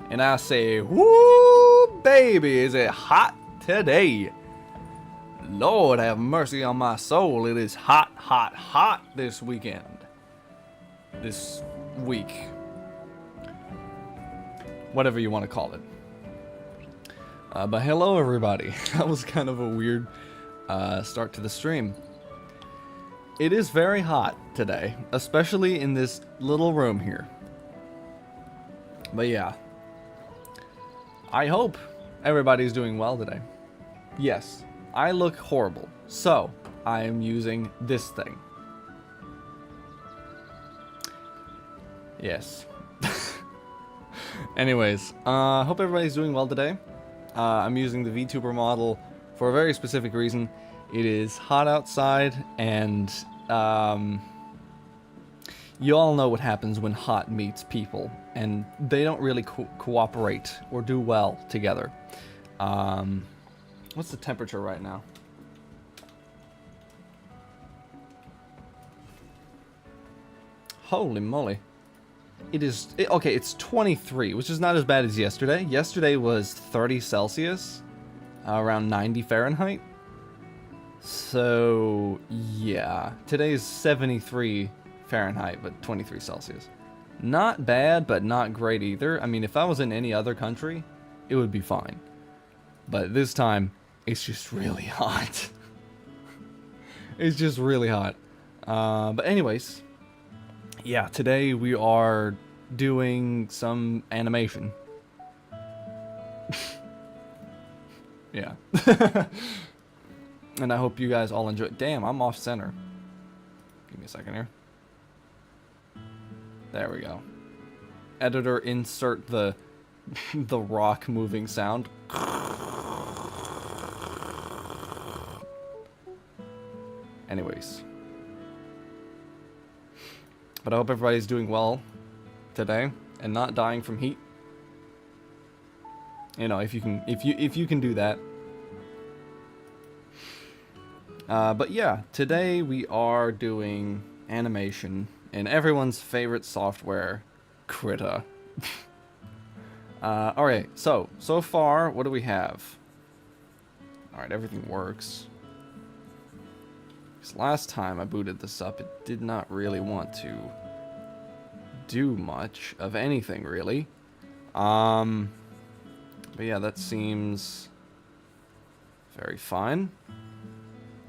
And I say, woo, baby, is it hot today? Lord have mercy on my soul. It is hot, hot, hot this weekend. This week. Whatever you want to call it. But hello, everybody. That was kind of a weird start to the stream. It is very hot today, especially in this little room here. But yeah. I hope everybody's doing well today. Yes, I look horrible, so I am using this thing. Yes. Anyways, hope everybody's doing well today. I'm using the VTuber model for a very specific reason. It is hot outside, and you all know what happens when hot meets people, and they don't really cooperate or do well together. What's the temperature right now? Holy moly. Okay, it's 23, which is not as bad as yesterday. Yesterday was 30 Celsius, around 90 Fahrenheit. So, yeah. Today is 73 Fahrenheit, but 23 Celsius. Not bad, but not great either. I mean, if I was in any other country, it would be fine. But this time, it's just really hot. It's just really hot. But anyways, yeah, today we are doing some animation. Yeah. And I hope you guys all enjoy. Damn, I'm off center. Give me a second here. There we go. Editor, insert the the rock moving sound. Anyways. But I hope everybody's doing well today and not dying from heat. You know, if you can do that. But yeah, today we are doing animation in everyone's favorite software, Krita. Alright, so far, what do we have? Alright, everything works. Because last time I booted this up, it did not really want to do much of anything, really. But yeah, that seems very fine.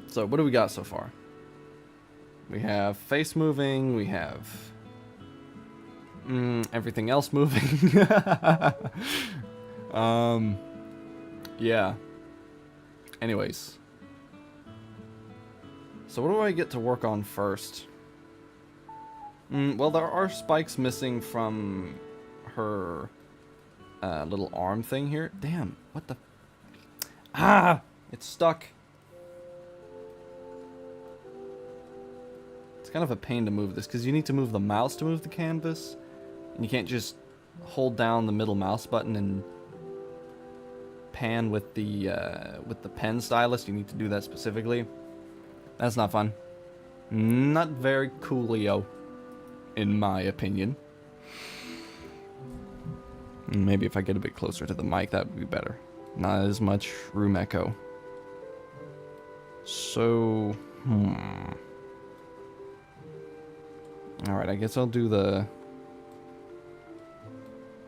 So, what do we got so far? We have face moving, we have everything else moving. Yeah. Anyways. So what do I get to work on first? Well, there are spikes missing from her little arm thing here. Damn, what the... Ah! It's stuck. It's kind of a pain to move this, because you need to move the mouse to move the canvas. And you can't just hold down the middle mouse button and pan with the pen stylus. You need to do that specifically. That's not fun. Not very coolio, in my opinion. Maybe if I get a bit closer to the mic, that would be better. Not as much room echo. So, Alright, I guess I'll do the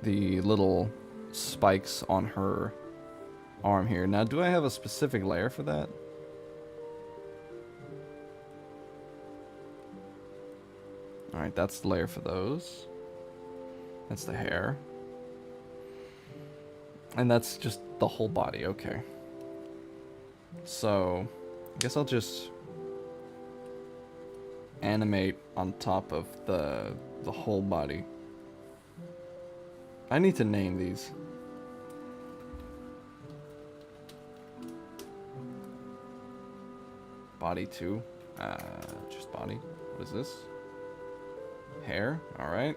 little spikes on her arm here. Now, do I have a specific layer for that? Alright, that's the layer for those. That's the hair. And that's just the whole body, okay. So, I guess I'll just animate on top of the whole body. I need to name these. Body 2. Just body. What is this? Hair. Alright.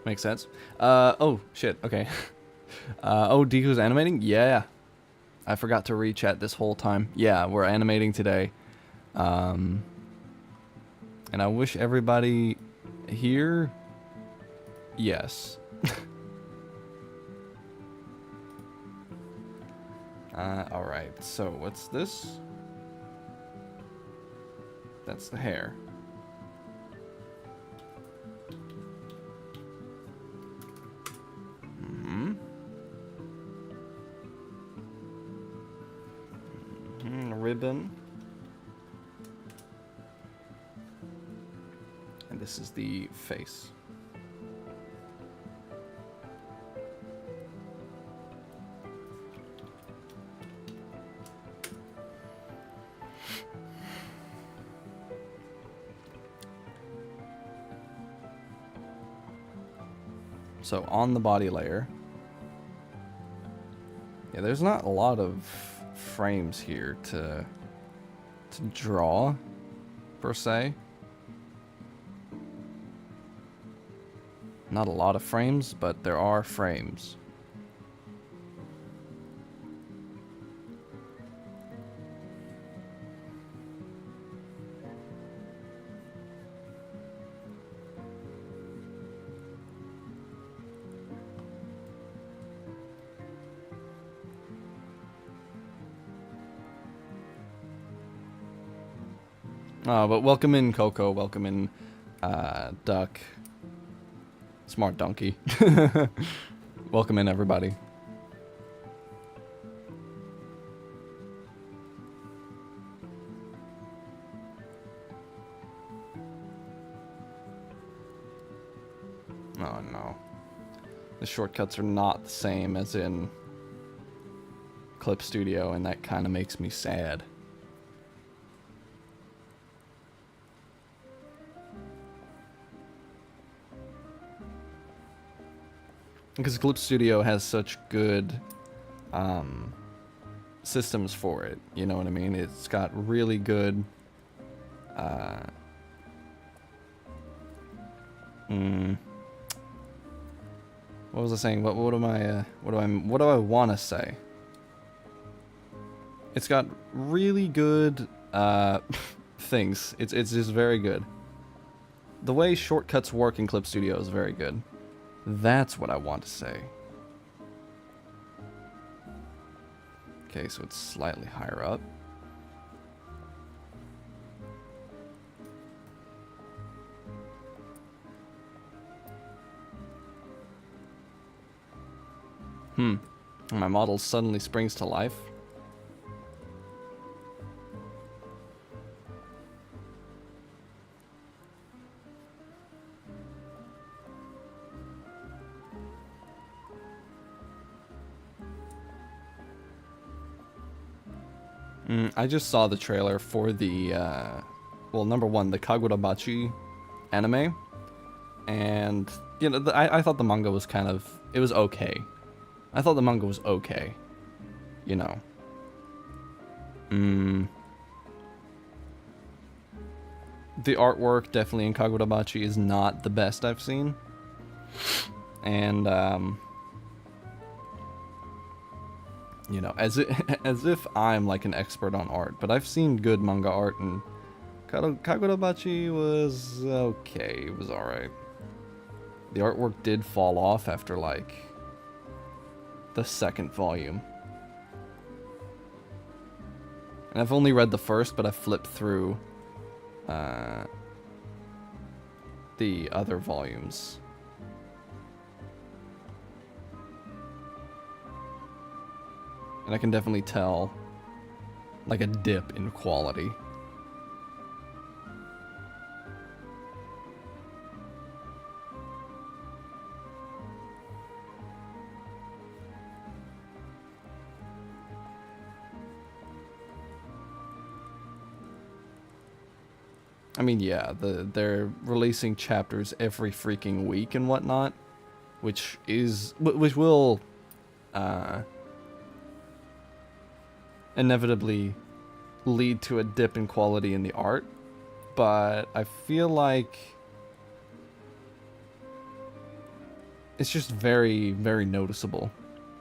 Makes sense. Oh, shit. Okay. Oh, Deku's animating? Yeah. I forgot to re-chat this whole time. Yeah, we're animating today. And I wish everybody here... Yes. Alright, so what's this? That's the hair. Ribbon. And this is the face. So on the body layer, yeah, there's not a lot of frames here to draw, per se. Not a lot of frames, but there are frames. But welcome in, Coco. Welcome in, Duck. Smart Donkey. Welcome in, everybody. Oh, no. The shortcuts are not the same as in Clip Studio, and that kind of makes me sad. Because Clip Studio has such good systems for it, you know what I mean? It's got really good what was I saying? What do I want to say? It's got really good things. It's just very good. The way shortcuts work in Clip Studio is very good. That's what I want to say. Okay, so it's slightly higher up. My model suddenly springs to life. I just saw the trailer for the, well, number one, the Kagurabachi anime. And, you know, I thought the manga was kind of, it was okay. I thought the manga was okay. You know. The artwork definitely in Kagurabachi is not the best I've seen. And, you know, as if I'm like an expert on art, but I've seen good manga art, and Kagurabachi was okay. It was alright. The artwork did fall off after like the second volume. And I've only read the first, but I flipped through the other volumes. And I can definitely tell like a dip in quality. I mean, yeah, they're releasing chapters every freaking week and whatnot, which will inevitably lead to a dip in quality in the art, but I feel like it's just very, very noticeable.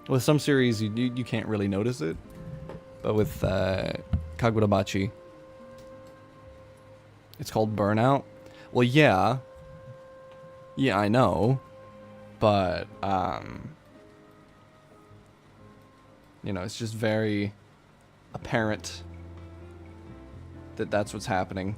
With some series, you can't really notice it, but with Kagurabachi, it's called Burnout. Well, yeah, I know, but you know, it's just very apparent that that's what's happening.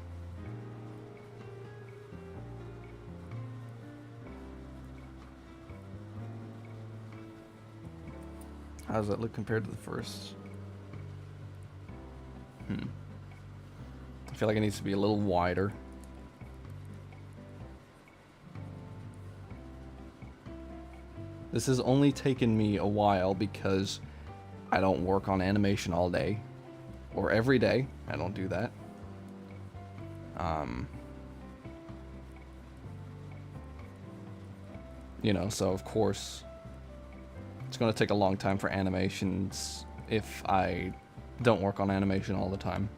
How does that look compared to the first? I feel like it needs to be a little wider. This has only taken me a while because I don't work on animation all day. Or every day. I don't do that. You know, so of course it's going to take a long time for animations if I don't work on animation all the time.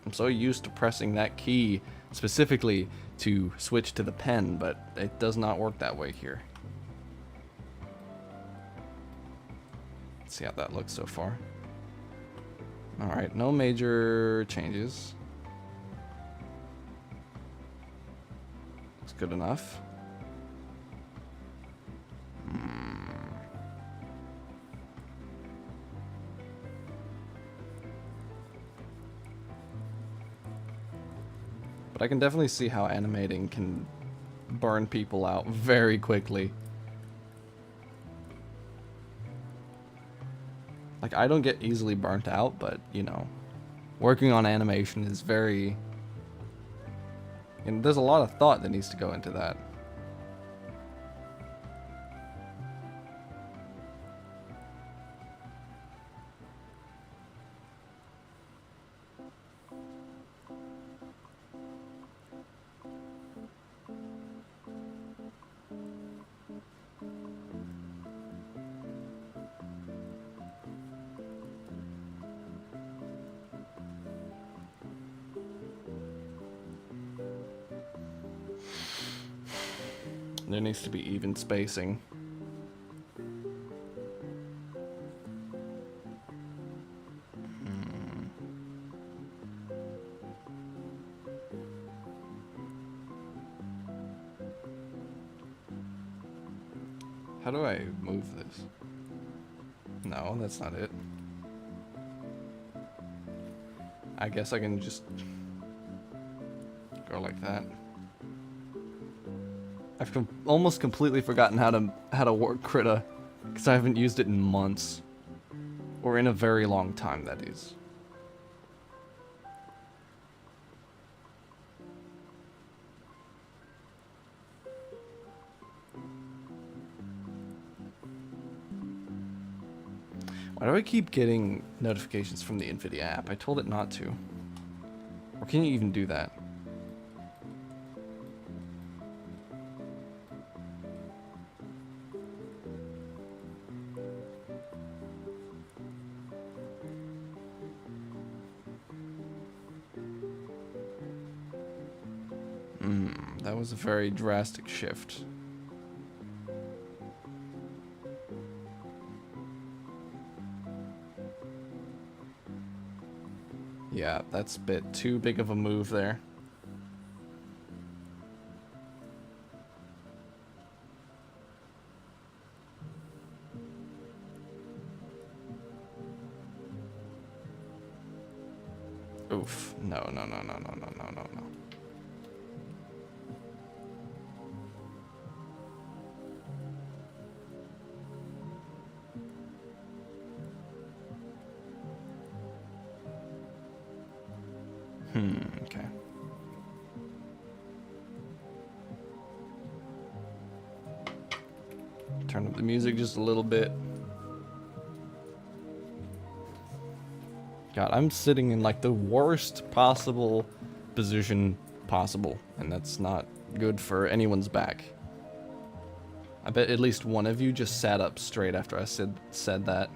I'm so used to pressing that key specifically to switch to the pen, but it does not work that way here. Let's see how that looks so far. Alright, no major changes. Looks good enough. But I can definitely see how animating can burn people out very quickly. Like, I don't get easily burnt out, but, you know, working on animation is very... And there's a lot of thought that needs to go into that. There needs to be even spacing. How do I move this? No, that's not it. I guess I can just go like that. I've almost completely forgotten how to work Krita, because I haven't used it in months, or in a very long time, that is. Why do I keep getting notifications from the NVIDIA app? I told it not to. Or can you even do that? That was a very drastic shift. Yeah, that's a bit too big of a move there. Oof. No. Okay. Turn up the music just a little bit. God, I'm sitting in like the worst possible position possible, and that's not good for anyone's back. I bet at least one of you just sat up straight after I said that.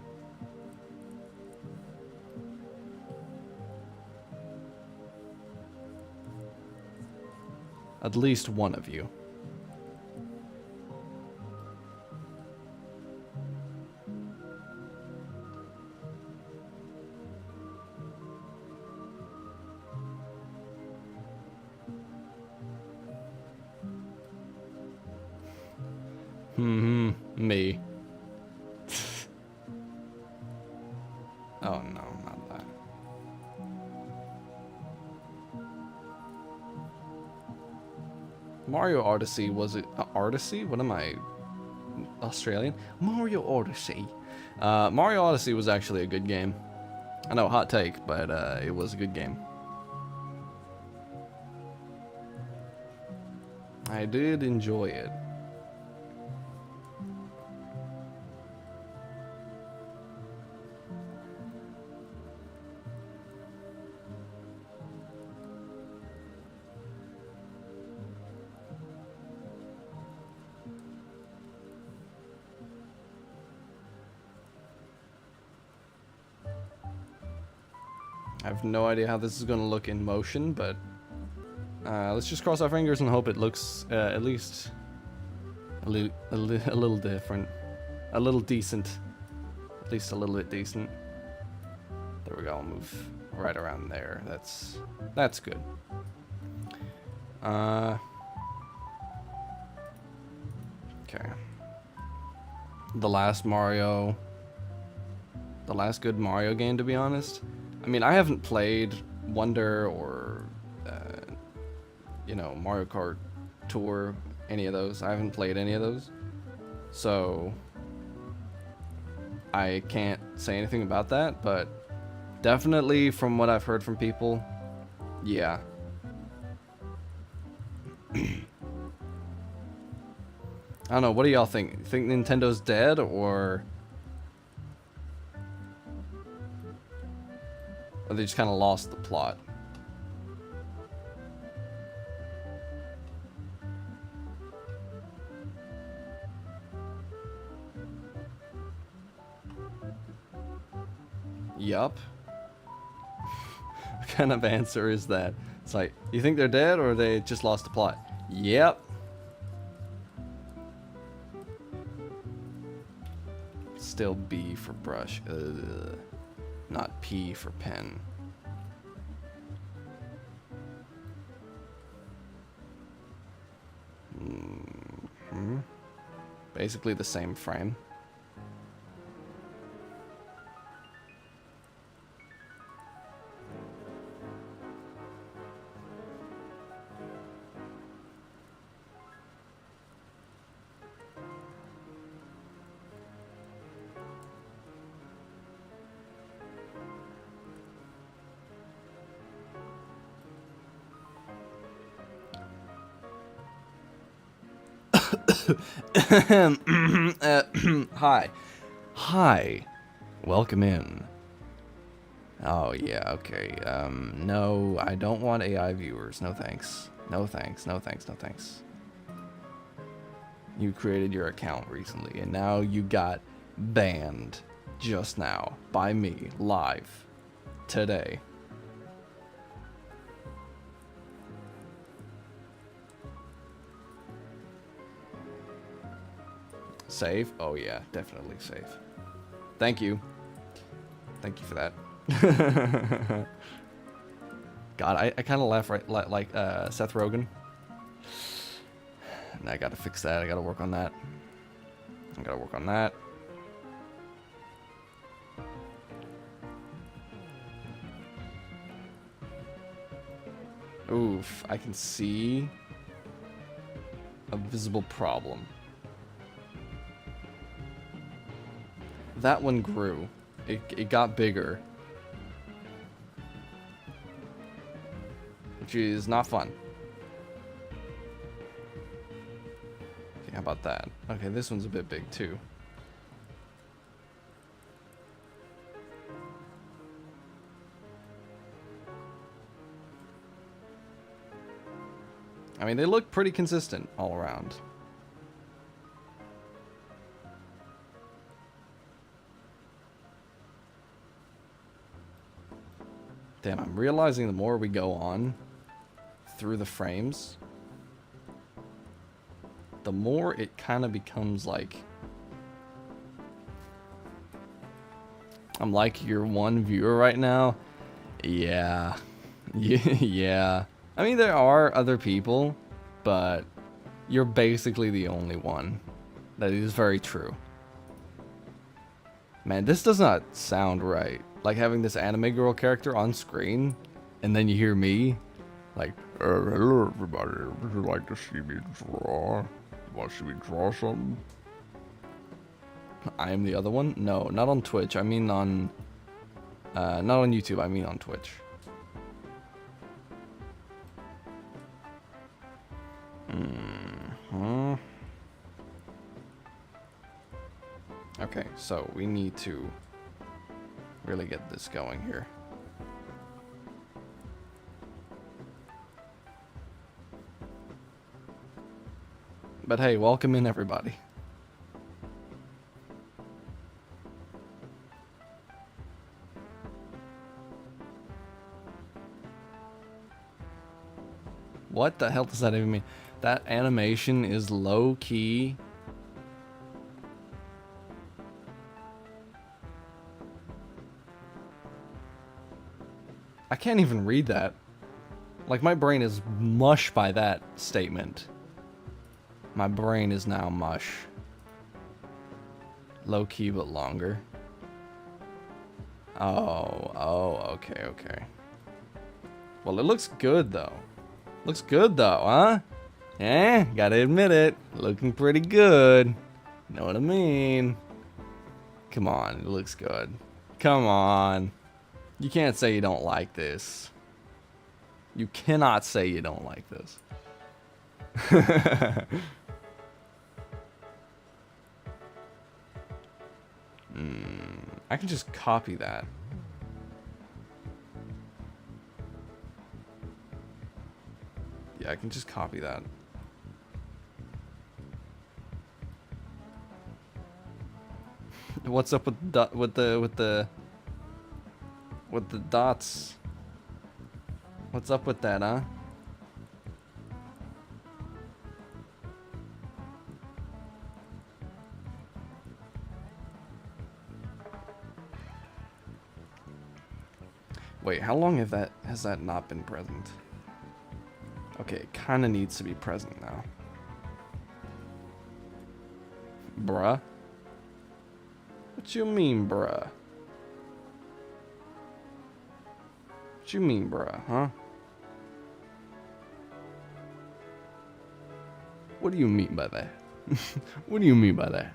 At least one of you. Me. Oh no, not that. Mario Odyssey, was it Odyssey? What am I, Australian? Mario Odyssey. Mario Odyssey was actually a good game. I know, hot take, but it was a good game. I did enjoy it. I have no idea how this is going to look in motion, but let's just cross our fingers and hope it looks at least a little different, a little decent, at least a little bit decent. There we go. I'll move right around there. That's good. Okay. The last good Mario game, to be honest. I mean, I haven't played Wonder or you know, Mario Kart Tour, any of those. I haven't played any of those. So I can't say anything about that, but definitely from what I've heard from people, yeah. I don't know, what do y'all think? Think Nintendo's dead, or they just kind of lost the plot? Yup. What kind of answer is that? It's like, you think they're dead, or they just lost the plot? Yep. Still B for brush. Ugh. Not P for pen. Basically the same frame. Hi. Hi. Welcome in. Oh, yeah, okay. No, I don't want AI viewers. No thanks. No thanks, no thanks, no thanks. You created your account recently, and now you got banned just now by me, live, today. Save? Oh yeah, definitely save. Thank you. Thank you for that. God, I kind of laugh like Seth Rogen. And I gotta fix that. I gotta work on that. I gotta work on that. Oof, I can see a visible problem. That one grew. It got bigger. Which is not fun. Okay, how about that? Okay, this one's a bit big too. I mean, they look pretty consistent all around. Damn, I'm realizing the more we go on through the frames, the more it kind of becomes like I'm like your one viewer right now. Yeah. Yeah. I mean, there are other people, but you're basically the only one. That is very true. Man, this does not sound right. Like having this anime girl character on screen, and then you hear me, like, hello everybody, would you like to see me draw? Want to see me draw something? I am the other one? No, not on Twitch. I mean on, not on YouTube. I mean on Twitch. Okay, so we need to really get this going here. But hey, welcome in everybody. What the hell does that even mean? That animation is low key. I can't even read that. Like, my brain is mush by that statement. My brain is now mush. Low key but longer. Oh, okay. Well, it looks good though. Looks good though, huh? Eh, gotta admit it. Looking pretty good. Know what I mean? Come on, it looks good. Come on. You can't say you don't like this. You cannot say you don't like this. I can just copy that. Yeah, I can just copy that. What's up with the dots? What's up with that, huh? Wait, how long has that not been present? Okay, it kind of needs to be present now. Bruh? What you mean, bruh? What you mean, bruh, huh? What do you mean by that? What do you mean by that?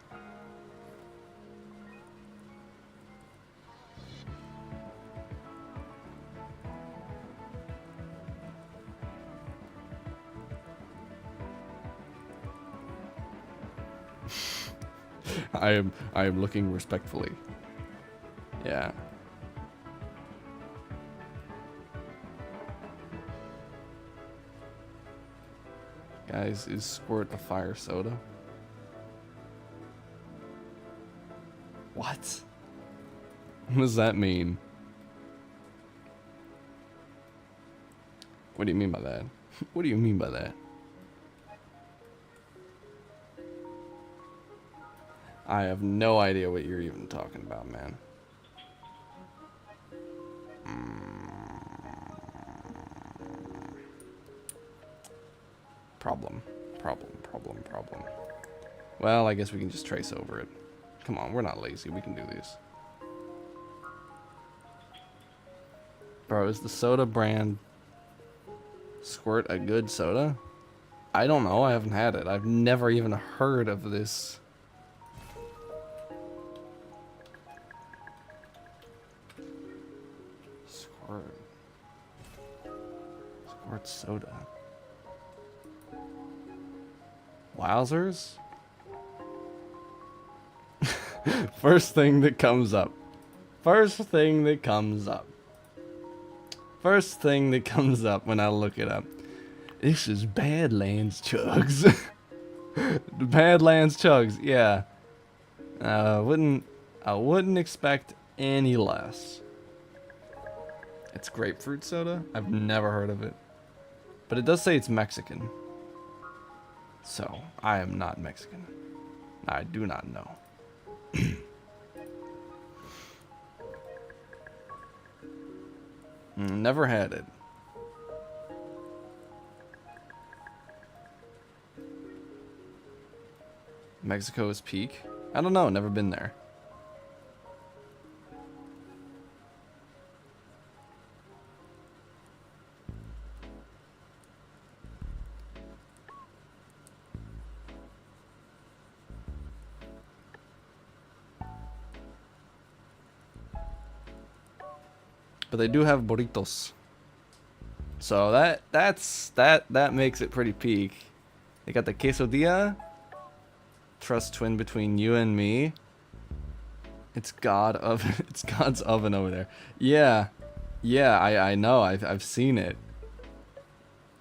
I am looking respectfully. Yeah. Guys, is Squirt a fire soda? What? What does that mean? What do you mean by that? What do you mean by that? I have no idea what you're even talking about, man. Problem. Well, I guess we can just trace over it. Come on, we're not lazy. We can do this. Bro, is the soda brand Squirt a good soda? I don't know. I haven't had it. I've never even heard of this. Squirt. Squirt soda. Wowzers? First thing that comes up. First thing that comes up. First thing that comes up when I look it up. This is Badlands Chugs. Badlands Chugs, yeah. I wouldn't expect any less. It's grapefruit soda? I've never heard of it. But it does say it's Mexican. So, I am not Mexican. I do not know. Never had it. Mexico's peak? I don't know, never been there. But they do have burritos. So that makes it pretty peak. They got the quesadilla. Trust twin between you and me. It's it's God's oven over there. Yeah. Yeah, I know. I've seen it.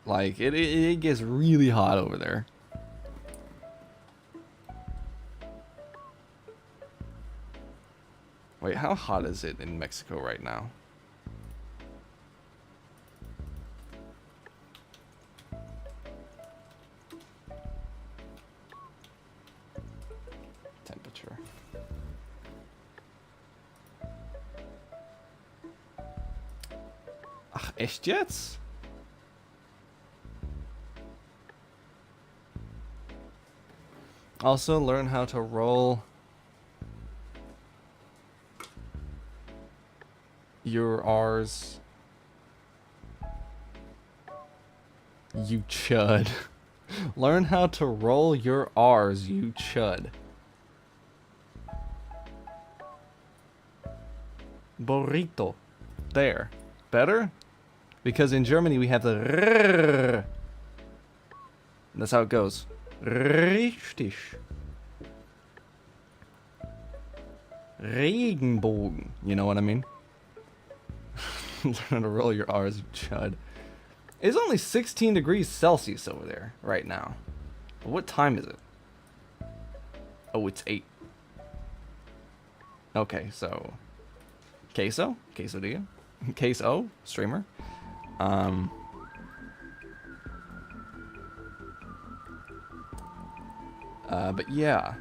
Like it gets really hot over there. Wait, how hot is it in Mexico right now? Temperature. Ach, echt jetzt? Also learn how to roll your R's You chud. Learn how to roll your R's, you chud. Burrito. There. Better? Because in Germany we have the rrrr. That's how it goes. Richtig. Regenbogen. You know what I mean? Learn how to roll your R's, you chud. It's only 16 degrees Celsius over there right now. But what time is it? Oh, it's 8. Okay, so... Queso? Quesadilla? Queso? Streamer? But yeah.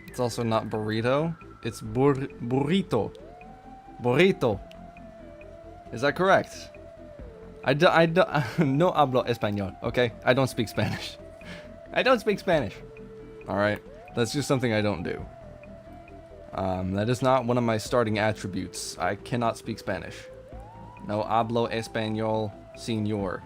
It's also not burrito. It's burrito. Burrito. Is that correct? I do, no hablo español, okay? I don't speak Spanish. I don't speak Spanish. Alright? That's just something I don't do. That is not one of my starting attributes. I cannot speak Spanish. No hablo español, señor.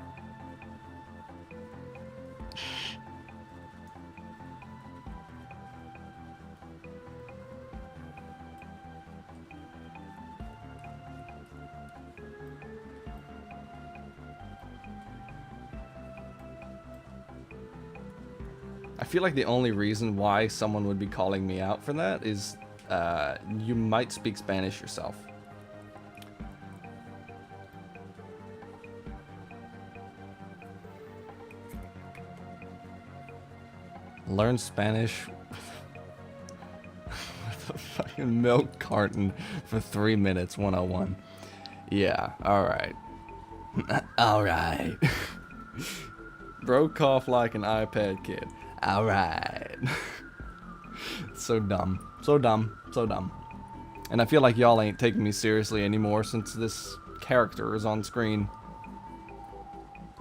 I feel like the only reason why someone would be calling me out for that is you might speak Spanish yourself. Learn Spanish with a fucking milk carton for 3 minutes, 101. Yeah, alright. Alright. Bro cough like an iPad kid. Alright. So dumb. So dumb. So dumb. And I feel like y'all ain't taking me seriously anymore since this character is on screen.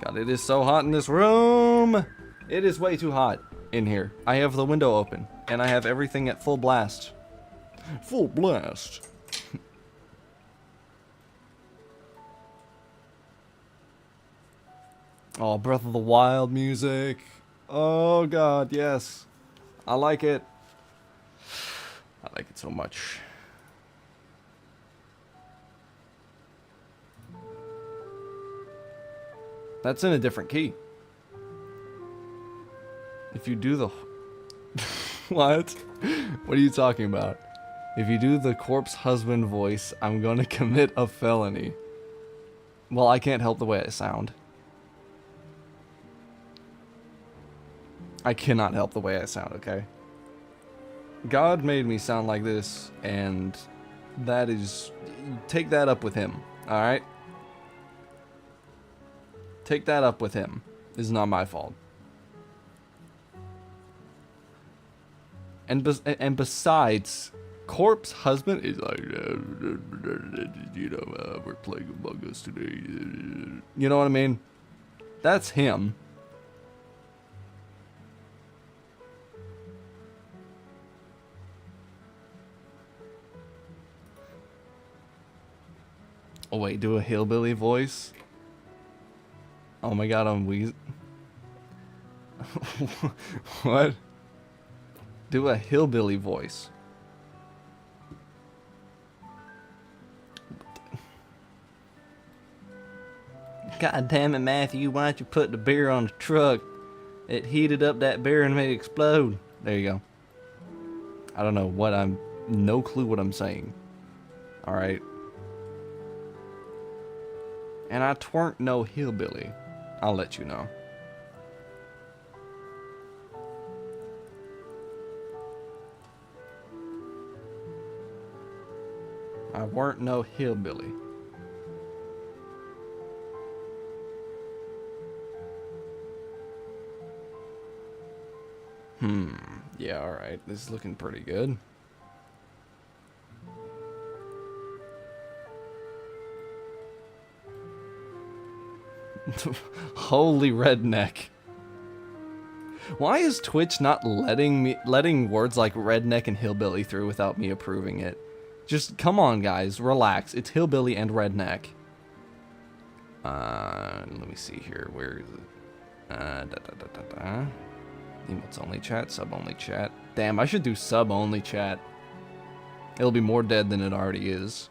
God, it is so hot in this room! It is way too hot in here. I have the window open, and I have everything at full blast. Full blast. Oh, Breath of the Wild music. Oh god, yes. I like it. I like it so much. That's in a different key. If you do the... What? What are you talking about? If you do the corpse husband voice, I'm gonna commit a felony. Well, I can't help the way I sound. I cannot help the way I sound, okay? God made me sound like this, and that is... Take that up with him, alright? Take that up with him. It's not my fault. And besides, corpse husband is like, you know, we're playing Among Us today. You know what I mean? That's him. Oh wait, do a hillbilly voice? Oh my god, I'm wheezing. What? Do a hillbilly voice. God damn it, Matthew, why don't you put the beer on the truck? It heated up that beer and made it explode. There you go. I don't know what I'm... No clue what I'm saying. Alright. And I tweren't no hillbilly. I'll let you know. I weren't no hillbilly. Yeah, alright. This is looking pretty good. Holy redneck. Why is Twitch not letting words like redneck and hillbilly through without me approving it? Just come on, guys, relax. It's hillbilly and redneck. Let me see here. Where is it? Emotes only chat, sub only chat. Damn, I should do sub only chat. It'll be more dead than it already is.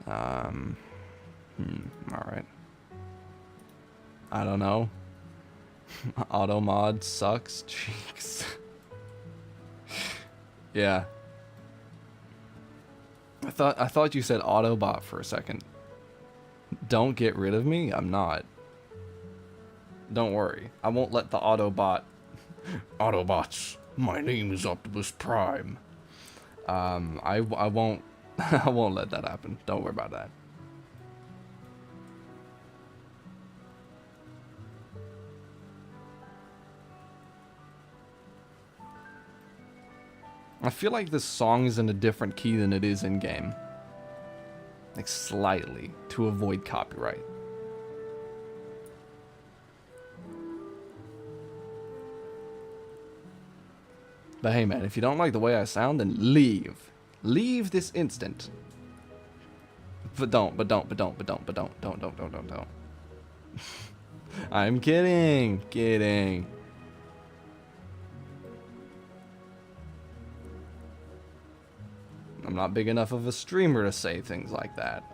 Alright. I don't know. Auto mod sucks. Cheeks. Yeah. I thought you said Autobot for a second. Don't get rid of me? I'm not. Don't worry. I won't let the Autobot... Autobots, my name is Optimus Prime. I won't... I won't let that happen. Don't worry about that. I feel like this song is in a different key than it is in-game. Like, slightly, to avoid copyright. But hey man, if you don't like the way I sound, then leave. Leave this instant. But don't. I'm kidding. I'm not big enough of a streamer to say things like that.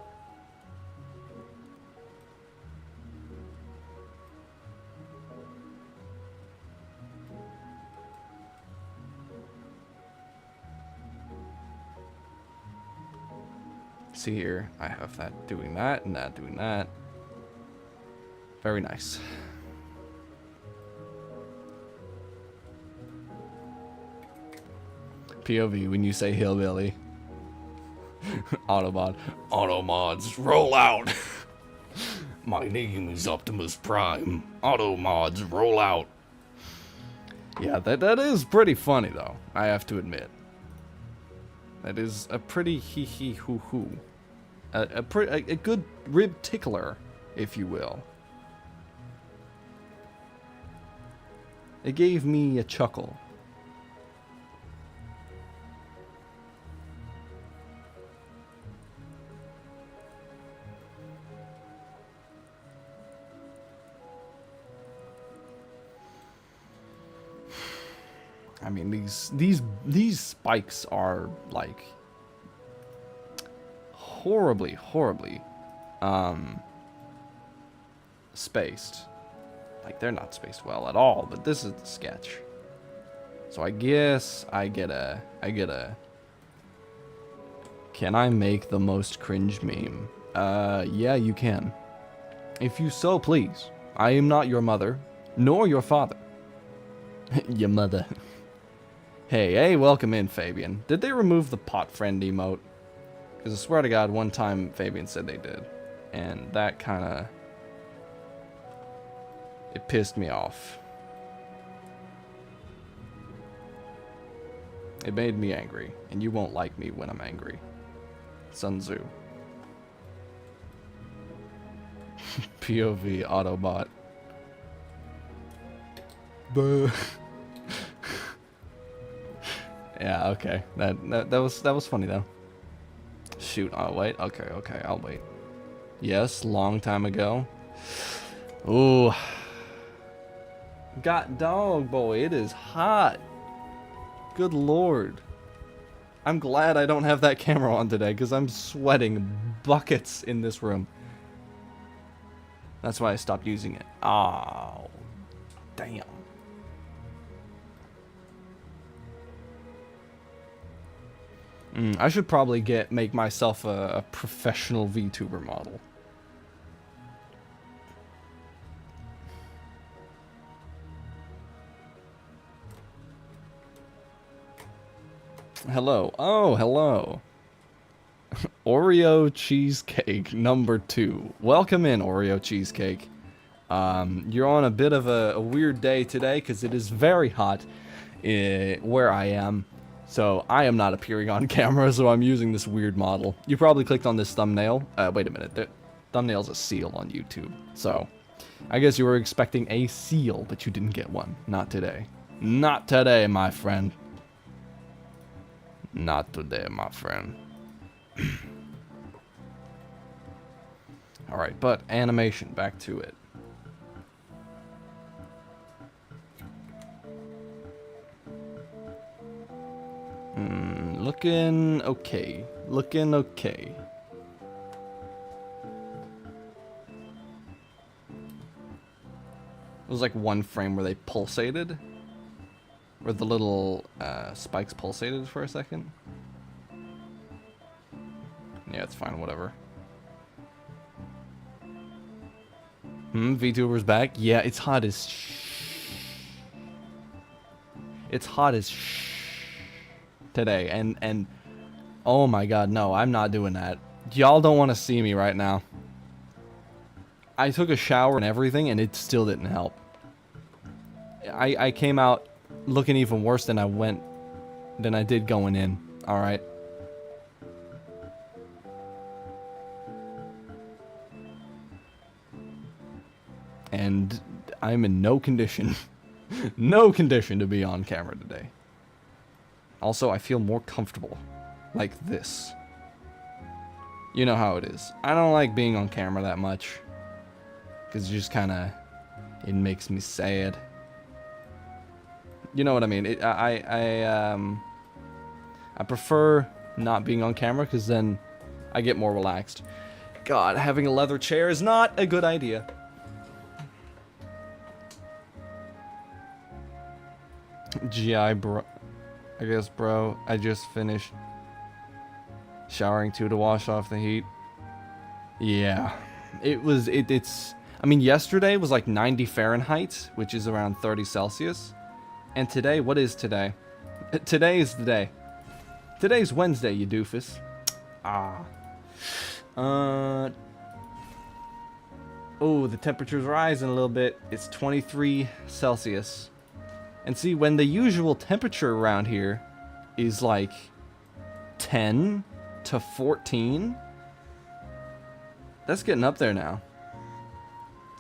See here, I have that doing that and that doing that. Very nice. POV when you say hillbilly. Autobot. Automods, roll out! My name is Optimus Prime. Automods, roll out. Yeah, that is pretty funny though, I have to admit. That is a pretty hee-hee-hoo-hoo. A good rib tickler, if you will. It gave me a chuckle. I mean, these spikes are like horribly spaced. Like, they're not spaced well at all, but this is the sketch. So I guess I get a can I make the most cringe meme? Yeah, you can. If you so please. I am not your mother, nor your father. Your mother. Hey, welcome in, Fabian. Did they remove the pot friend emote? Because I swear to God, one time Fabian said they did. And that kind of... it pissed me off. It made me angry. And you won't like me when I'm angry. Sun Tzu. POV Autobot. Buh. Yeah, okay. That was funny though. Shoot, I'll wait. Okay, I'll wait. Yes, long time ago. Ooh. God dog boy, it is hot. Good lord. I'm glad I don't have that camera on today because I'm sweating buckets in this room. That's why I stopped using it. Oh, damn. I should probably make myself a professional VTuber model. Hello. Oh, hello. Oreo cheesecake number 2. Welcome in, Oreo cheesecake. You're on a bit of a weird day today because it is very hot where I am. So I am not appearing on camera, so I'm using this weird model. You probably clicked on this thumbnail. Wait a minute. The thumbnail's a seal on YouTube. So I guess you were expecting a seal, but you didn't get one. Not today. Not today, my friend. Not today, my friend. Alright, but animation, back to it. Looking okay. Looking okay. It was like one frame where they pulsated. Where the little spikes pulsated for a second. Yeah, it's fine, whatever. VTuber's back? Yeah, it's hot as It's hot as today, and oh my god, no, I'm not doing that. Y'all don't want to see me right now. I took a shower and everything, and it still didn't help. I came out looking even worse than I did going in. All right. And I'm in no condition, no condition to be on camera today. Also, I feel more comfortable like this. You know how it is. I don't like being on camera that much. Because it just kind of, it makes me sad. You know what I mean? I prefer not being on camera because then I get more relaxed. God, having a leather chair is not a good idea. GI bro, I guess bro, I just finished showering too to wash off the heat. Yeah, it's, I mean, yesterday was like 90 Fahrenheit, which is around 30 Celsius. And today, what is today? Today is the day. Today's Wednesday, you doofus. Oh, the temperature's rising a little bit. It's 23 Celsius. And see, when the usual temperature around here is like 10 to 14, that's getting up there now.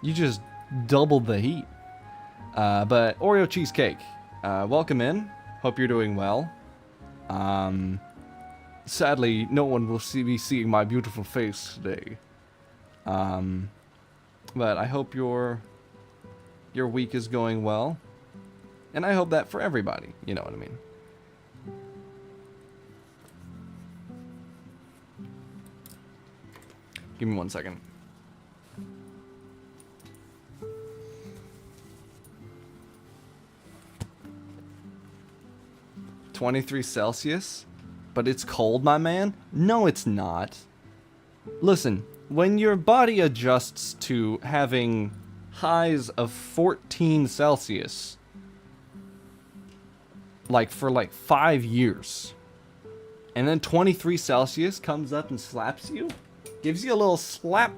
You just doubled the heat. But Oreo cheesecake, welcome in. Hope you're doing well. Sadly, no one will be seeing my beautiful face today. But I hope your week is going well. And I hope that for everybody, you know what I mean. Give me 1 second. $23 Celsius? But it's cold, my man? No, it's not. Listen, when your body adjusts to having highs of 14 Celsius, like for like 5 years, and then 23 Celsius comes up and slaps you, gives you a little slap,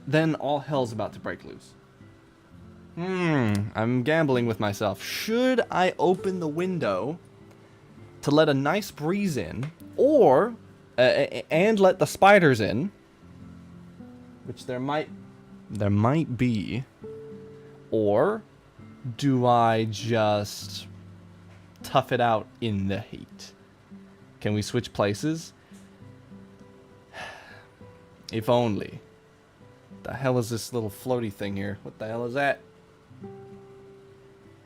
then all hell's about to break loose. I'm gambling with myself. Should I open the window to let a nice breeze in, or and let the spiders in, which there might be, or do I just tough it out in the heat? Can we switch places? If only. The hell is this little floaty thing here? What the hell is that?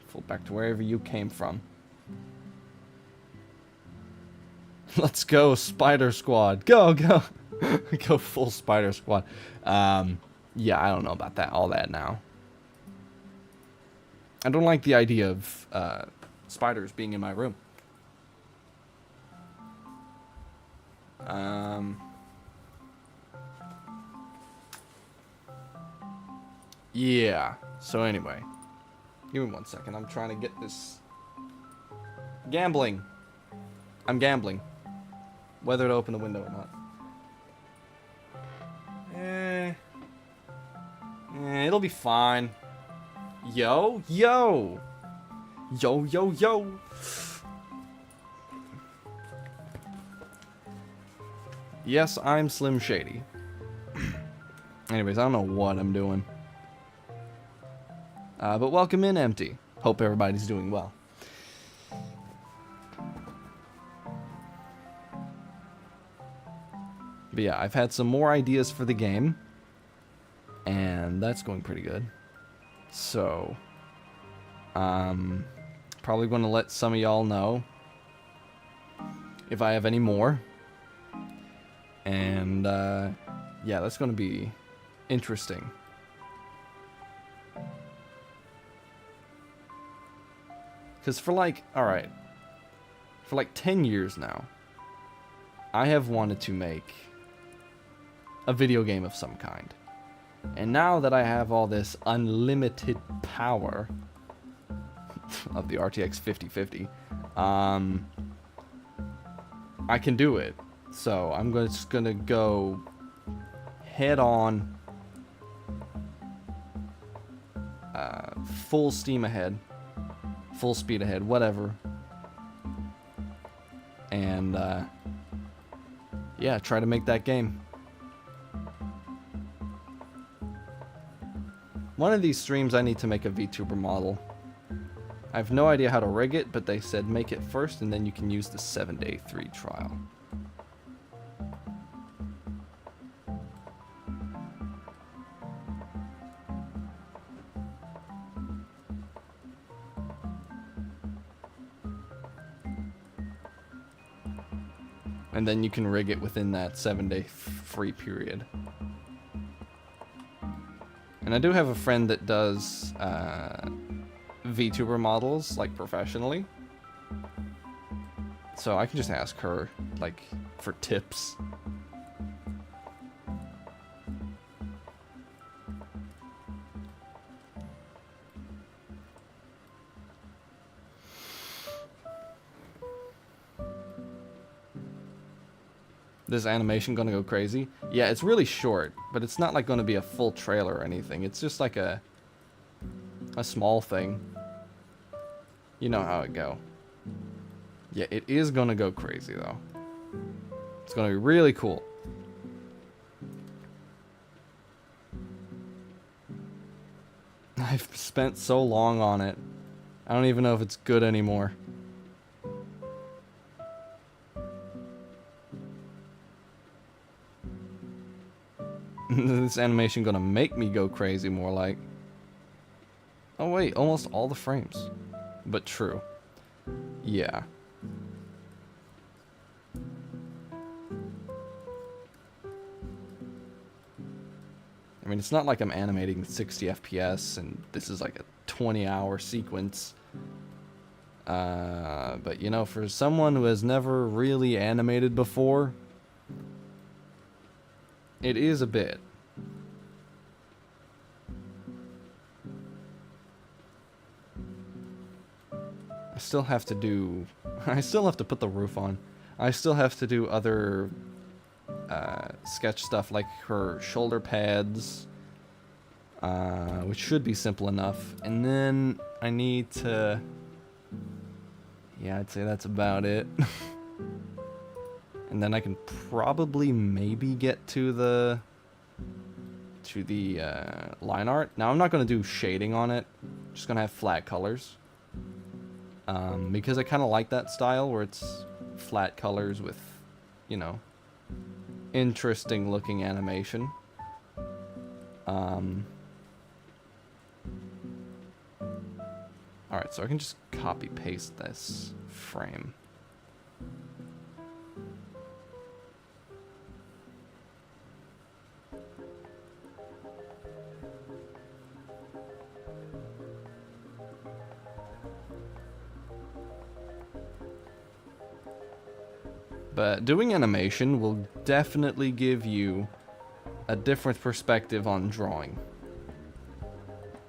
Fall back to wherever you came from. Let's go, Spider Squad. Go, go. Go full Spider Squad. Yeah, I don't know about that. All that now. I don't like the idea of spiders being in my room. Yeah. So anyway, give me 1 second. I'm trying to get this. Gambling. I'm gambling. Whether to open the window or not. It'll be fine. Yo, yo. Yo, yo, yo. Yes, I'm Slim Shady. Anyways, I don't know what I'm doing. But welcome in, Empty. Hope everybody's doing well. But yeah, I've had some more ideas for the game, and that's going pretty good. So, probably going to let some of y'all know if I have any more. And, yeah, that's going to be interesting. Because for like, alright, for like 10 years now, I have wanted to make a video game of some kind. And now that I have all this unlimited power of the RTX 5050, I can do it. So I'm just gonna go head on, full steam ahead, full speed ahead, whatever. And yeah, try to make that game. One of these streams I need to make a VTuber model. I have no idea how to rig it, but they said make it first and then you can use the 7-day free trial. And then you can rig it within that 7-day free period. And I do have a friend that does VTuber models, like, professionally. So I can just ask her, like, for tips. This animation gonna go crazy? Yeah, it's really short, but it's not like gonna be a full trailer or anything. It's just like a small thing. You know how it go. Yeah, it is gonna go crazy though. It's gonna be really cool. I've spent so long on it. I don't even know if it's good anymore. This animation gonna make me go crazy more like. Oh wait, almost all the frames. But true. Yeah. I mean, it's not like I'm animating 60 FPS and this is like a 20-hour sequence. But you know, for someone who has never really animated before, it is a bit. I still have to do... I still have to put the roof on. I still have to do other sketch stuff like her shoulder pads, which should be simple enough. And then I need to... Yeah, I'd say that's about it. And then I can probably maybe get to the line art. Now I'm not going to do shading on it. I'm just going to have flat colors. Because I kind of like that style where it's flat colors with, you know, interesting looking animation. Alright, so I can just copy paste this frame. But doing animation will definitely give you a different perspective on drawing.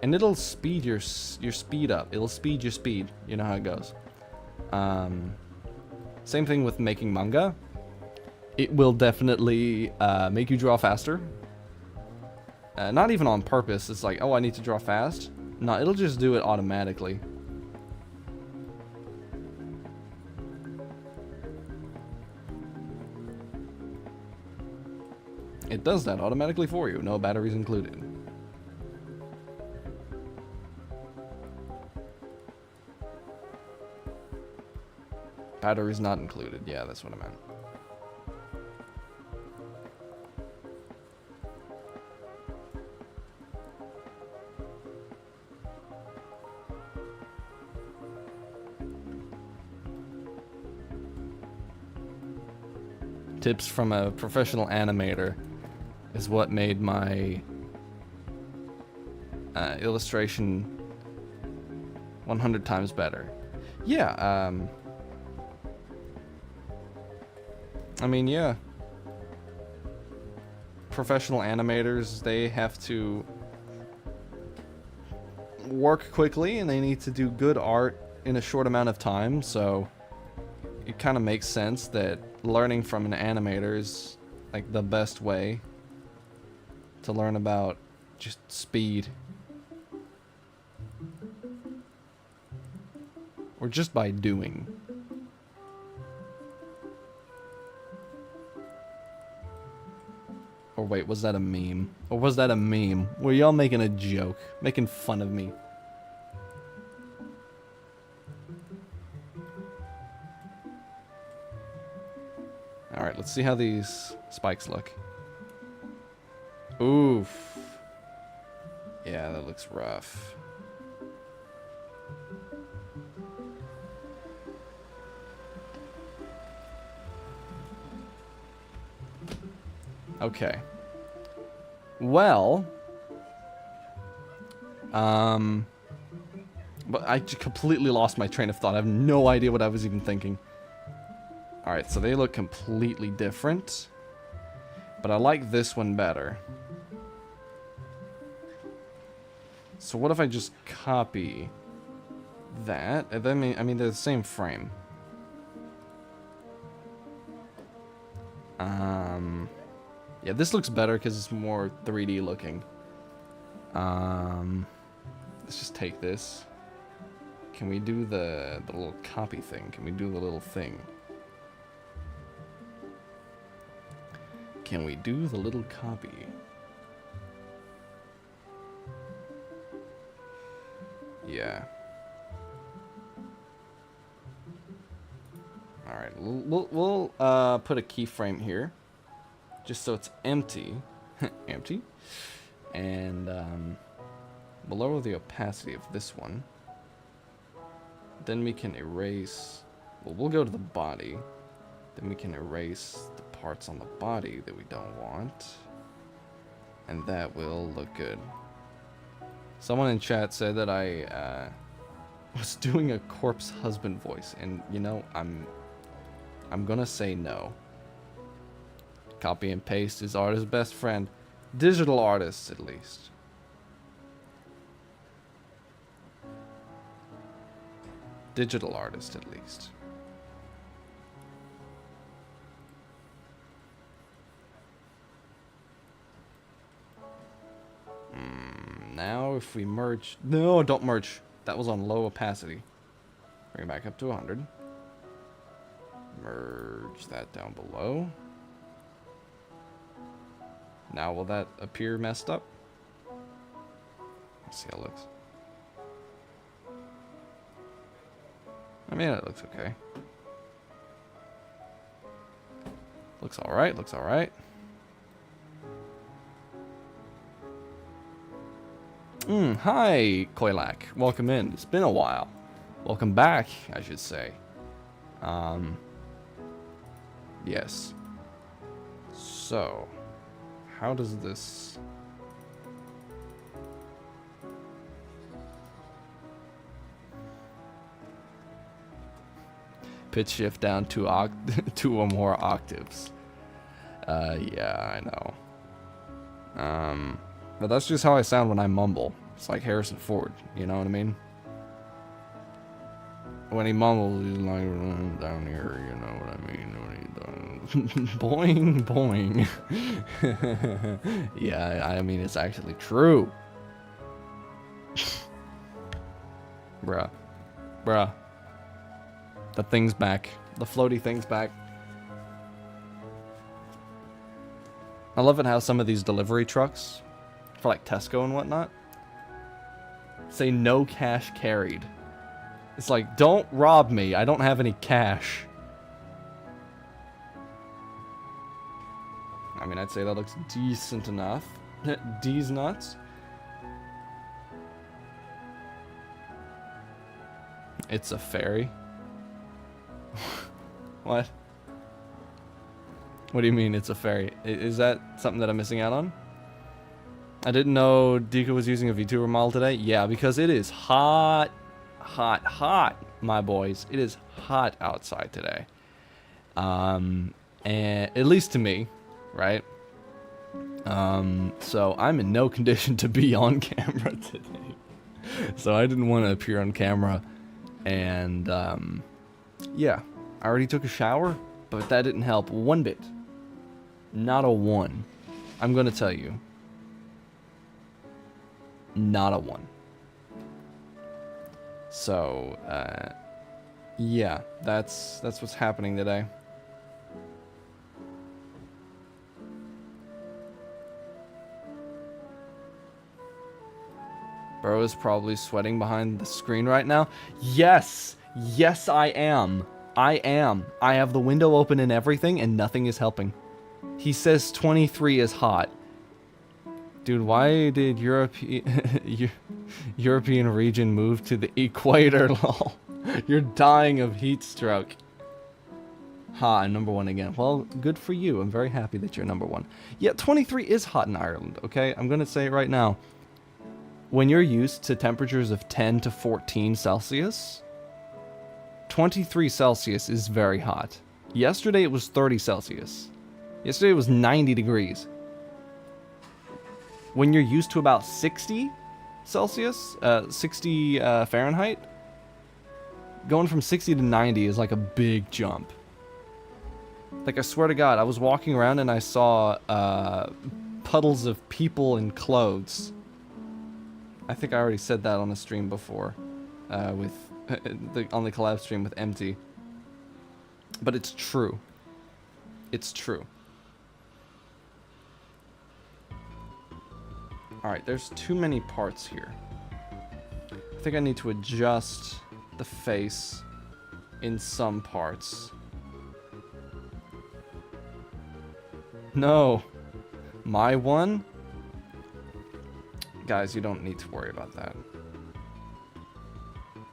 And it'll speed your speed up. It'll speed your speed. You know how it goes. Same thing with making manga. It will definitely make you draw faster. Not even on purpose. It's like, oh, I need to draw fast. No, it'll just do it automatically. It does that automatically for you. No batteries included. Batteries not included. Yeah, that's what I meant. Tips from a professional animator is what made my illustration 100 times better. Yeah, I mean, yeah. Professional animators, they have to work quickly and they need to do good art in a short amount of time, so it kind of makes sense that learning from an animator is like the best way to learn about just speed. Or just by doing. Or wait, was that a meme? Or was that a meme? Were y'all making a joke? Making fun of me? Alright, let's see how these spikes look. Oof. Yeah, that looks rough. Okay. Well, but I completely lost my train of thought. I have no idea what I was even thinking. Alright, so they look completely different, but I like this one better. So what if I just copy that? And then, I mean, they're the same frame. Yeah, this looks better because it's more 3D looking. Let's just take this. Can we do the little copy thing? Can we do the little thing? Can we do the little copy? Yeah. Alright, we'll put a keyframe here. Just so it's empty. Empty. And we'll lower the opacity of this one. Then we can erase... Well, we'll go to the body. Then we can erase the parts on the body that we don't want. And that will look good. Someone in chat said that I was doing a corpse husband voice. And, you know, I'm gonna say no. Copy and paste is artist's best friend. Digital artists, at least. Digital artist, at least. Now if we merge... No, don't merge. That was on low opacity. Bring it back up to 100. Merge that down below. Now will that appear messed up? Let's see how it looks. I mean, it looks okay. Looks alright, looks alright. Hi, Koilak. Welcome in. It's been a while. Welcome back, I should say. Yes. So, how does this... Pitch shift down to two or more octaves. Yeah, I know. But that's just how I sound when I mumble. It's like Harrison Ford, you know what I mean? When he mumbles, he's like, down here, you know what I mean? When he does, boing, boing. Yeah, I mean, it's actually true. Bruh. Bruh. The thing's back. The floaty thing's back. I love it how some of these delivery trucks, for like Tesco and whatnot, say no cash carried. It's like, don't rob me. I don't have any cash. I mean, I'd say that looks decent enough. D's nuts. It's a ferry. What? What do you mean it's a ferry? Is that something that I'm missing out on? I didn't know Dika was using a VTuber model today. Yeah, because it is hot, hot, hot, my boys. It is hot outside today. And at least to me, right? So I'm in no condition to be on camera today. So I didn't want to appear on camera. And, yeah. I already took a shower, but that didn't help one bit. Not a one. I'm gonna tell you. Not a one. So, yeah, that's what's happening today. Bro is probably sweating behind the screen right now. Yes! Yes, I am. I am. I have the window open and everything, and nothing is helping. He says 23 is hot. Dude, why did European region move to the equator, lol? You're dying of heat stroke. Ha, I'm number one again. Well, good for you. I'm very happy that you're number one. Yeah, 23 is hot in Ireland, okay? I'm gonna say it right now. When you're used to temperatures of 10 to 14 Celsius, 23 Celsius is very hot. Yesterday it was 30 Celsius. Yesterday it was 90 degrees. When you're used to about 60 Celsius, 60 Fahrenheit, going from 60 to 90 is like a big jump. Like, I swear to God, I was walking around and I saw puddles of people in clothes. I think I already said that on a stream before, on the collab stream with Empty. But it's true. It's true. Alright, there's too many parts here. I think I need to adjust the face in some parts. No. My one? Guys, you don't need to worry about that.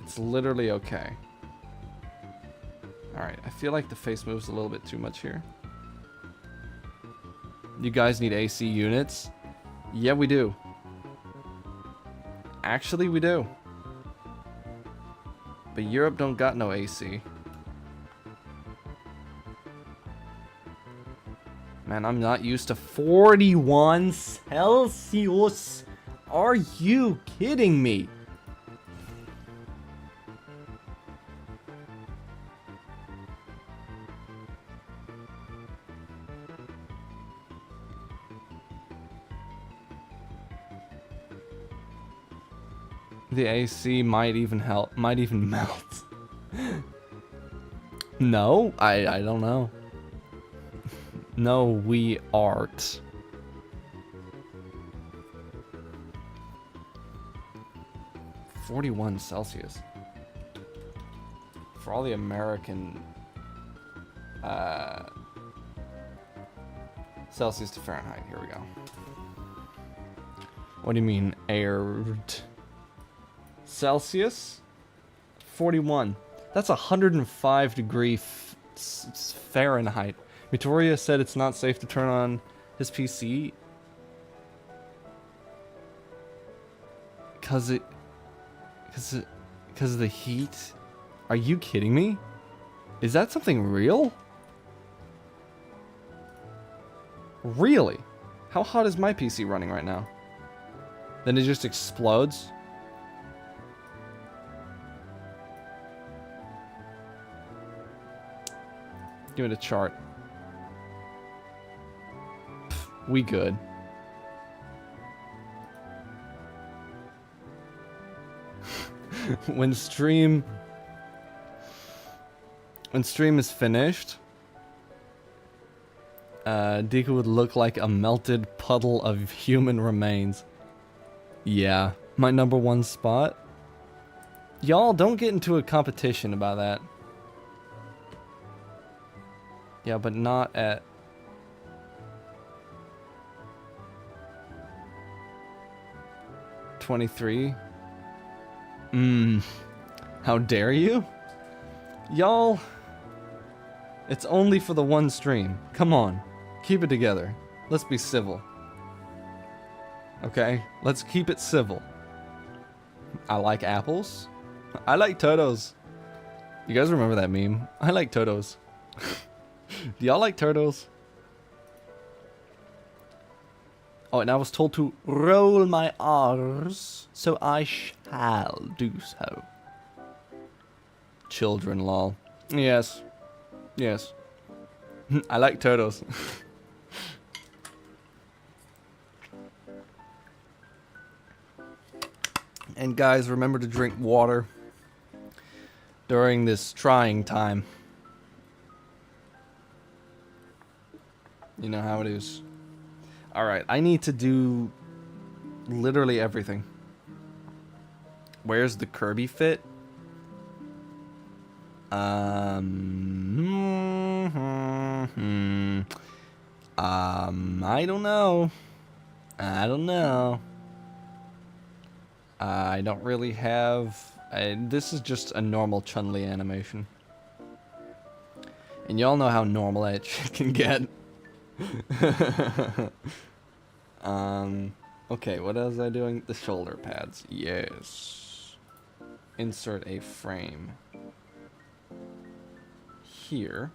It's literally okay. Alright, I feel like the face moves a little bit too much here. You guys need AC units? Yeah, we do. Actually, we do. But Europe don't got no AC. Man, I'm not used to 41 Celsius. Are you kidding me? The AC might even help, might even melt. No, I don't know. No, we aren't. (41 Celsius). For all the American Celsius to Fahrenheit. Here we go. What do you mean, aired? Celsius? 41. That's 105 degree Fahrenheit. Victoria said it's not safe to turn on his PC because of the heat. Are you kidding me? Is that something real? Really? How hot is my PC running right now? Then it just explodes? Give it a chart. Pff, we good. When stream is finished, Deku would look like a melted puddle of human remains. Yeah, my #1 spot. Y'all don't get into a competition about that. Yeah, but not at... $23. How dare you? Y'all, it's only for the one stream. Come on, keep it together. Let's be civil. Okay, let's keep it civil. I like apples. I like turtles. You guys remember that meme? I like turtles. Do y'all like turtles? Oh, and I was told to roll my R's, so I shall do so. Children, lol. Yes. Yes. I like turtles. And guys, remember to drink water during this trying time. You know how it is. Alright, I need to do literally everything. Where's the Kirby fit? I don't know. I don't know. I don't really have... this is just a normal Chun-Li animation. And y'all know how normal that shit can get. Okay, what was I doing? The shoulder pads. Yes. Insert a frame. Here.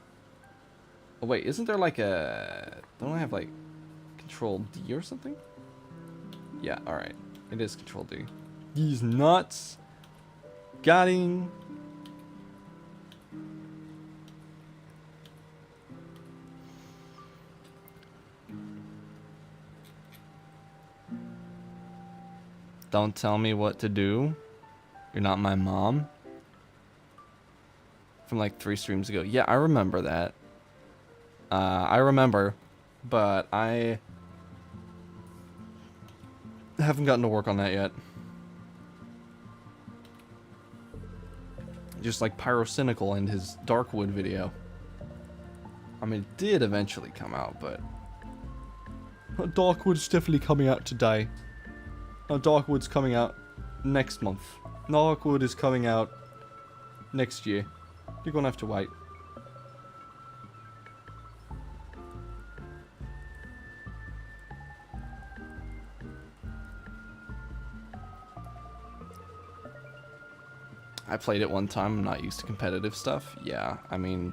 Oh wait, isn't there like a... Don't I have like Control D or something? Yeah, alright. It is Control D. These nuts. Got him. Don't tell me what to do. You're not my mom. From like 3 streams ago. Yeah, I remember that. I remember, but I haven't gotten to work on that yet. Just like Pyrocynical and his Darkwood video. I mean, it did eventually come out, but... Darkwood's definitely coming out today. No, Darkwood's coming out next month. Darkwood is coming out next year. You're gonna have to wait. I played it one time. I'm not used to competitive stuff. Yeah, I mean,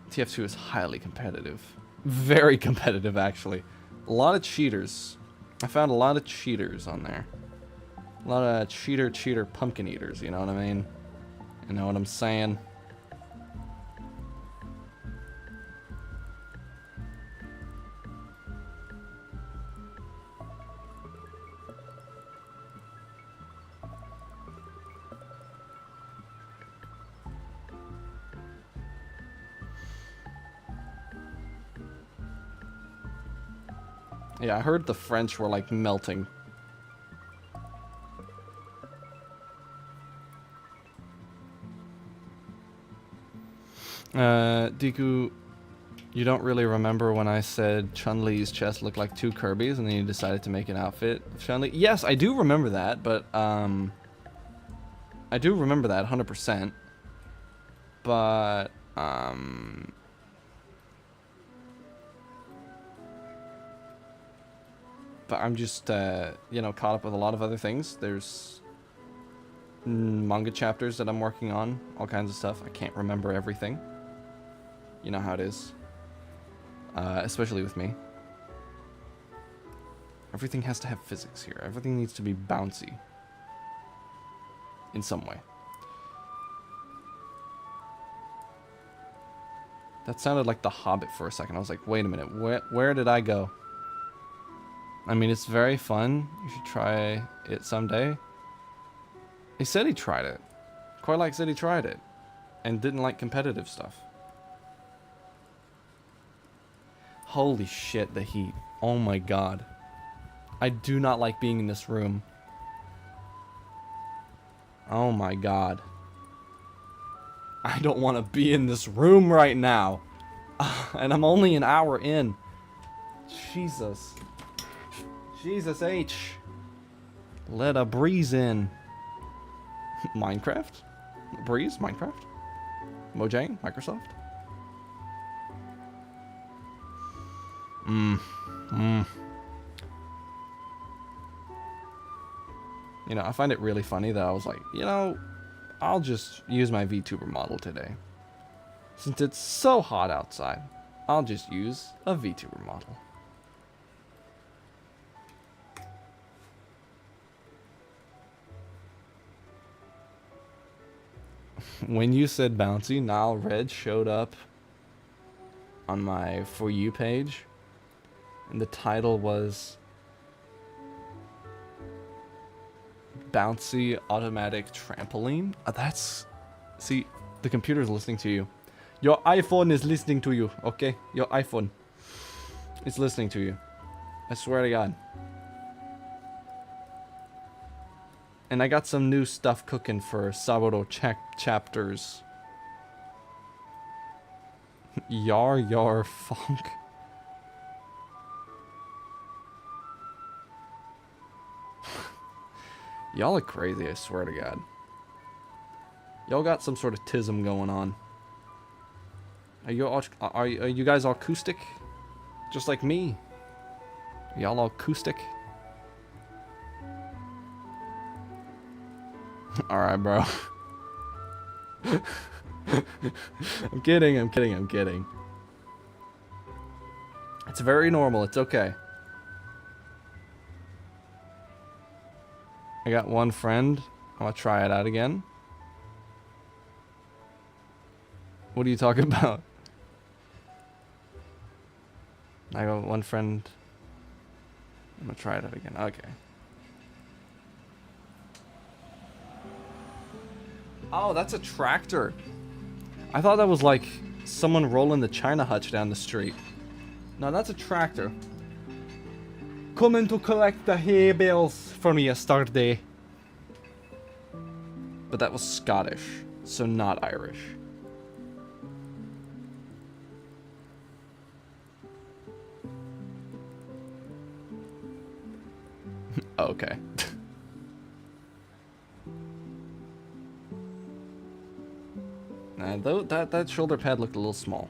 TF2 is highly competitive. Very competitive, actually. A lot of cheaters. I found a lot of cheaters on there. A lot of cheater pumpkin eaters, you know what I mean? You know what I'm saying? Yeah, I heard the French were like melting. Deku, you don't really remember when I said Chun-Li's chest looked like 2 Kirbys and then you decided to make an outfit of Chun-Li? Yes, I do remember that, but, I do remember that 100%. But, I'm just, you know, caught up with a lot of other things. There's manga chapters that I'm working on, all kinds of stuff. I can't remember everything. You know how it is. Especially with me. Everything has to have physics here. Everything needs to be bouncy. In some way. That sounded like The Hobbit for a second. I was like, wait a minute, where did I go? I mean, it's very fun. You should try it someday. He said he tried it. Corlac said he tried it. And didn't like competitive stuff. Holy shit, the heat. Oh my god. I do not like being in this room. Oh my god. I don't want to be in this room right now. And I'm only an hour in. Jesus. Jesus H. Let a breeze in. Minecraft? Breeze? Minecraft? Mojang? Microsoft? You know, I find it really funny that I was like, you know, I'll just use my VTuber model today. Since it's so hot outside, I'll just use a VTuber model. When you said bouncy, Nile Red showed up on my For You page. And the title was Bouncy Automatic Trampoline. That's... See, the computer's listening to you. Your iPhone is listening to you, okay? Your iPhone is listening to you. I swear to God. And I got some new stuff cooking for Saburo chapters. Yar funk. Y'all are crazy, I swear to God. Y'all got some sort of tism going on. Are you guys acoustic? Just like me? Y'all acoustic? Alright, bro. I'm kidding. It's very normal, it's okay. I got one friend. I'm gonna try it out again. What are you talking about? I got one friend. I'm gonna try it out again. Okay. Oh, that's a tractor. I thought that was like someone rolling the China hutch down the street. No, that's a tractor. Coming to collect the hay bales from yesterday. But that was Scottish, so not Irish. Okay. Nah, though that shoulder pad looked a little small.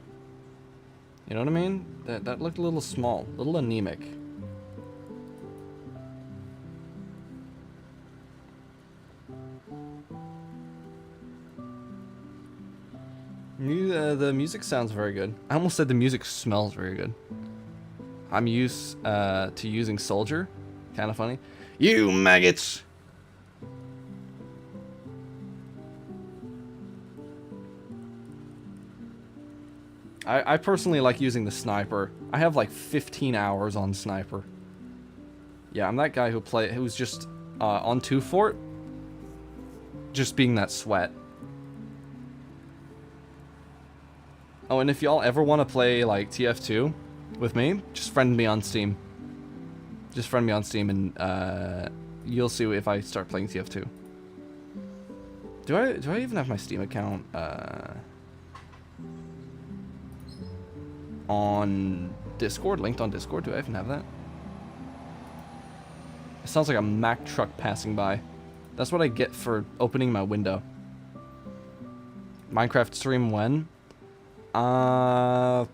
You know what I mean? That looked a little small, a little anemic. The music sounds very good. I almost said the music smells very good. I'm used to using Soldier. Kind of funny. You maggots! I personally like using the Sniper. I have like 15 hours on Sniper. Yeah, I'm that guy who's just on 2 Fort. Just being that sweat. Oh, and if y'all ever want to play like TF2 with me, just friend me on Steam. Just friend me on Steam and you'll see if I start playing TF2. Do I even have my Steam account on Discord? Linked on Discord? Do I even have that? It sounds like a Mack truck passing by. That's what I get for opening my window. Minecraft stream when? Probably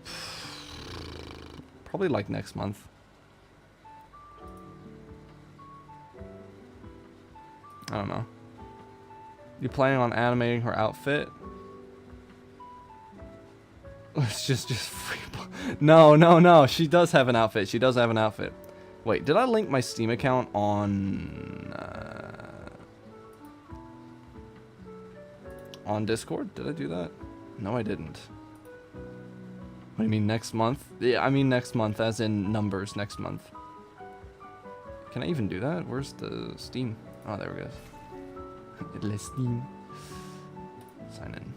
like next month. I don't know. You planning on animating her outfit? It's just free. No. She does have an outfit. Wait, did I link my Steam account on Discord? Did I do that? No, I didn't. What do you mean next month? Yeah, I mean next month, as in numbers next month. Can I even do that? Where's the Steam? Oh, there we go. Let's Steam. Sign in.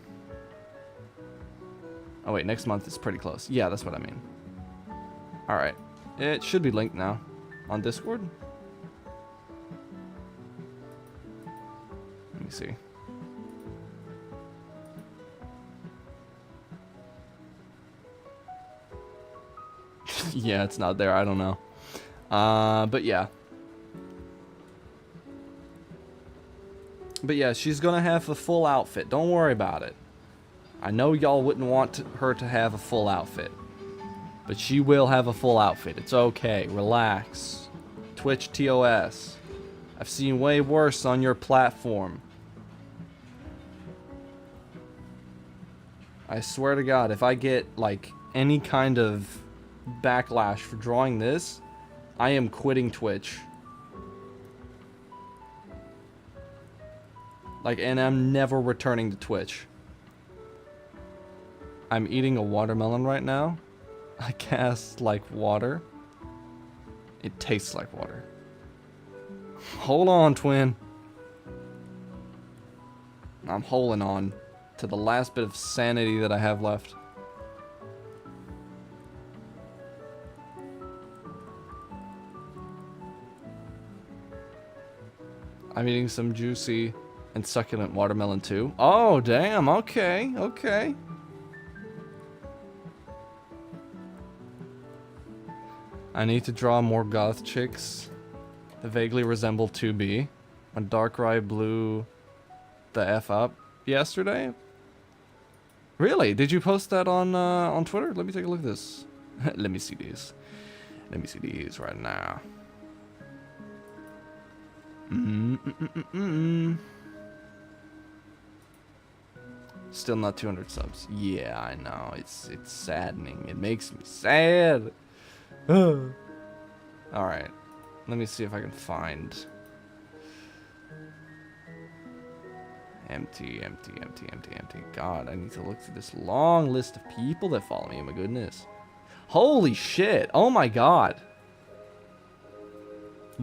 Oh wait, next month is pretty close. Yeah, that's what I mean. Alright. It should be linked now. On Discord? Let me see. Yeah, it's not there. I don't know. But yeah. But yeah, she's gonna have a full outfit. Don't worry about it. I know y'all wouldn't want her to have a full outfit. But she will have a full outfit. It's okay. Relax. Twitch TOS. I've seen way worse on your platform. I swear to God, if I get, like, any kind of backlash for drawing this, I am quitting Twitch. Like, and I'm never returning to Twitch. I'm eating a watermelon right now. I cast like water. It tastes like water. Hold on, twin. I'm holding on to the last bit of sanity that I have left. I'm eating some juicy and succulent watermelon too. Oh, damn. Okay. Okay. I need to draw more goth chicks that vaguely resemble 2B. When Darkrai blew the F up yesterday. Really? Did you post that on Twitter? Let me take a look at this. Let me see these. Let me see these right now. Still not 200 subs. Yeah, I know. It's saddening. It makes me sad. Alright. Let me see if I can find. Empty. God, I need to look through this long list of people that follow me. Oh my goodness. Holy shit. Oh my god.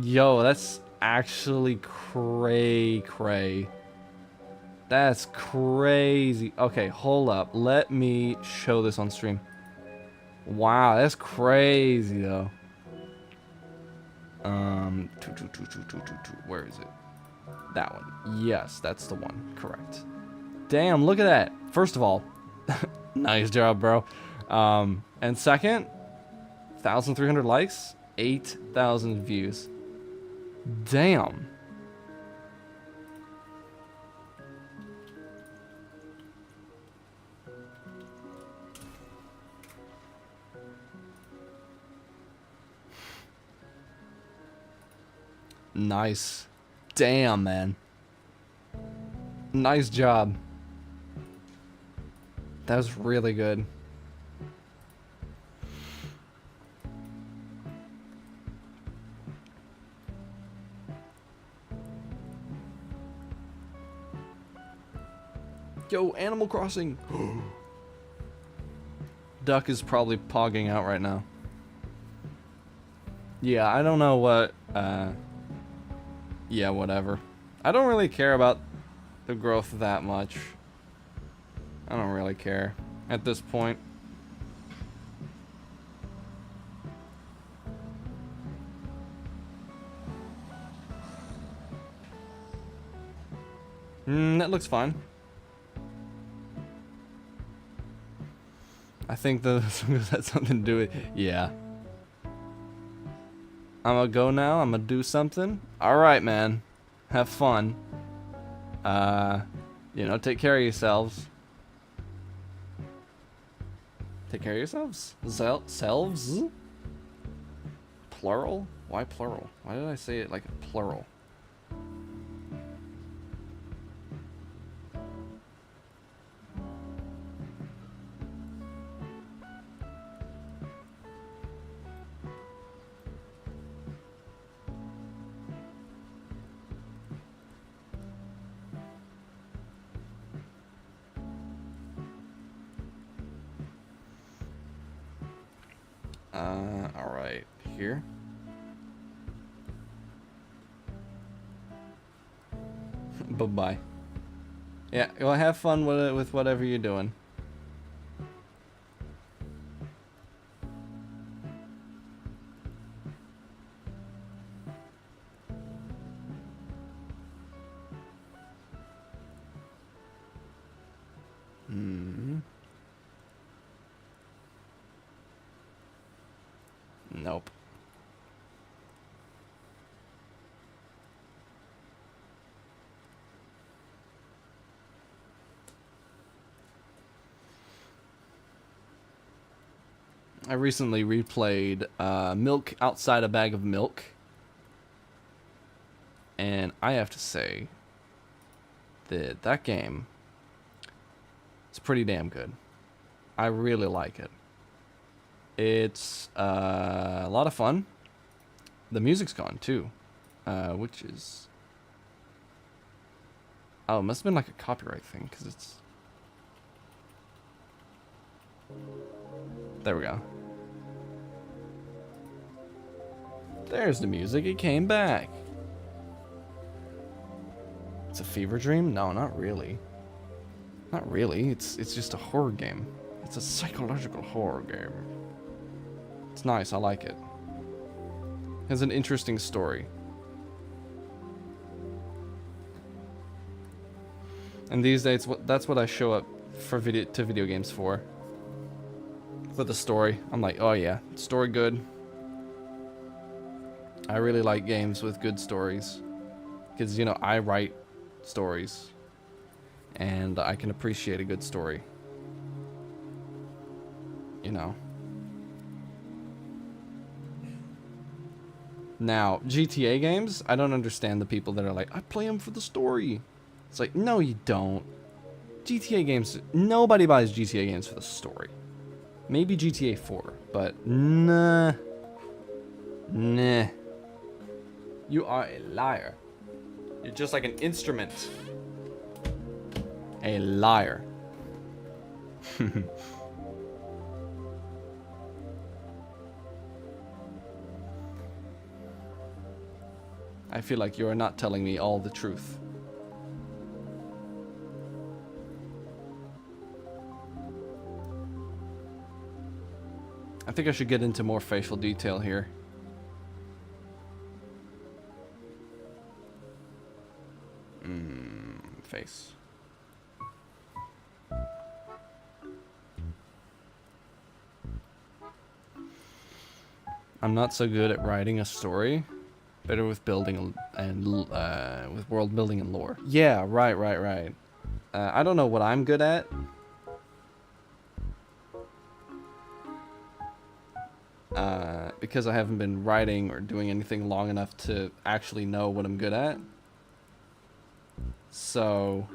Yo, that's actually cray. That's crazy. Okay, hold up. Let me show this on stream. Wow, that's crazy though. Where is it? That one. Yes, that's the one. Correct. Damn, look at that. First of all, nice job, bro. And second, 1,300 likes, 8,000 views. Damn. Nice. Damn, man. Nice job. That was really good. Yo, Animal Crossing. Duck is probably pogging out right now. Yeah, I don't know what, yeah, whatever. I don't really care about the growth that much. I don't really care at this point. That looks fine. I think the has had something to do with, yeah. I'm gonna go now. I'm gonna do something. Alright, man. Have fun. You know, take care of yourselves. Take care of yourselves? Selves? Plural? Why plural? Why did I say it like a plural? Alright, here. Bye-bye. Yeah, well, have fun with whatever you're doing. Nope. I recently replayed Milk Outside a Bag of Milk. And I have to say that that game is pretty damn good. I really like it. It's a lot of fun. The music's gone too, which is... Oh, it must have been like a copyright thing, because it's... There we go. There's the music. It came back. It's a fever dream? No, not really. Not really. It's just a horror game. It's a psychological horror game. It's nice. I like it. It has an interesting story. And these days, that's what I show up for video games for. For the story. I'm like, oh yeah, story good. I really like games with good stories. Because, you know, I write stories. And I can appreciate a good story. You know. Now, GTA games, I don't understand the people that are like, I play them for the story. It's like, no you don't. GTA games, nobody buys GTA games for the story. Maybe GTA 4, but nah. Nah. You are a liar. You're just like an instrument. A liar. I feel like you are not telling me all the truth. I think I should get into more facial detail here. Face. I'm not so good at writing a story. Better with building and with world building and lore. Yeah, right. I don't know what I'm good at. Because I haven't been writing or doing anything long enough to actually know what I'm good at. So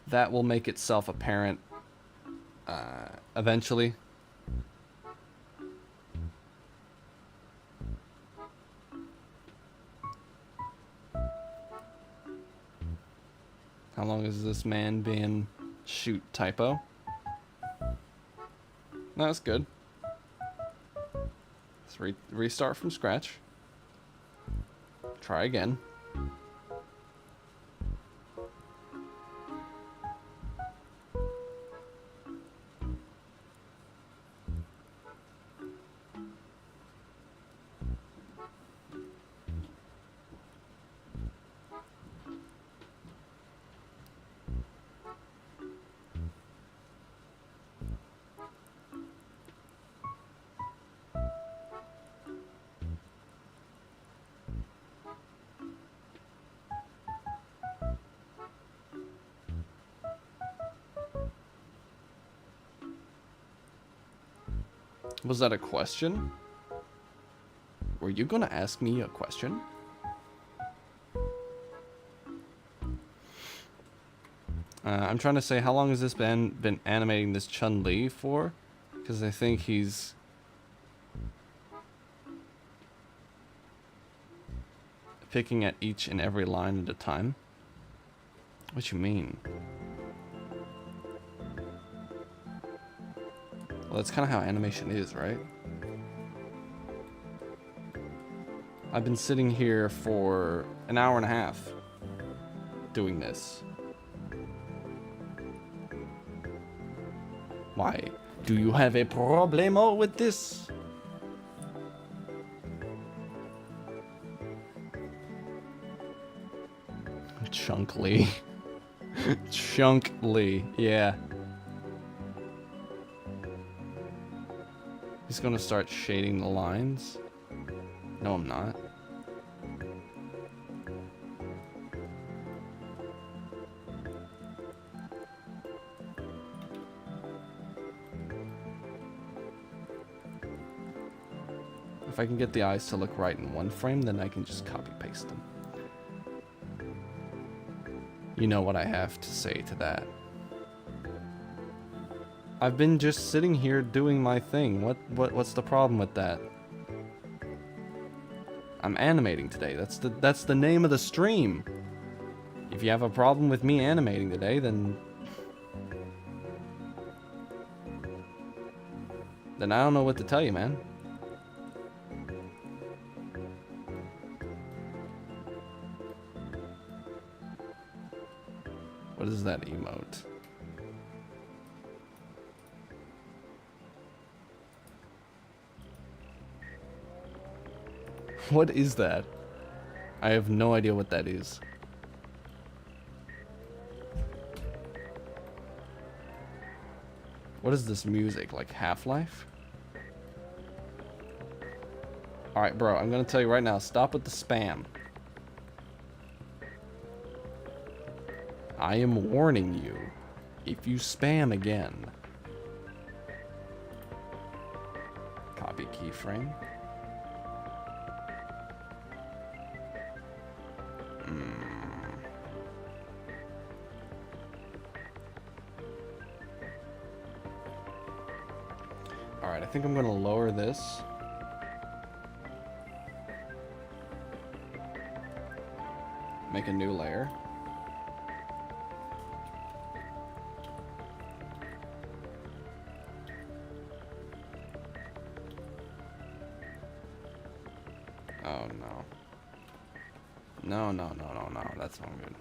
that will make itself apparent eventually. How long has this man been? Shoot, typo. No, that's good. Let's restart from scratch. Try again. Was that a question? Were you gonna ask me a question? I'm trying to say, how long has this been animating this Chun-Li for? Because I think he's... picking at each and every line at a time. What you mean? Well, that's kind of how animation is, right? I've been sitting here for an hour and a half doing this. Why? Do you have a problemo with this? Chunkly. Chunkly, yeah. He's gonna start shading the lines. No, I'm not. If I can get the eyes to look right in one frame, then I can just copy paste them. You know what I have to say to that. I've been just sitting here doing my thing. What's the problem with that? I'm animating today. That's the name of the stream. If you have a problem with me animating today, then I don't know what to tell you, man. What is that emote? What is that? I have no idea what that is. What is this music? Like Half-Life? Alright, bro, I'm gonna tell you right now, stop with the spam. I am warning you, if you spam again. Copy keyframe. Alright, I think I'm gonna lower this. Make a new layer. Oh no. No, that's not good.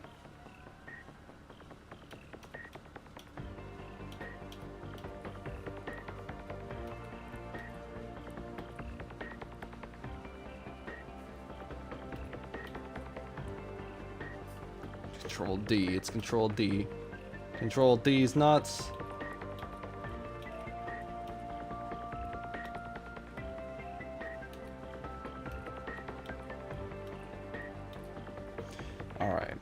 Control D, it's Control D. Control D's nuts. Alright.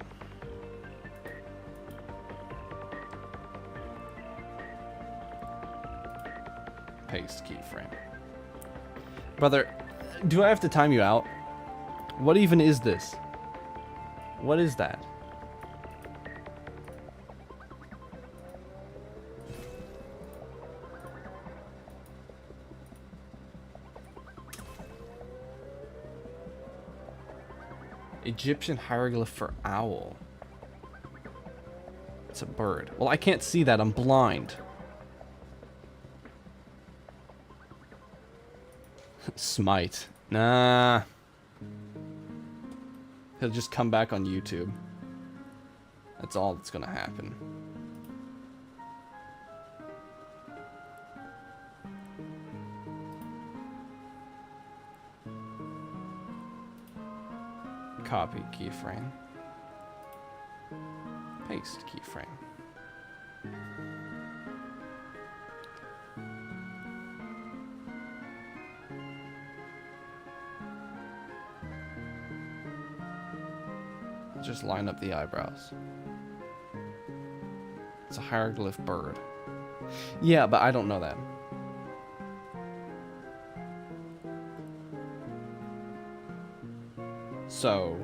Paste keyframe. Brother, do I have to time you out? What even is this? What is that? Egyptian hieroglyph for owl. It's a bird. Well, I can't see that. I'm blind. Smite. Nah. He'll just come back on YouTube. That's all that's gonna happen. Copy keyframe. Paste keyframe. Just line up the eyebrows. It's a hieroglyph bird. Yeah, but I don't know that. So...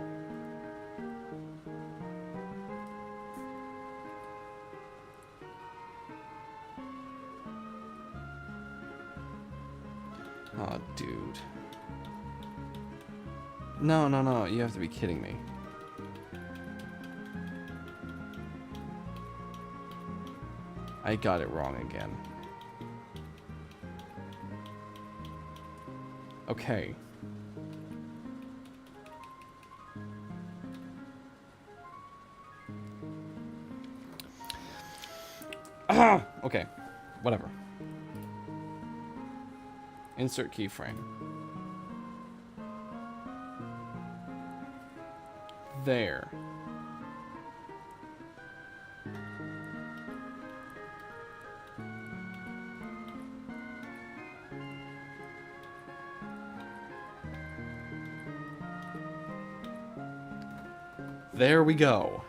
oh, dude. No, you have to be kidding me. I got it wrong again. Okay. Okay, whatever. Insert keyframe. There. There we go.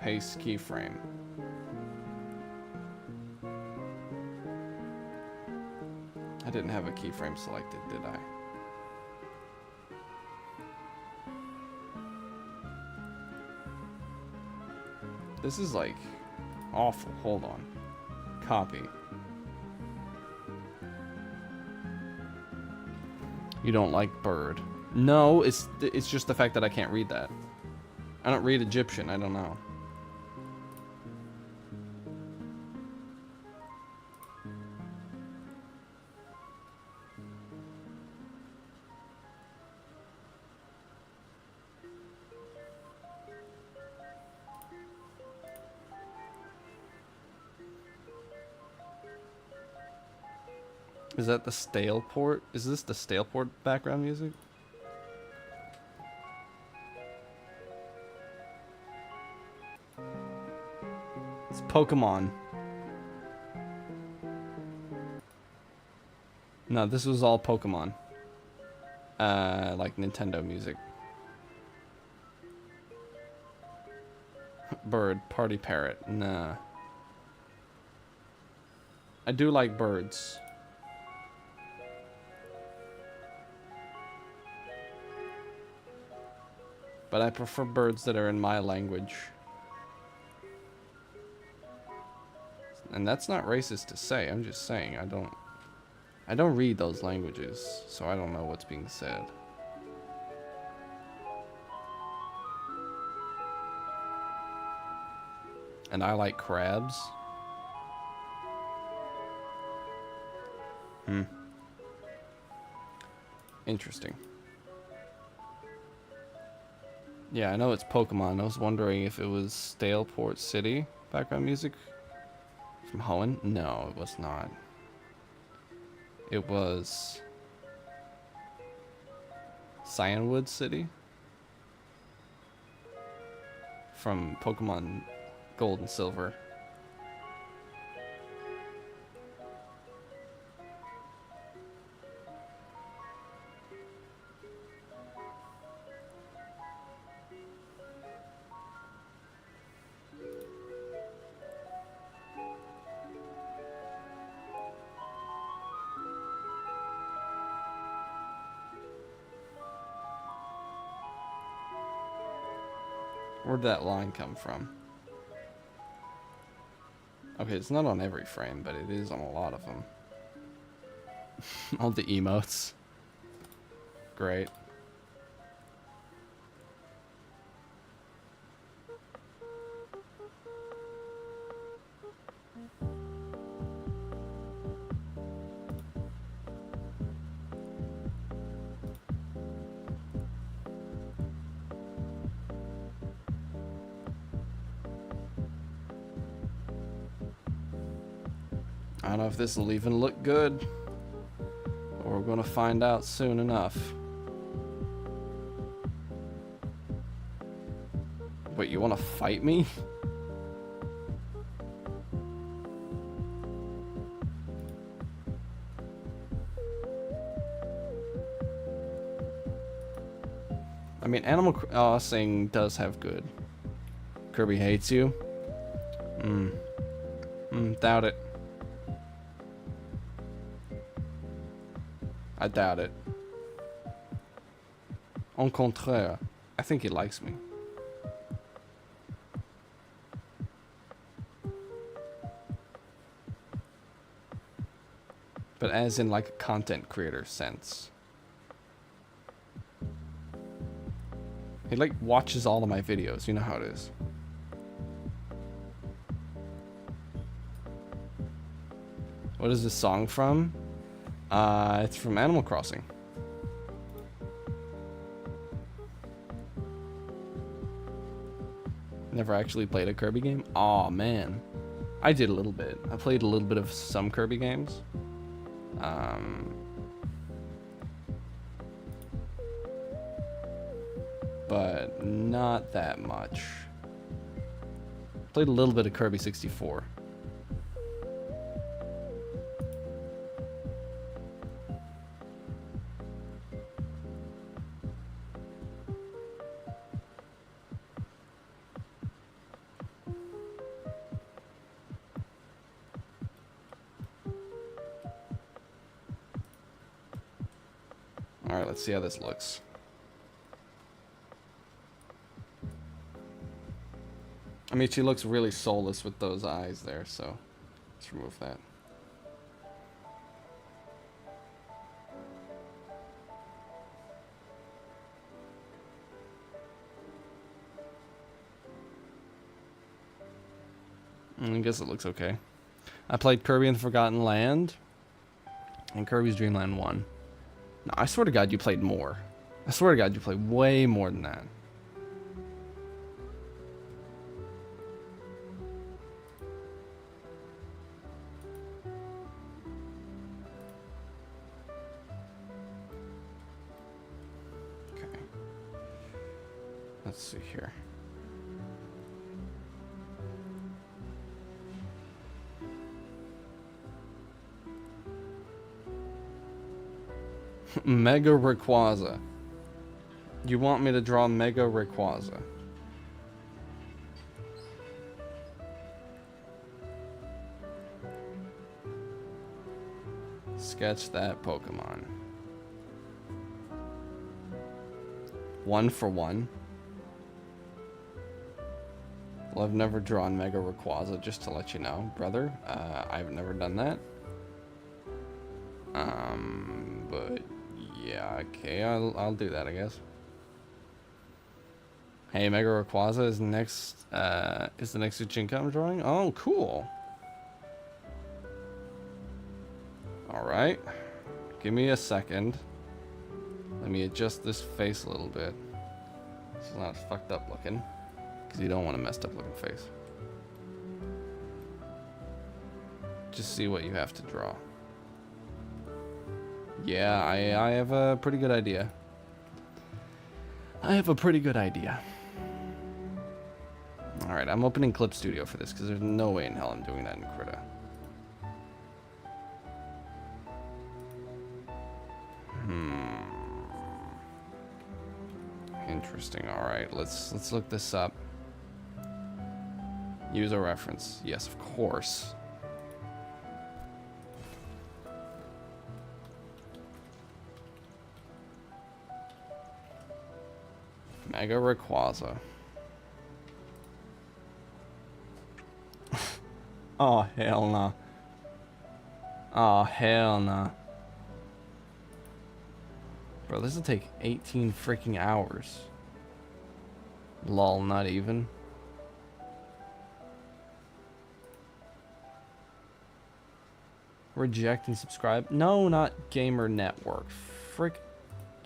Paste keyframe. I didn't have a keyframe selected, did I? This is like awful. Hold on. Copy. You don't like bird. No, it's just the fact that I can't read that. I don't read Egyptian. I don't know. Is that the stale port? Is this the stale port background music? It's Pokemon. No, this was all Pokemon. Like Nintendo music. Bird, party parrot. Nah. I do like birds. But I prefer birds that are in my language. And that's not racist to say. I'm just saying I don't read those languages, so I don't know what's being said. And I like crabs. Interesting. Yeah, I know it's Pokemon. I was wondering if it was Staleport City background music from Hoenn. No, it was not. It was Cyanwood City from Pokemon Gold and Silver. Where'd that line come from? Okay, it's not on every frame, but it is on a lot of them. All the emotes. Great. I don't know if this will even look good, but we're gonna find out soon enough. Wait, you wanna fight me? I mean, Animal Crossing does have good. Kirby hates you? Doubt it. I doubt it. Au contraire, I think he likes me. But as in like a content creator sense. He like watches all of my videos, you know how it is. What is this song from? It's from Animal Crossing. Never actually played a Kirby game? Aw, man. I did a little bit. I played a little bit of some Kirby games. But not that much. Played a little bit of Kirby 64. Let's see how this looks. I mean, she looks really soulless with those eyes there, so let's remove that. I guess it looks okay. I played Kirby and the Forgotten Land and Kirby's Dream Land 1. No, I swear to God you played more. I swear to God you played way more than that. Okay. Let's see here. Mega Rayquaza. You want me to draw Mega Rayquaza? Sketch that Pokemon. 1 for 1. Well, I've never drawn Mega Rayquaza, just to let you know, brother. I've never done that. But yeah, okay, I'll do that, I guess. Hey, Mega Rayquaza is next. Is the next Uchinka I'm drawing? Oh, cool. All right, give me a second. Let me adjust this face a little bit. It's not fucked up looking, because you don't want a messed up looking face. Just see what you have to draw. Yeah, I have a pretty good idea. Alright, I'm opening Clip Studio for this, because there's no way in hell I'm doing that in Krita. Interesting. Alright, let's look this up. User reference. Yes, of course. Mega Rayquaza. Oh, hell nah. Oh, hell nah. Bro, this will take 18 freaking hours. Lol, not even. Reject and subscribe. No, not Gamer Network. Frick.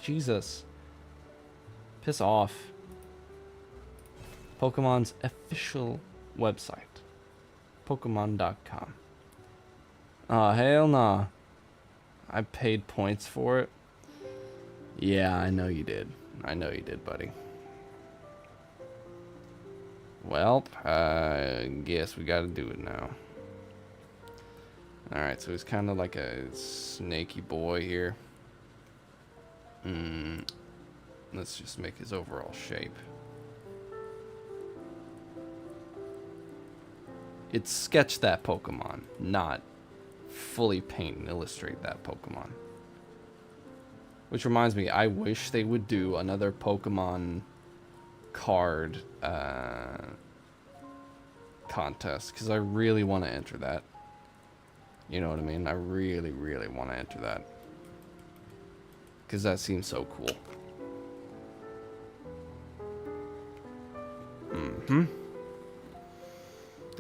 Jesus. Piss off. Pokemon's official website. Pokemon.com. Oh, hell nah. I paid points for it. Yeah, I know you did. I know you did, buddy. Well, I guess we gotta do it now. Alright, so he's kind of like a snaky boy here. Let's just make his overall shape. It's sketch that Pokemon, not fully paint and illustrate that Pokemon. Which reminds me, I wish they would do another Pokemon card contest, because I really want to enter that. You know what I mean? I really, really want to enter that. Because that seems so cool.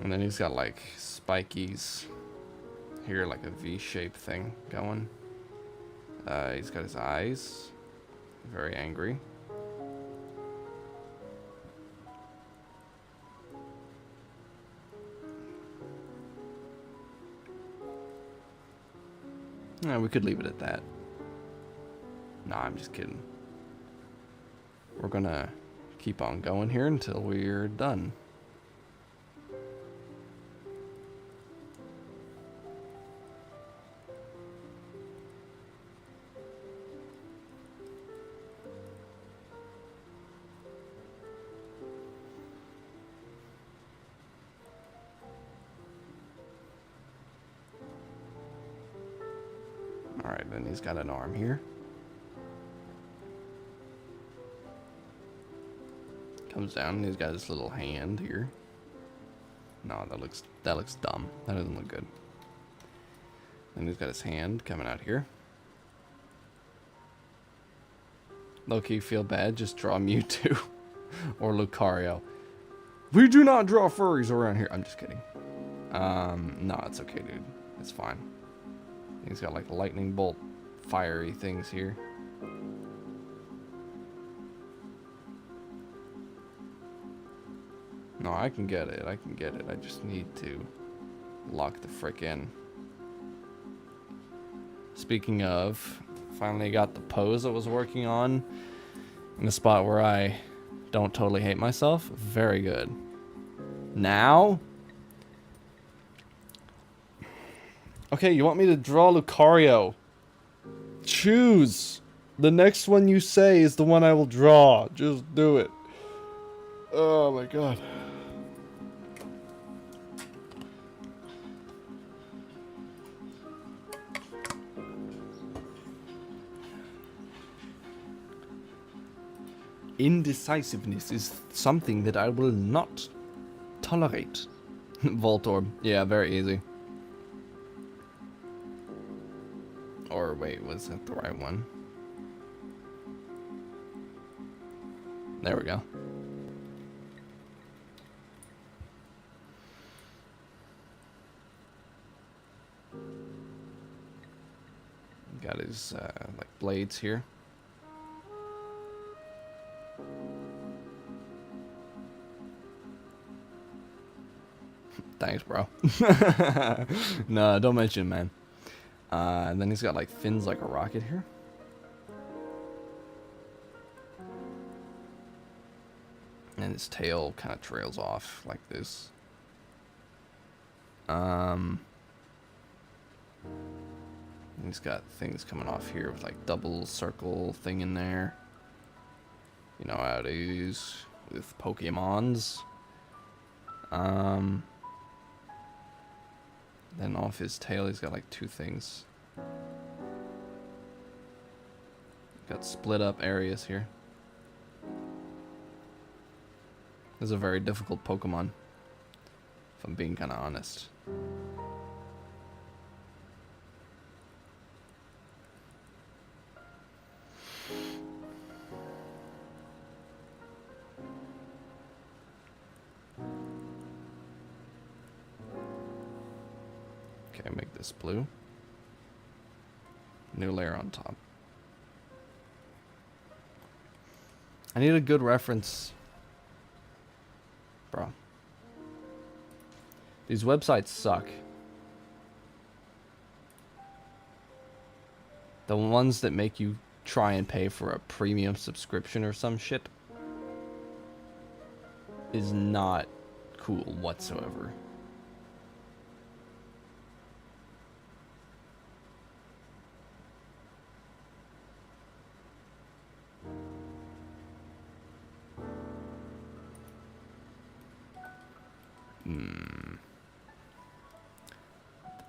And then he's got like spikies here, like a V-shaped thing going. He's got his eyes. Very angry. Yeah, we could leave it at that. Nah, I'm just kidding. We're gonna keep on going here until we're done. Alright, then he's got an arm here. Comes down and he's got his little hand here. No, that looks dumb. That doesn't look good. And he's got his hand coming out here. Low-key feel bad, just draw Mewtwo. Or Lucario. We do not draw furries around here. I'm just kidding. No, it's okay, dude. It's fine. He's got like lightning bolt fiery things here. No, I can get it. I can get it. I just need to lock the frick in. Speaking of, finally got the pose I was working on in a spot where I don't totally hate myself. Very good. Now? Okay, you want me to draw Lucario? Choose! The next one you say is the one I will draw. Just do it. Oh my god. Indecisiveness is something that I will not tolerate. Voltorb. Yeah, very easy. Or wait, was that the right one? There we go. Got his like blades here. Thanks, bro. No, don't mention it, man. And then he's got like fins like a rocket here. And his tail kind of trails off like this. He's got things coming off here with like double circle thing in there. You know how it is with Pokemons. Then off his tail he's got like two things. Got split up areas here. This is a very difficult Pokemon, if I'm being kind of honest. Okay, make this blue. New layer on top. I need a good reference. Bro. These websites suck. The ones that make you try and pay for a premium subscription or some shit is not cool whatsoever.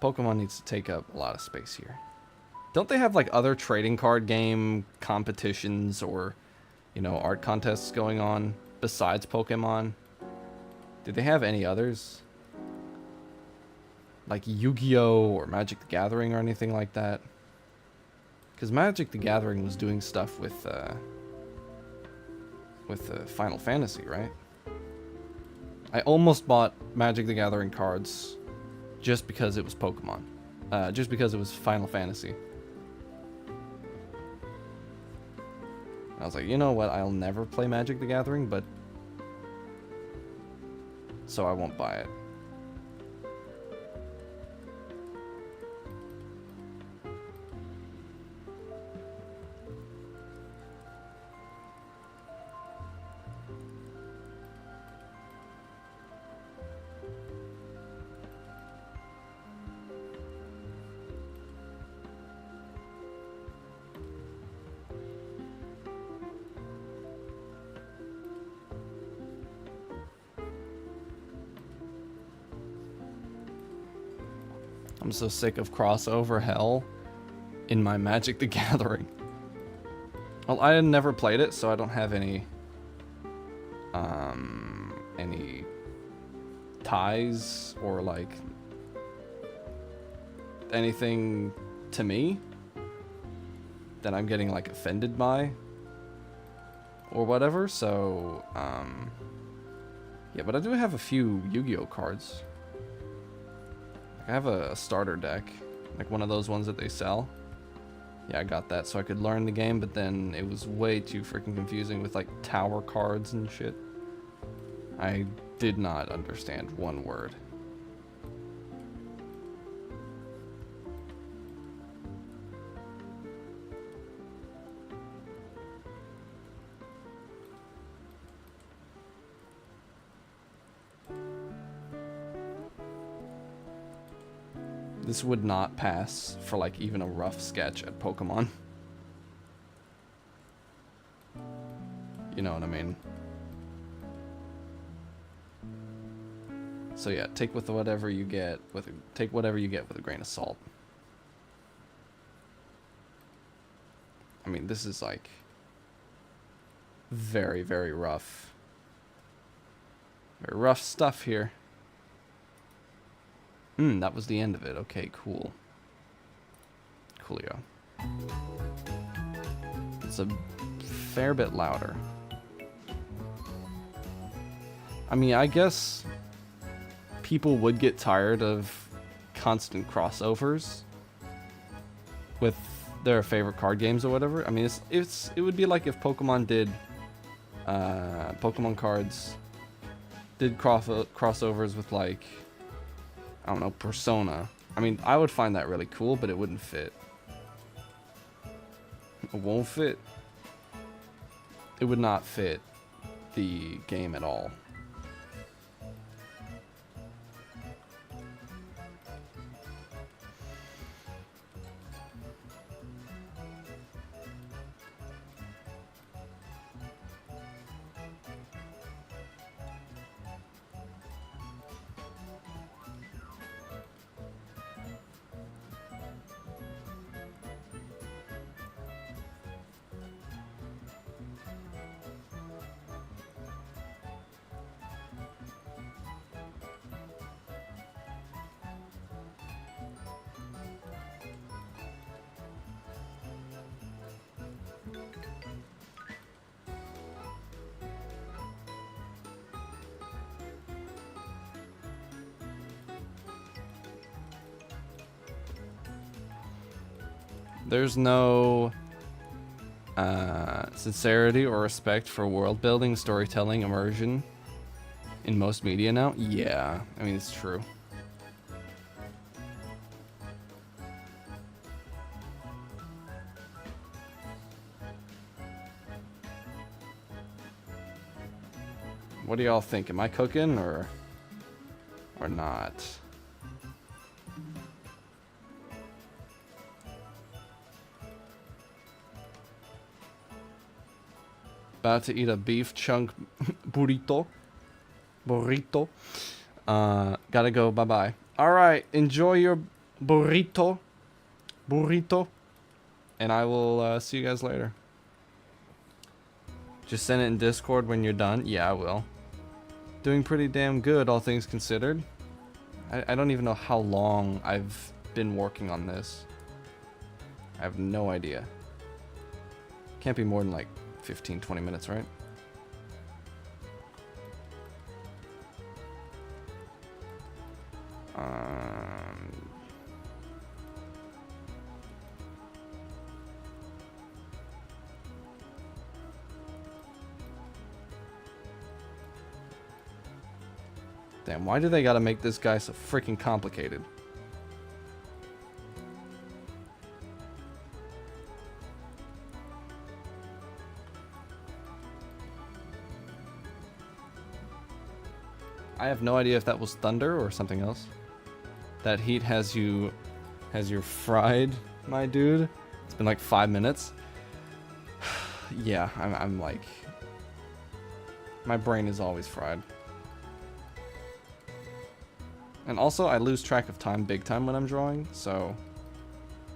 Pokemon needs to take up a lot of space here. Don't they have like other trading card game competitions or, you know, art contests going on besides Pokemon? Do they have any others? Like Yu-Gi-Oh! Or Magic the Gathering or anything like that? Because Magic the Gathering was doing stuff with Final Fantasy, right? I almost bought Magic the Gathering cards just because it was Pokemon. Just because it was Final Fantasy. I was like, you know what? I'll never play Magic the Gathering, but... so I won't buy it. I'm so sick of crossover hell in my Magic the Gathering. Well, I never played it, so I don't have any any ties or like anything to me that I'm getting like offended by or whatever. So yeah, but I do have a few Yu-Gi-Oh cards. I have a starter deck, like one of those ones that they sell. Yeah, I got that so I could learn the game, but then it was way too freaking confusing with like tower cards and shit. I did not understand one word. This would not pass for like even a rough sketch at Pokemon. You know what I mean? So yeah, take whatever you get with a grain of salt. I mean, this is like very, very rough. Very rough stuff here. That was the end of it. Okay, cool. Coolio. It's a fair bit louder. I mean, I guess people would get tired of constant crossovers with their favorite card games or whatever. I mean, it would be like if Pokemon did Pokemon cards did crossovers with like, I don't know, Persona. I mean, I would find that really cool, but it wouldn't fit. It won't fit. It would not fit the game at all. There's no sincerity or respect for world building, storytelling, immersion in most media now. Yeah, I mean, it's true. What do y'all think? Am I cooking or not? About to eat a beef chunk burrito. Gotta go. Bye bye. All right. Enjoy your burrito. And I will see you guys later. Just send it in Discord when you're done. Yeah, I will. Doing pretty damn good, all things considered. I don't even know how long I've been working on this. I have no idea. Can't be more than like 15-20 minutes, right? Damn, why do they gotta make this guy so freaking complicated? I have no idea if that was thunder or something else. That heat has you fried, my dude. It's been like 5 minutes. Yeah, I'm like, my brain is always fried. And also, I lose track of time big time when I'm drawing, so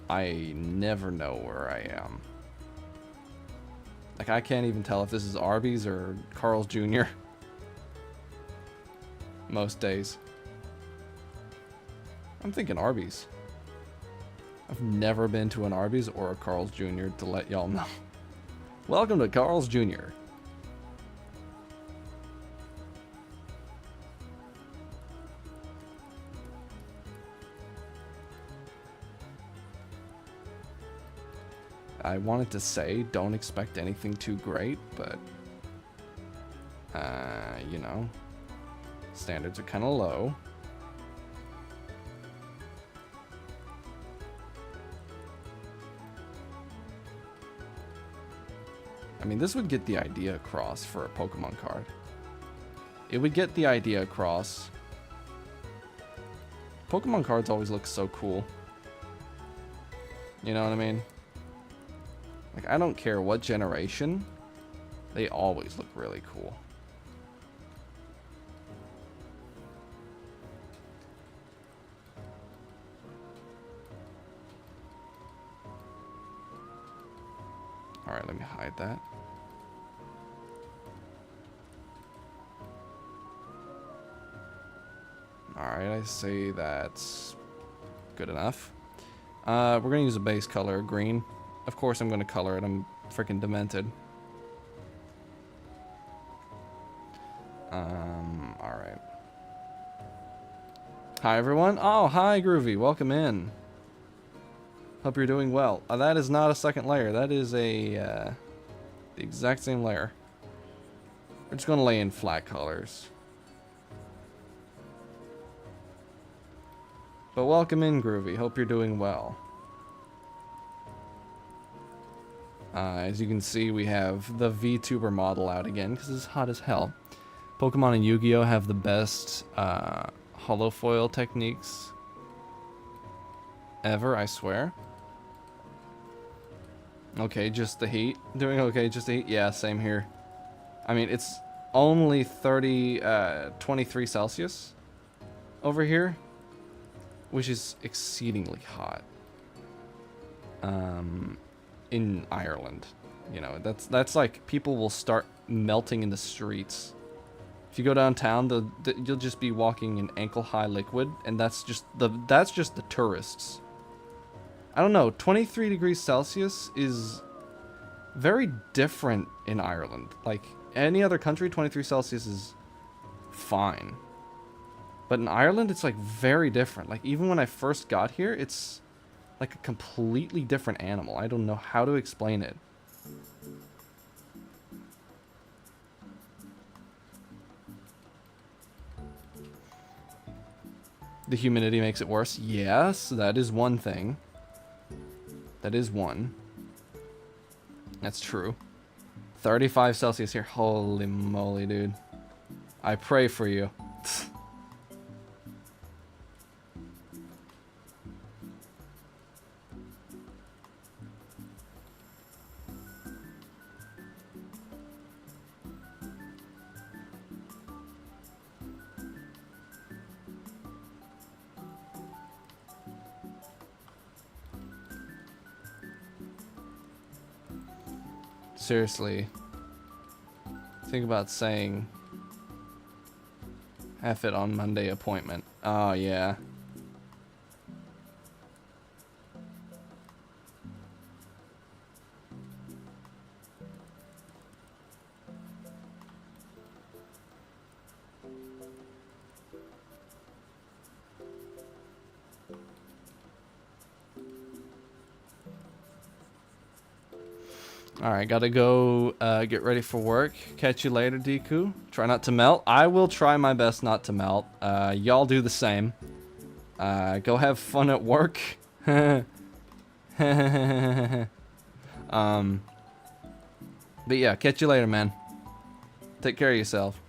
I never know where I am. Like, I can't even tell if this is Arby's or Carl's Jr. most days. I'm thinking Arby's. I've never been to an Arby's or a Carl's Jr. to let y'all know. Welcome to Carl's Jr. I wanted to say don't expect anything too great, but you know, standards are kind of low. I mean, this would get the idea across for a Pokemon card. It would get the idea across. Pokemon cards always look so cool. You know what I mean? Like, I don't care what generation, they always look really cool. Alright, let me hide that. Alright, I say that's good enough. We're gonna use a base color, green. Of course I'm gonna color it, I'm freaking demented. Alright. Hi everyone. Oh, hi Groovy, welcome in. Hope you're doing well. That is not a second layer, that is a, the exact same layer. We're just gonna lay in flat colors. But welcome in, Groovy. Hope you're doing well. As you can see, we have the VTuber model out again, because it's hot as hell. Pokemon and Yu-Gi-Oh! Have the best holofoil techniques ever, I swear. Okay, just the heat. Doing okay, just the heat? Yeah, same here. I mean, it's only 23 Celsius over here, which is exceedingly hot. In Ireland, you know, that's like people will start melting in the streets. If you go downtown, you'll just be walking in ankle-high liquid, and that's just the tourists. I don't know. 23 degrees Celsius is very different in Ireland. Like any other country, 23 Celsius is fine. But in Ireland, it's like very different. Like even when I first got here, it's like a completely different animal. I don't know how to explain it. The humidity makes it worse. Yes, that is one thing. That is one. That's true. 35 Celsius here. Holy moly, dude. I pray for you. Seriously, think about saying F it on Monday appointment. Oh yeah. Alright, gotta go get ready for work. Catch you later, Deku. Try not to melt. I will try my best not to melt. Y'all do the same. Go have fun at work. But yeah, catch you later, man. Take care of yourself.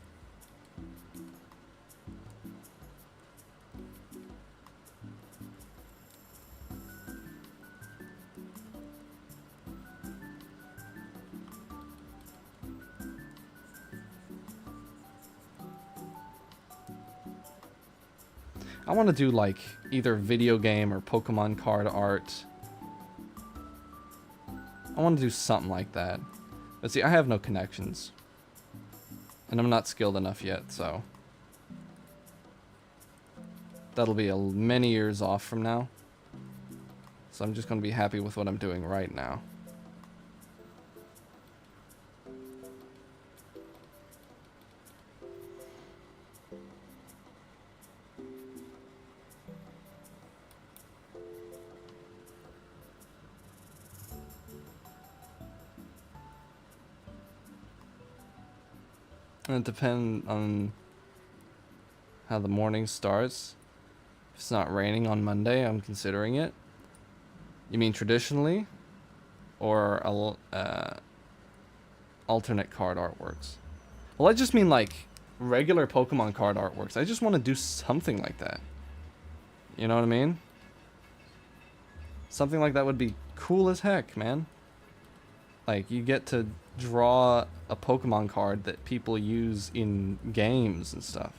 I want to do like either video game or Pokemon card art. I want to do something like that. But see, I have no connections. And I'm not skilled enough yet, so. That'll be many years off from now. So I'm just going to be happy with what I'm doing right now. And it depends on how the morning starts. If it's not raining on Monday, I'm considering it. You mean traditionally? Or alternate card artworks? Well, I just mean like regular Pokemon card artworks. I just want to do something like that. You know what I mean? Something like that would be cool as heck, man. Like, you get to draw a Pokemon card that people use in games and stuff.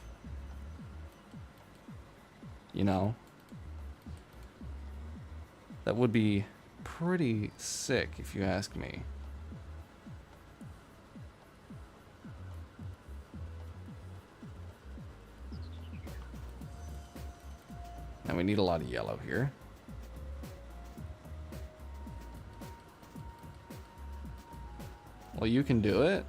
You know? That would be pretty sick, if you ask me. And we need a lot of yellow here. Well, you can do it.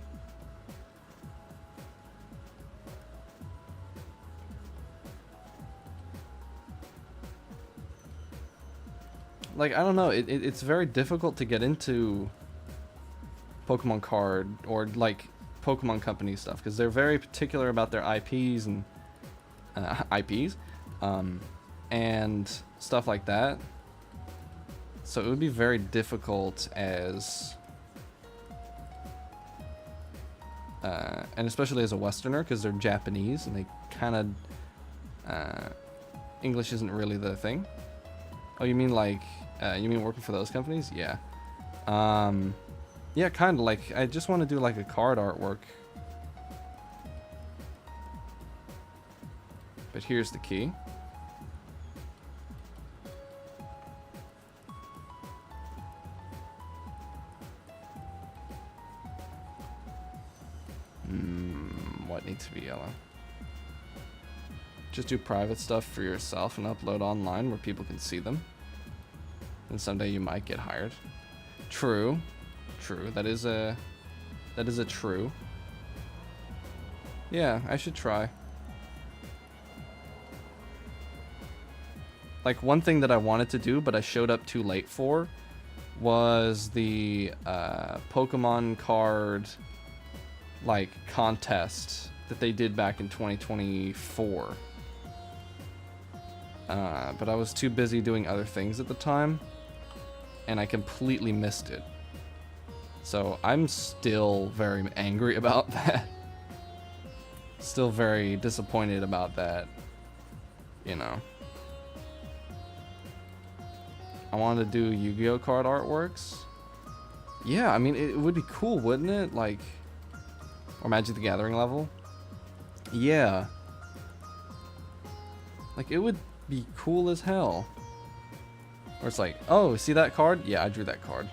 Like, I don't know, it's very difficult to get into Pokemon card or like Pokemon Company stuff because they're very particular about their IPs and and stuff like that. So it would be very difficult as and especially as a Westerner because they're Japanese and they kind of English isn't really the thing. Oh, you mean like you mean working for those companies? Yeah. Yeah, kind of like I just want to do like a card artwork. But here's the key. What needs to be yellow? Just do private stuff for yourself and upload online where people can see them. And someday you might get hired. True. True. That is a true. Yeah, I should try. Like, one thing that I wanted to do, but I showed up too late for, was the Pokemon card, like, contest that they did back in 2024. But I was too busy doing other things at the time, and I completely missed it. So I'm still very angry about that. Still very disappointed about that, you know. I wanted to do Yu-Gi-Oh card artworks. Yeah, I mean, it would be cool, wouldn't it? Like, or Magic the Gathering level. Yeah. Like, it would be cool as hell. Or it's like, oh, see that card? Yeah, I drew that card.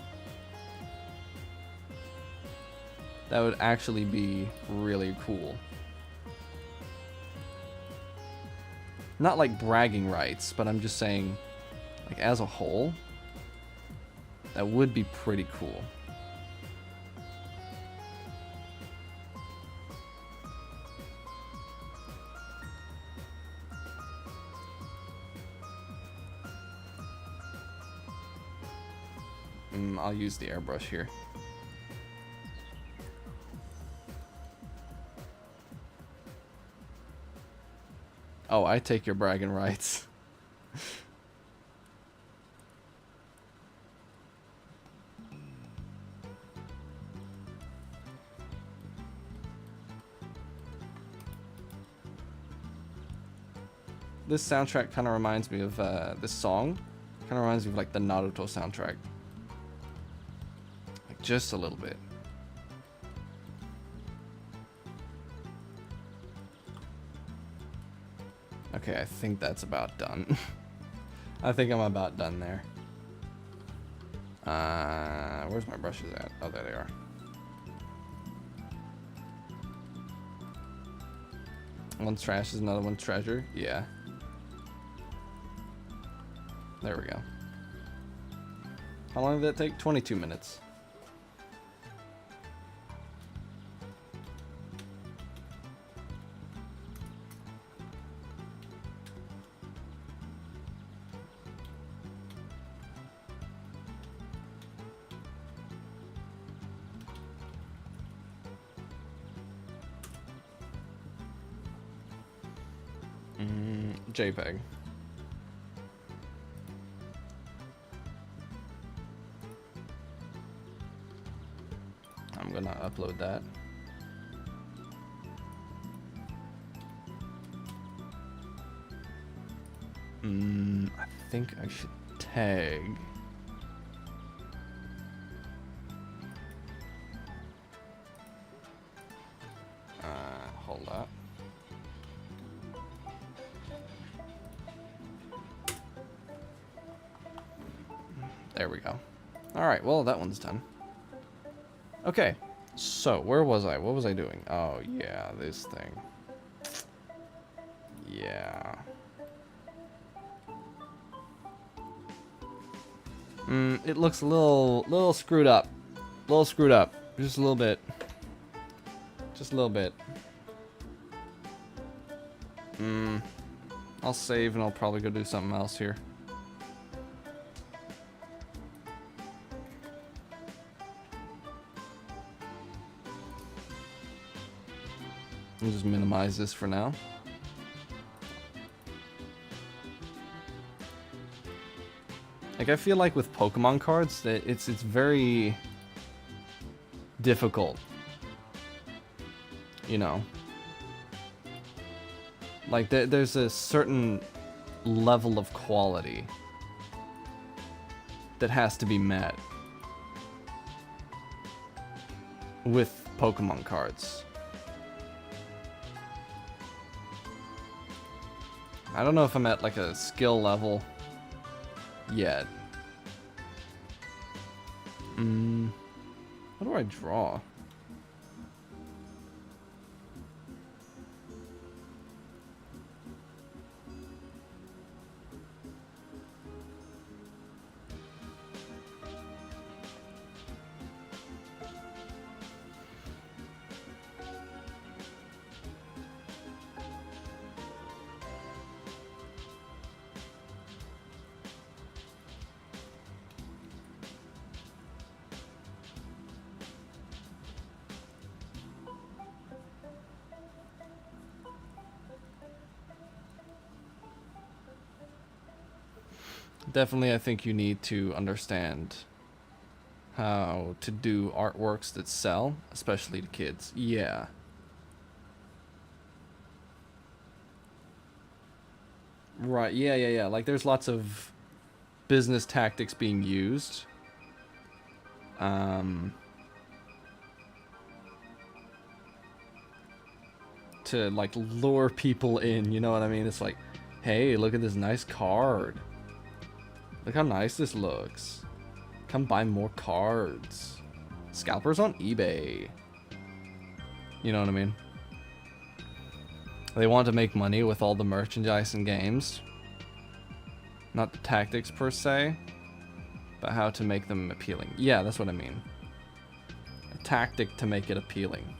That would actually be really cool. Not like bragging rights, but I'm just saying, like, as a whole, that would be pretty cool. I'll use the airbrush here. Oh, I take your bragging rights. This soundtrack kind of reminds me of this song. Kind of reminds me of like the Naruto soundtrack. Like just a little bit. Okay, I think that's about done. I think I'm about done there. Where's my brushes at? Oh, there they are. One's trash is another one's treasure. Yeah. There we go. How long did that take? 22 minutes. JPEG. I'm gonna upload that. I think I should tag. Hold up. There we go. Alright, well, that one's done. Okay, so where was I? What was I doing? Oh, yeah, this thing. Yeah. It looks a little screwed up. A little screwed up. Just a little bit. Just a little bit. I'll save and I'll probably go do something else here. I'll just minimize this for now. Like, I feel like with Pokemon cards, that it's very difficult. You know? Like, there's a certain level of quality that has to be met with Pokemon cards. I don't know if I'm at, like, a skill level yet. How do I draw? Definitely, I think you need to understand how to do artworks that sell, especially to kids. Yeah. Right, yeah. Like, there's lots of business tactics being used. To, like, lure people in, you know what I mean? It's like, hey, look at this nice card. Look how nice this looks. Come buy more cards. Scalpers on eBay. You know what I mean? They want to make money with all the merchandise and games. Not the tactics per se, but how to make them appealing. Yeah, that's what I mean. A tactic to make it appealing.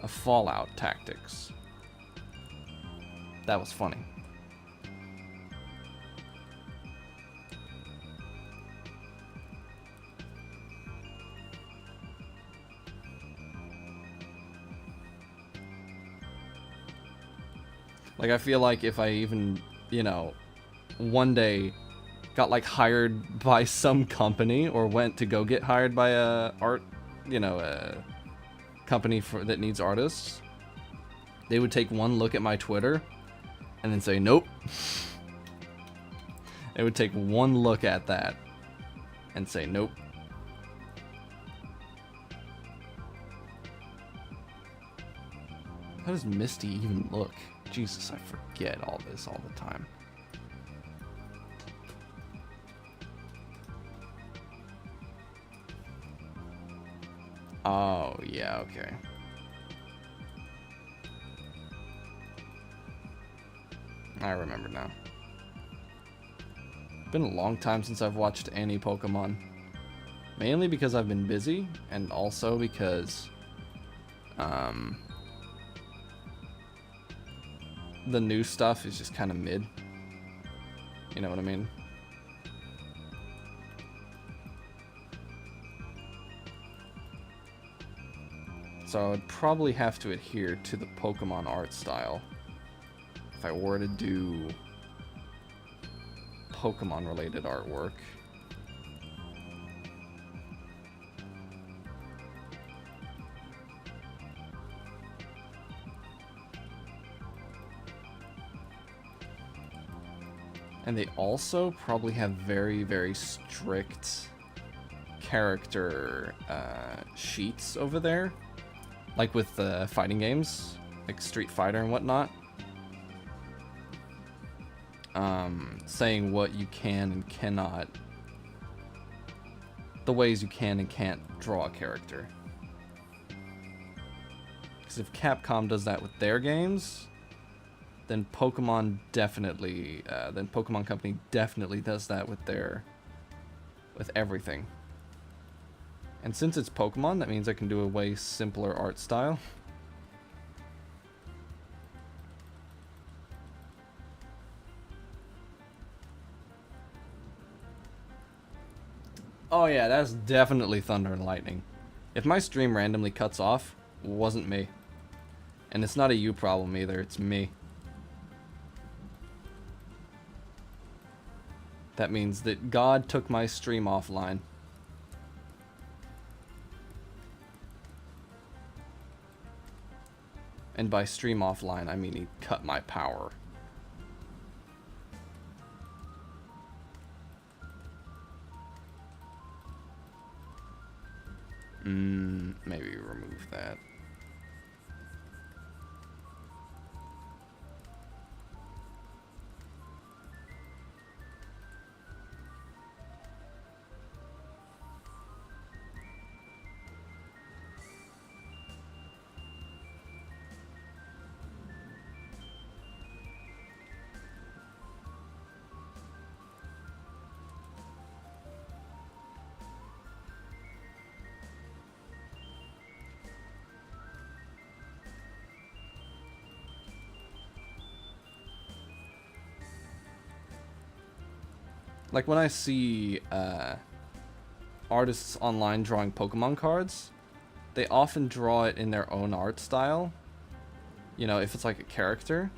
A Fallout tactics. That was funny. Like, I feel like if I even, you know, one day got, like, hired by some company or went to go get hired by a company that needs artists, they would take one look at my Twitter and then say, nope. They would take one look at that and say, nope. How does Misty even look? Jesus, I forget all this all the time. Oh, yeah, okay. I remember now. Been a long time since I've watched any Pokemon. Mainly because I've been busy, and also because the new stuff is just kind of mid. You know what I mean? So I would probably have to adhere to the Pokemon art style if I were to do Pokemon related artwork. And they also probably have very, very strict character sheets over there. Like with the fighting games, like Street Fighter and whatnot. Saying what you can and cannot. The ways you can and can't draw a character. Because if Capcom does that with their games, then Pokemon definitely, then Pokemon Company definitely does that with everything. And since it's Pokemon, that means I can do a way simpler art style. Oh yeah, that's definitely thunder and lightning. If my stream randomly cuts off, it wasn't me. And it's not a you problem either, it's me. That means that God took my stream offline. And by stream offline, I mean he cut my power. Maybe remove that. Like when I see artists online drawing Pokemon cards, they often draw it in their own art style. You know, if it's like a character.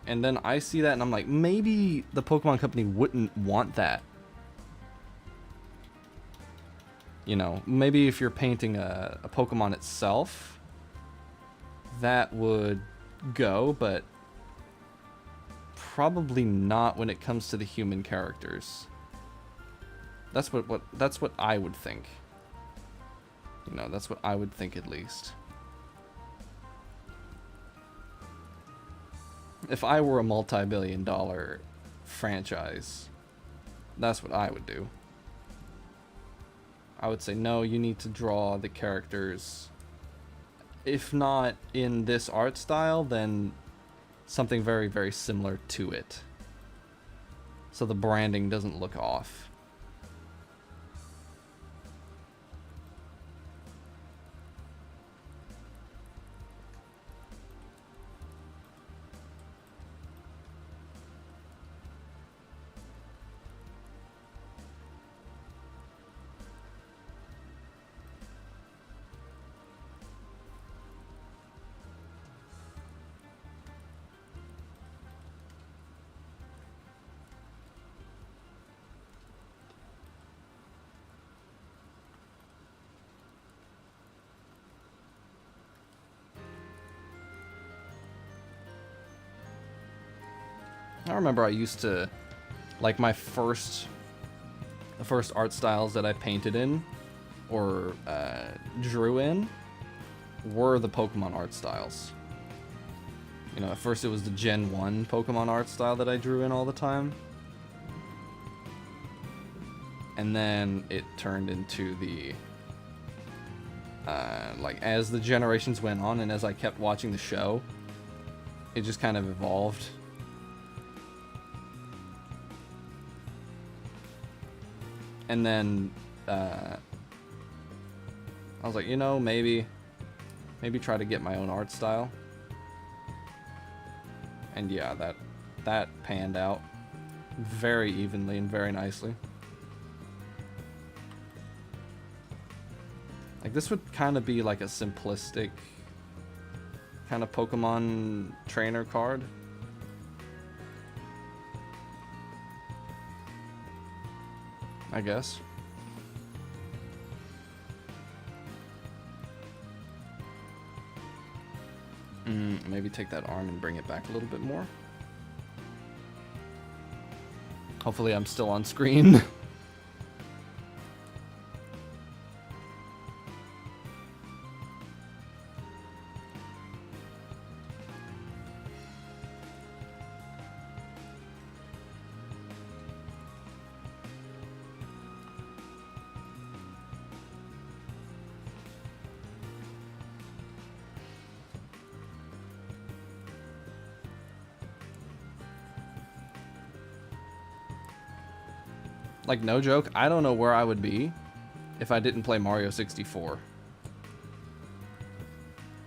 And then I see that and I'm like, maybe the Pokemon Company wouldn't want that. You know, maybe if you're painting a Pokemon itself, that would go, but probably not when it comes to the human characters. That's what I would think. You know, that's what I would think at least. If I were a multi-billion-dollar franchise, that's what I would do. I would say, no, you need to draw the characters, if not in this art style, then something very, very similar to it. So the branding doesn't look off. I remember I used to, like the first art styles that I painted in, or drew in, were the Pokemon art styles. You know, at first it was the Gen 1 Pokemon art style that I drew in all the time. And then it turned into the, like, as the generations went on and as I kept watching the show, it just kind of evolved. And then I was like, you know, maybe try to get my own art style. And yeah, that panned out very evenly and very nicely. Like, this would kind of be like a simplistic kind of Pokemon trainer card. I guess. Maybe take that arm and bring it back a little bit more. Hopefully I'm still on screen. Like, no joke, I don't know where I would be if I didn't play Mario 64.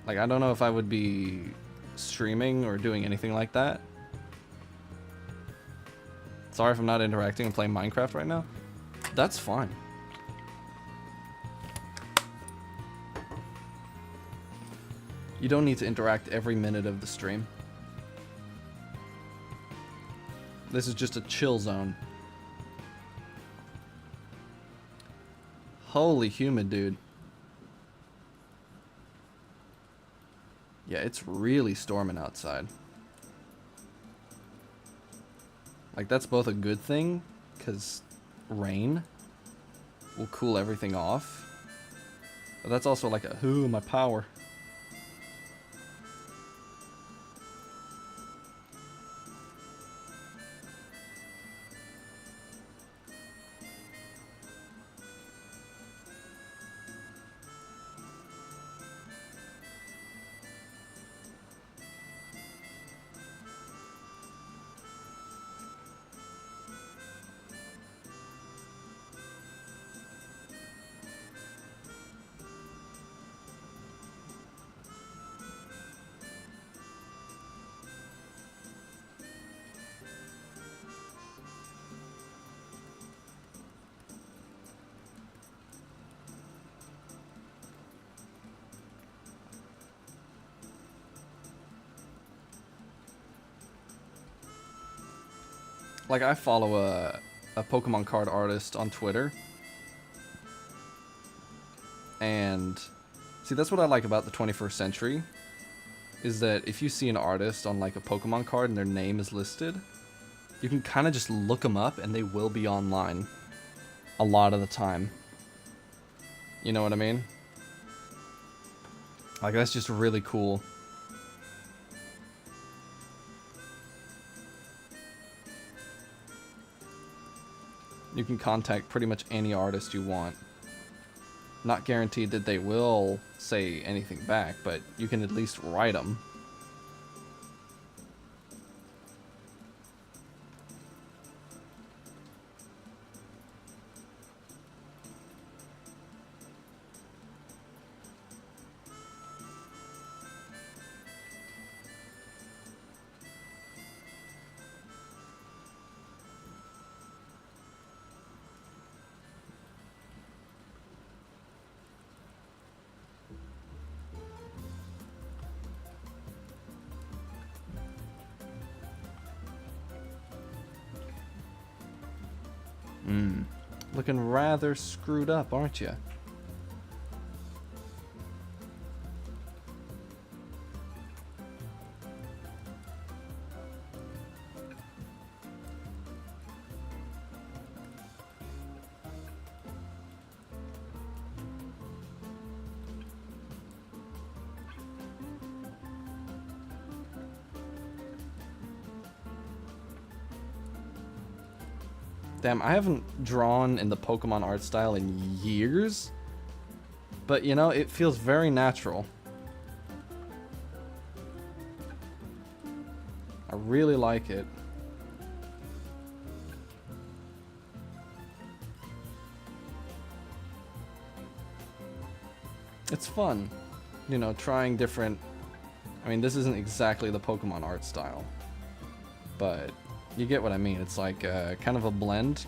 Like, I don't know if I would be streaming or doing anything like that. Sorry if I'm not interacting and playing Minecraft right now. That's fine. You don't need to interact every minute of the stream. This is just a chill zone. Holy humid, dude. Yeah, it's really storming outside. Like, that's both a good thing, because rain will cool everything off. But that's also like a, ooh, my power. Like, I follow a Pokemon card artist on Twitter. And, see, that's what I like about the 21st century. Is that if you see an artist on, like, a Pokemon card and their name is listed, you can kind of just look them up and they will be online. A lot of the time. You know what I mean? Like, that's just really cool. You can contact pretty much any artist you want. Not guaranteed that they will say anything back, but you can at least write them. Looking rather screwed up, aren't you? Damn, I haven't drawn in the Pokemon art style in years. But, you know, it feels very natural. I really like it. It's fun, you know, trying different. I mean, this isn't exactly the Pokemon art style, but you get what I mean. It's like kind of a blend.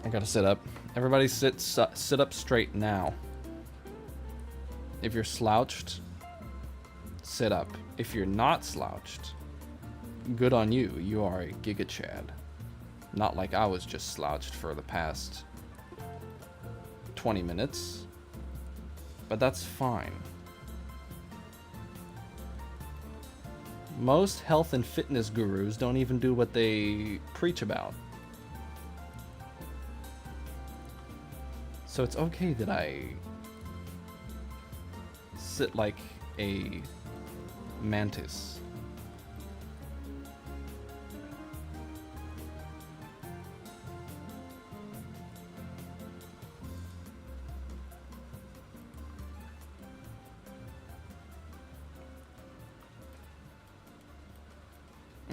I gotta sit up. Everybody sit up straight now. If you're slouched, sit up. If you're not slouched, good on you. You are a Giga Chad. Not like I was just slouched for the past 20 minutes. But that's fine. Most health and fitness gurus don't even do what they preach about. So it's okay that I sit like a mantis.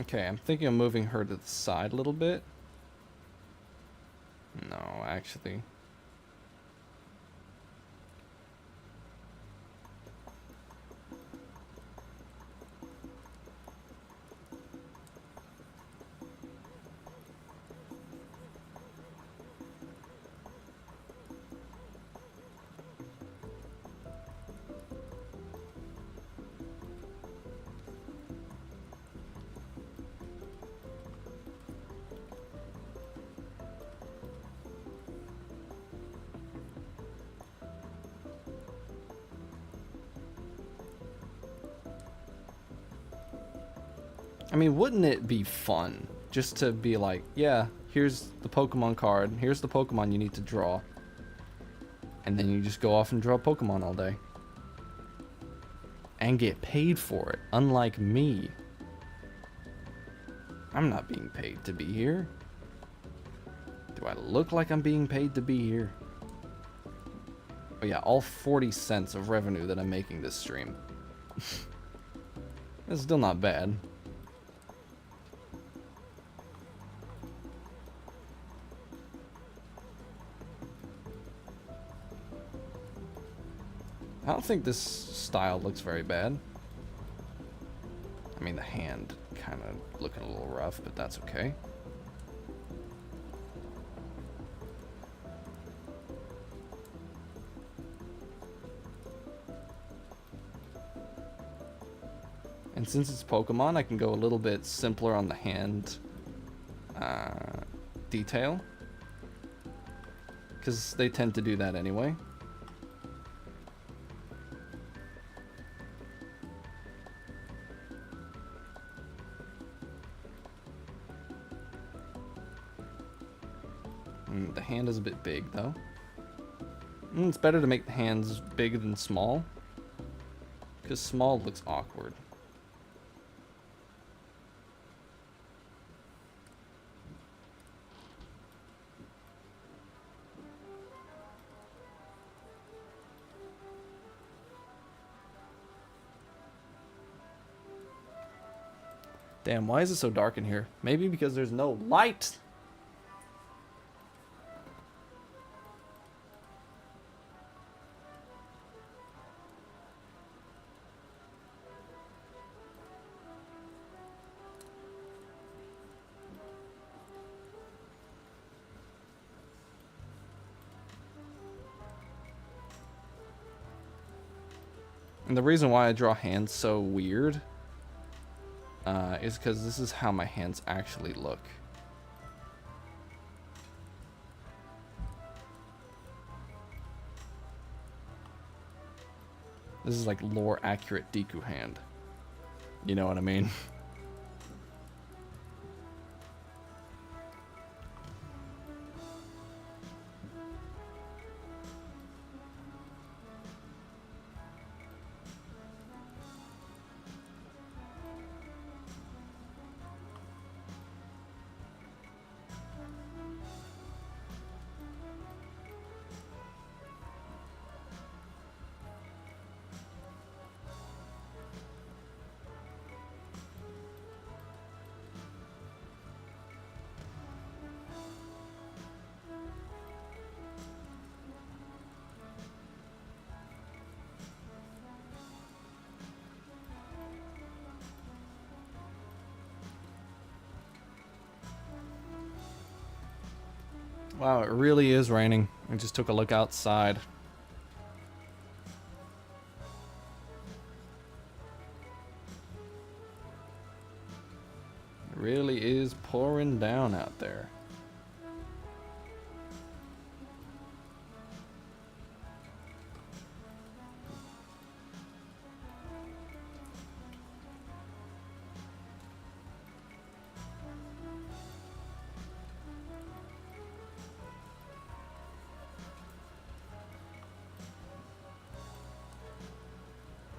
Okay, I'm thinking of moving her to the side a little bit. No, actually. I mean, wouldn't it be fun just to be like, yeah, here's the Pokemon card, here's the Pokemon you need to draw, and then you just go off and draw Pokemon all day. And get paid for it, unlike me. I'm not being paid to be here. Do I look like I'm being paid to be here? Oh yeah, all 40 cents of revenue that I'm making this stream. It's still not bad. I don't think this style looks very bad. I mean, the hand kind of looking a little rough, but that's okay. And since it's Pokemon, I can go a little bit simpler on the hand detail, because they tend to do that anyway. The hand is a bit big, though. It's better to make the hands big than small, because small looks awkward. Damn, why is it so dark in here? Maybe because there's no light. And the reason why I draw hands so weird is because this is how my hands actually look. This is like lore accurate Deku hand. You know what I mean? Wow, it really is raining. I just took a look outside. It really is pouring down out there.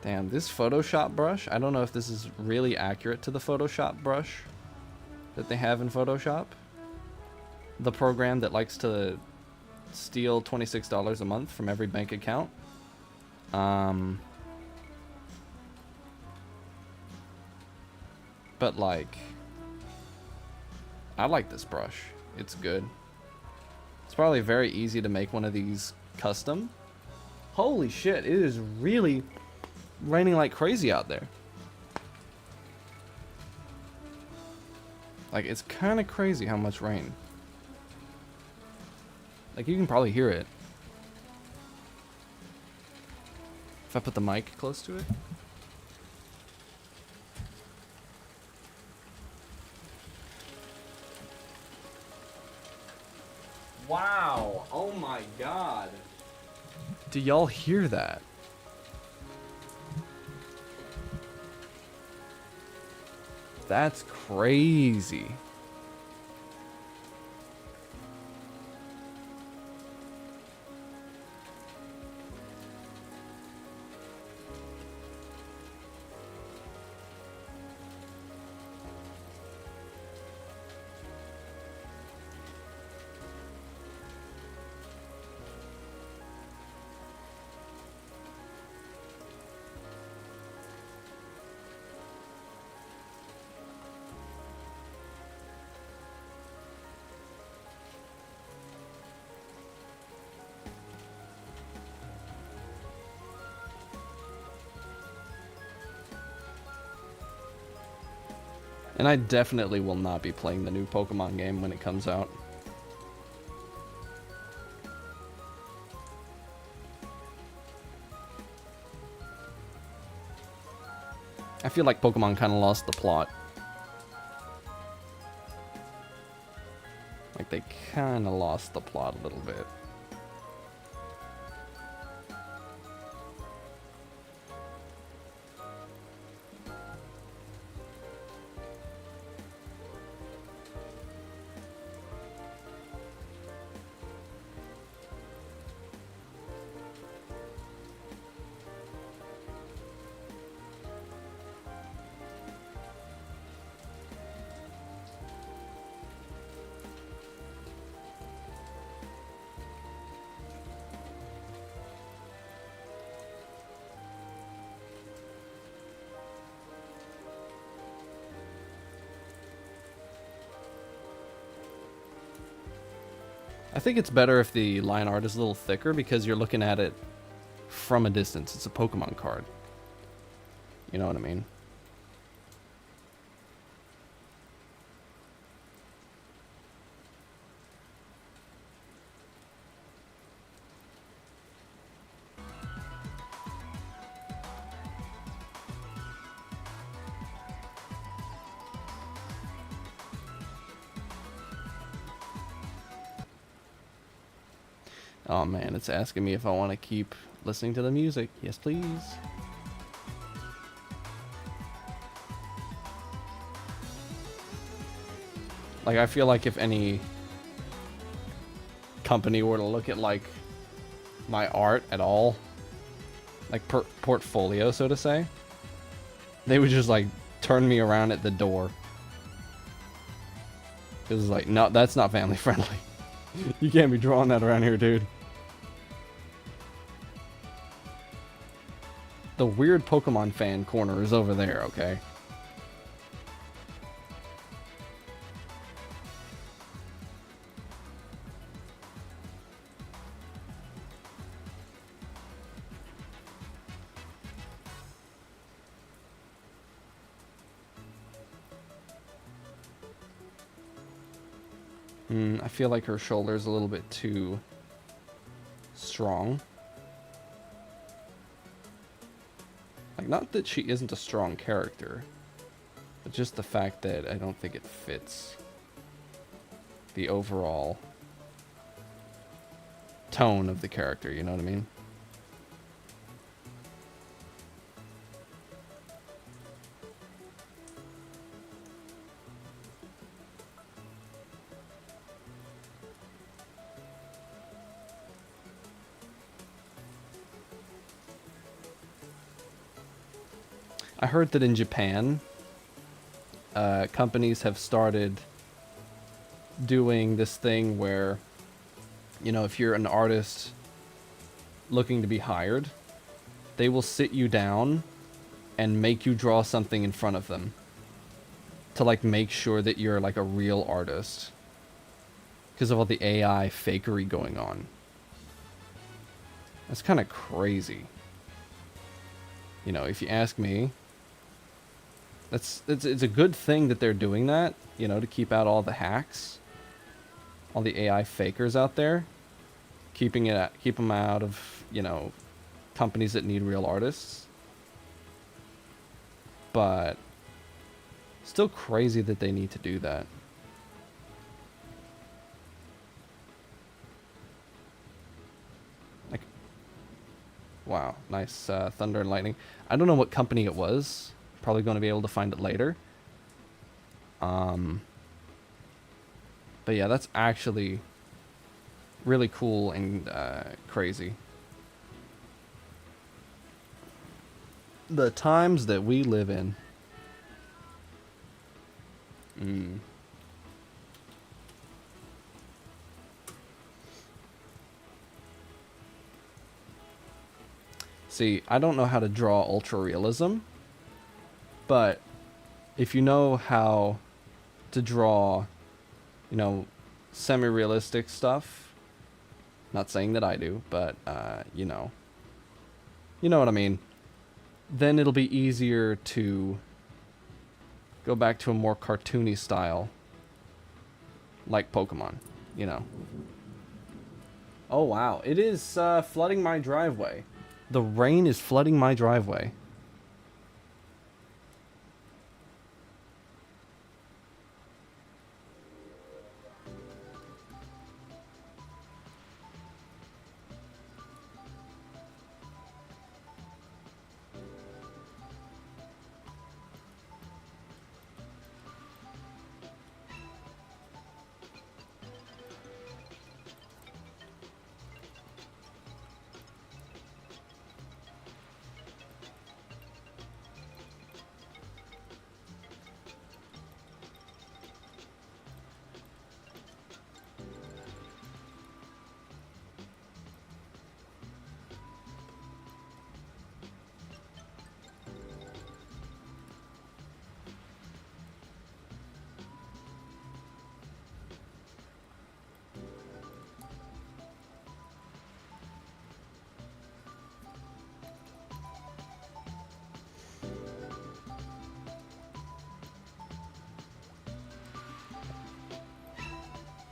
Damn, this Photoshop brush, I don't know if this is really accurate to the Photoshop brush that they have in Photoshop. The program that likes to steal $26 a month from every bank account. But like, I like this brush. It's good. It's probably very easy to make one of these custom. Holy shit, it is really raining like crazy out there. Like, it's kind of crazy how much rain. Like, you can probably hear it. If I put the mic close to it. Wow. Oh my god. Do y'all hear that? That's crazy. And I definitely will not be playing the new Pokemon game when it comes out. I feel like Pokemon kind of lost the plot. Like they kind of lost the plot a little bit. I think it's better if the line art is a little thicker because you're looking at it from a distance. It's a Pokemon card. You know what I mean? Oh man, it's asking me if I want to keep listening to the music. Yes, please. Like, I feel like if any company were to look at, like, my art at all, like, portfolio, so to say, they would just, like, turn me around at the door. Because it's like, no, that's not family friendly. You can't be drawing that around here, dude. The weird Pokemon fan corner is over there, okay? I feel like her shoulder's a little bit too strong. Like, not that she isn't a strong character, but just the fact that I don't think it fits the overall tone of the character, you know what I mean? I heard that in Japan, companies have started doing this thing where, you know, if you're an artist looking to be hired, they will sit you down and make you draw something in front of them to, like, make sure that you're, like, a real artist because of all the AI fakery going on. That's kind of crazy. You know, if you ask me, it's a good thing that they're doing that, you know, to keep out all the hacks, all the AI fakers out there, keep them out of, you know, companies that need real artists. But still crazy that they need to do that. Like, wow, nice thunder and lightning. I don't know what company it was. Probably going to be able to find it later. But yeah, that's actually really cool and crazy. The times that we live in. See, I don't know how to draw ultra realism, but if you know how to draw, you know, semi-realistic stuff, not saying that I do, but you know what I mean, then it'll be easier to go back to a more cartoony style, like Pokemon, you know. Oh wow, it is flooding my driveway. The rain is flooding my driveway.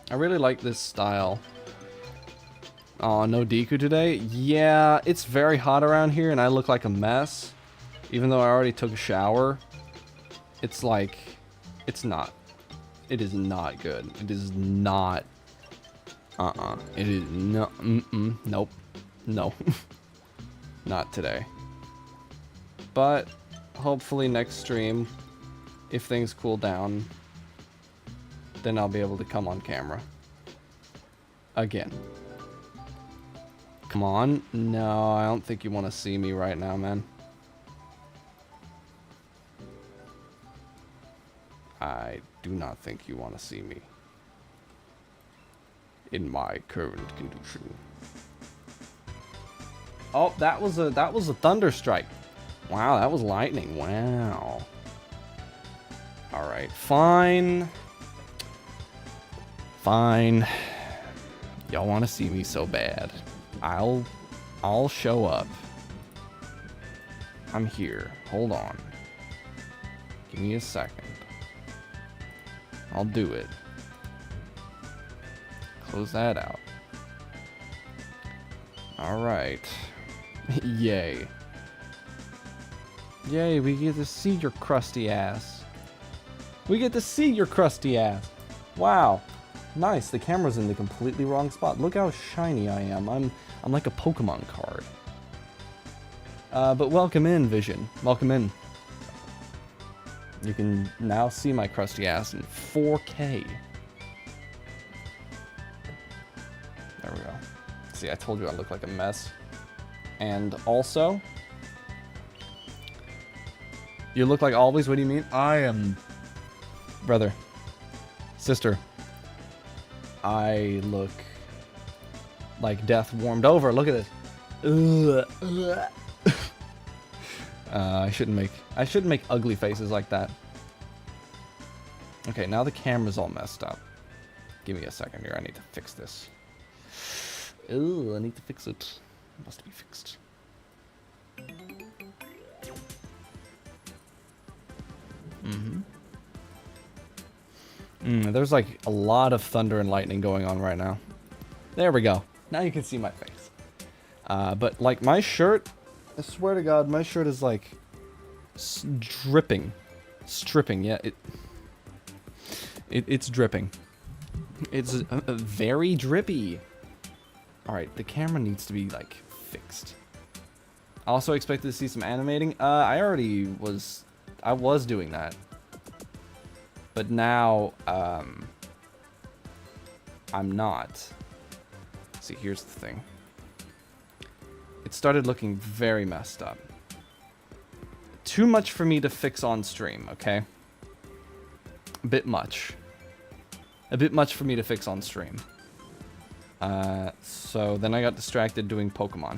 I really like this style. Oh, no Deku today? Yeah, it's very hot around here and I look like a mess. Even though I already took a shower. It's like, it's not. It is not good. It is not. It is no. Nope. No. Not today. But hopefully next stream, if things cool down, then I'll be able to come on camera. Again. Come on. No, I don't think you want to see me right now, man. I do not think you want to see me in my current condition. Oh, that was a thunder strike. Wow, that was lightning. Wow. All right, fine. Fine. Y'all want to see me so bad. I'll show up. I'm here. Hold on. Give me a second. I'll do it. Close that out. Alright. Yay. Yay, we get to see your crusty ass. We get to see your crusty ass. Wow. Nice, the camera's in the completely wrong spot. Look how shiny I am. I'm like a Pokemon card. But welcome in, Vision. Welcome in. You can now see my crusty ass in 4K. There we go. See, I told you I look like a mess. And also, you look like always. What do you mean? I am... Brother. Sister. I look like death warmed over. Look at this. I shouldn't make ugly faces like that. Okay, now the camera's all messed up. Give me a second here. I need to fix this. Ooh, I need to fix it. It must be fixed. There's like a lot of thunder and lightning going on right now. There we go. Now you can see my face. But like my shirt, I swear to God, my shirt is like dripping. Stripping, yeah. It's dripping. It's very drippy. Alright, the camera needs to be like fixed. I also expected to see some animating. I was doing that. But now, I'm not. See, here's the thing. It started looking very messed up. Too much for me to fix on stream, okay? A bit much. A bit much for me to fix on stream. So then I got distracted doing Pokemon.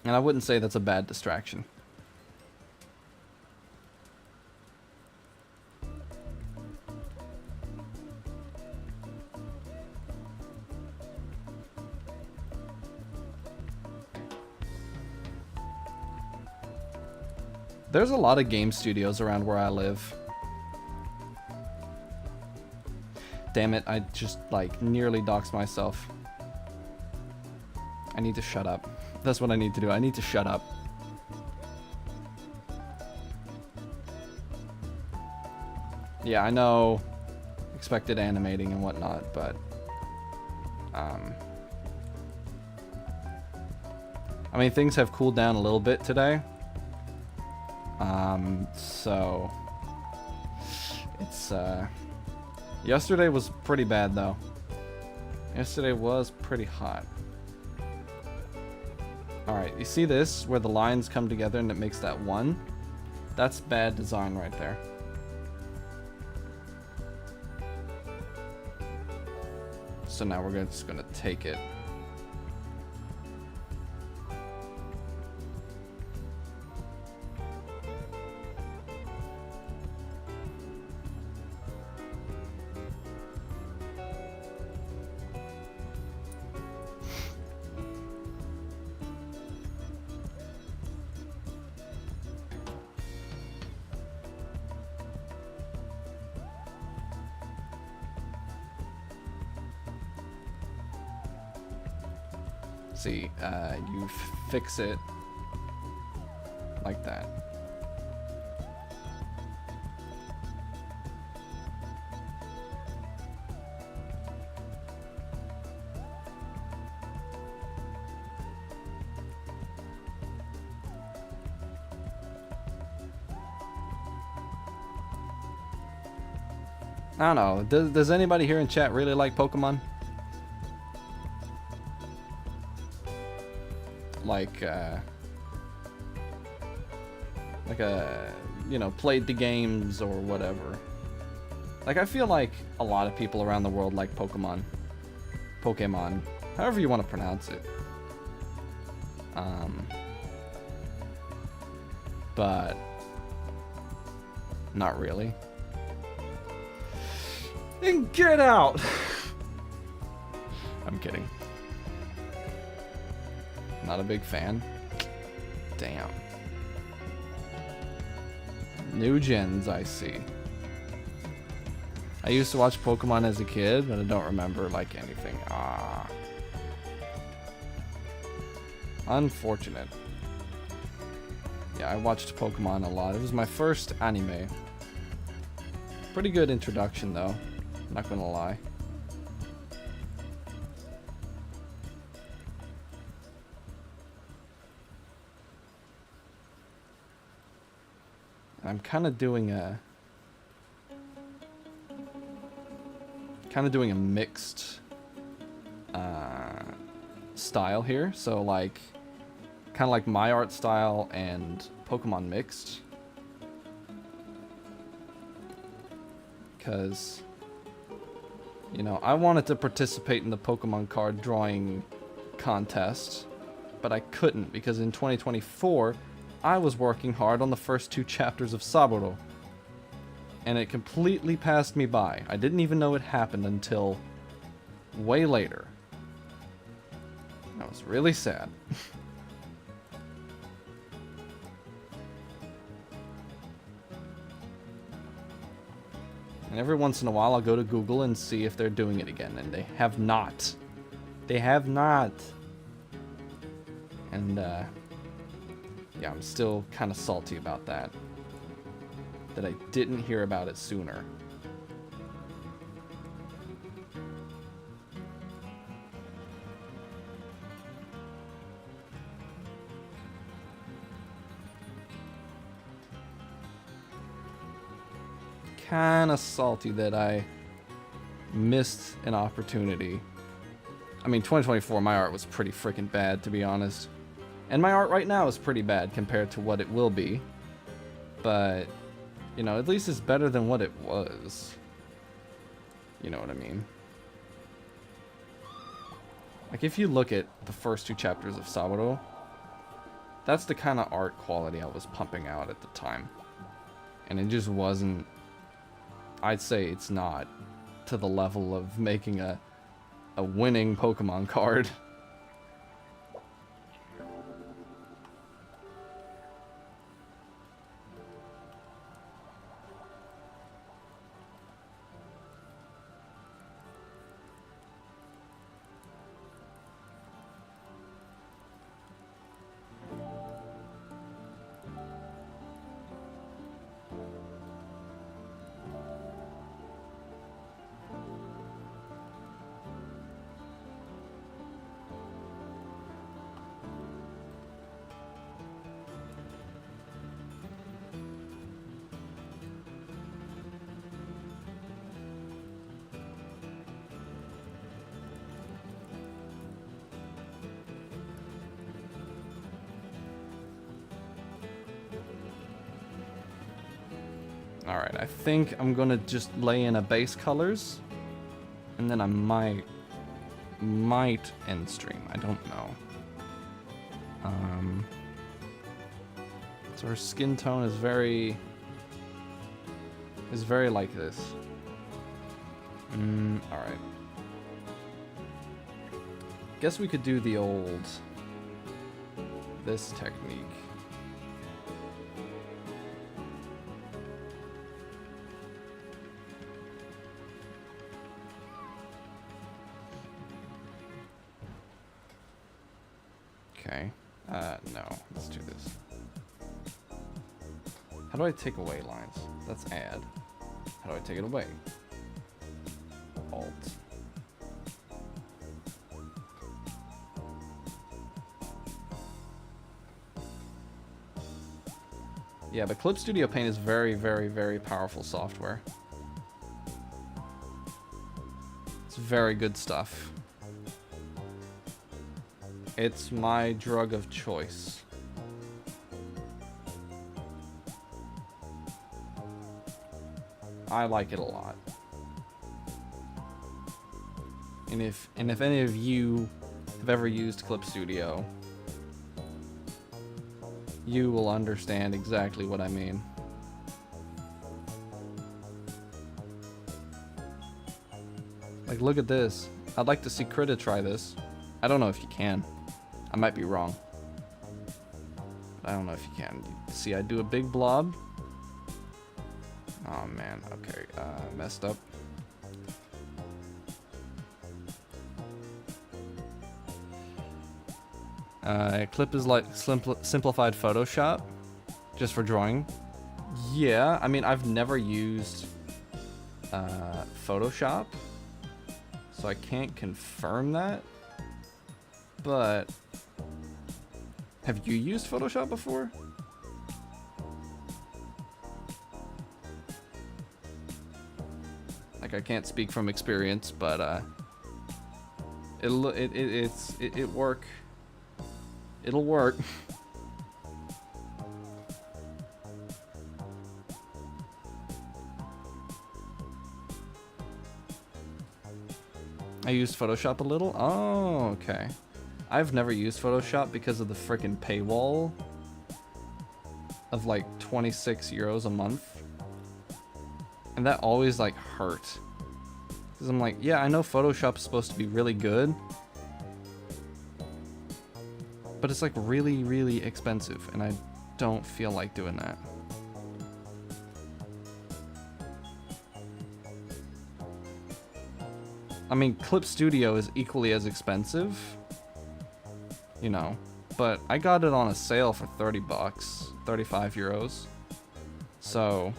And I wouldn't say that's a bad distraction. There's a lot of game studios around where I live. Damn it, I just, like, nearly doxed myself. I need to shut up. That's what I need to do. I need to shut up. Yeah, I know. Expected animating and whatnot, but... I mean, things have cooled down a little bit today. So... It's, Yesterday was pretty bad, though. Yesterday was pretty hot. Alright, you see this? Where the lines come together and it makes that one? That's bad design right there. So now we're just gonna take it. See, you fix it like that. I don't know. Does anybody here in chat really like Pokemon? Like you know, played the games or whatever. Like, I feel like a lot of people around the world like Pokemon. Pokemon. However you want to pronounce it. But not really. And get out! I'm kidding. Not a big fan. Damn. New gens, I see. I used to watch Pokemon as a kid, but I don't remember like anything. Ah. Unfortunate. Yeah, I watched Pokemon a lot. It was my first anime. Pretty good introduction though, not gonna lie. I'm kind of doing a mixed style here. So like, kind of like my art style and Pokemon mixed. Because, you know, I wanted to participate in the Pokemon card drawing contest, but I couldn't because in 2024, I was working hard on the first 2 chapters of Saburo. And it completely passed me by. I didn't even know it happened until way later. That was really sad. And every once in a while I'll go to Google and see if they're doing it again, and they have not. They have not. And yeah, I'm still kind of salty about that. That I didn't hear about it sooner. Kinda salty that I missed an opportunity. I mean, 2024, my art was pretty freaking bad, to be honest. And my art right now is pretty bad compared to what it will be. But, you know, at least it's better than what it was. You know what I mean? Like, if you look at the first 2 chapters of Saburo, that's the kind of art quality I was pumping out at the time. And it just wasn't... I'd say it's not to the level of making a winning Pokemon card. Alright, I think I'm gonna just lay in a base colors, and then I might end stream. I don't know. So her skin tone is very like this. Alright. Guess we could do the old this technique. Okay. No. Let's do this. How do I take away lines? That's add. How do I take it away? Alt. Yeah, but Clip Studio Paint is very, very, very powerful software. It's very good stuff. It's my drug of choice. I like it a lot. And if any of you have ever used Clip Studio, you will understand exactly what I mean. Like, look at this. I'd like to see Krita try this. I don't know if you can. I might be wrong. I don't know if you can. See, I do a big blob. Oh man, okay, messed up. Clip is like simplified Photoshop, just for drawing. Yeah, I mean, I've never used Photoshop, so I can't confirm that. But have you used Photoshop before? Like, I can't speak from experience, but it'll work. It'll work. I used Photoshop a little. Oh, okay. I've never used Photoshop because of the frickin' paywall of like 26 euros a month. And that always like hurt. Because I'm like, yeah, I know Photoshop's supposed to be really good, but it's like really, really expensive, and I don't feel like doing that. I mean, Clip Studio is equally as expensive, you know, but I got it on a sale for 30 bucks, 35 euros. So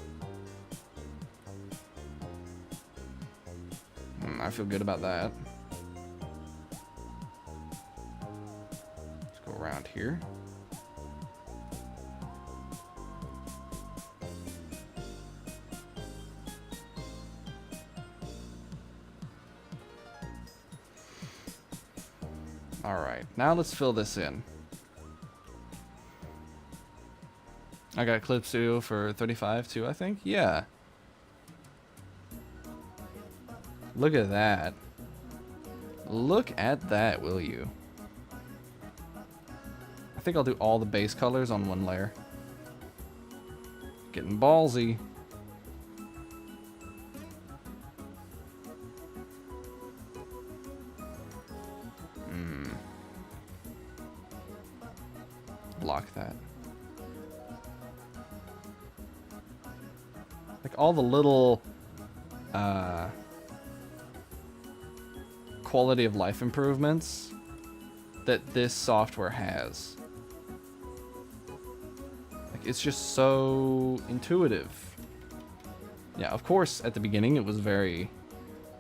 I feel good about that. Let's go around here. All right, now let's fill this in. I got Clip Studio for 35 too, I think. Yeah. Look at that. Look at that, will you? I think I'll do all the base colors on one layer. Getting ballsy. Lock that. Like all the little quality of life improvements that this software has. Like, it's just so intuitive. Yeah, of course, at the beginning it was very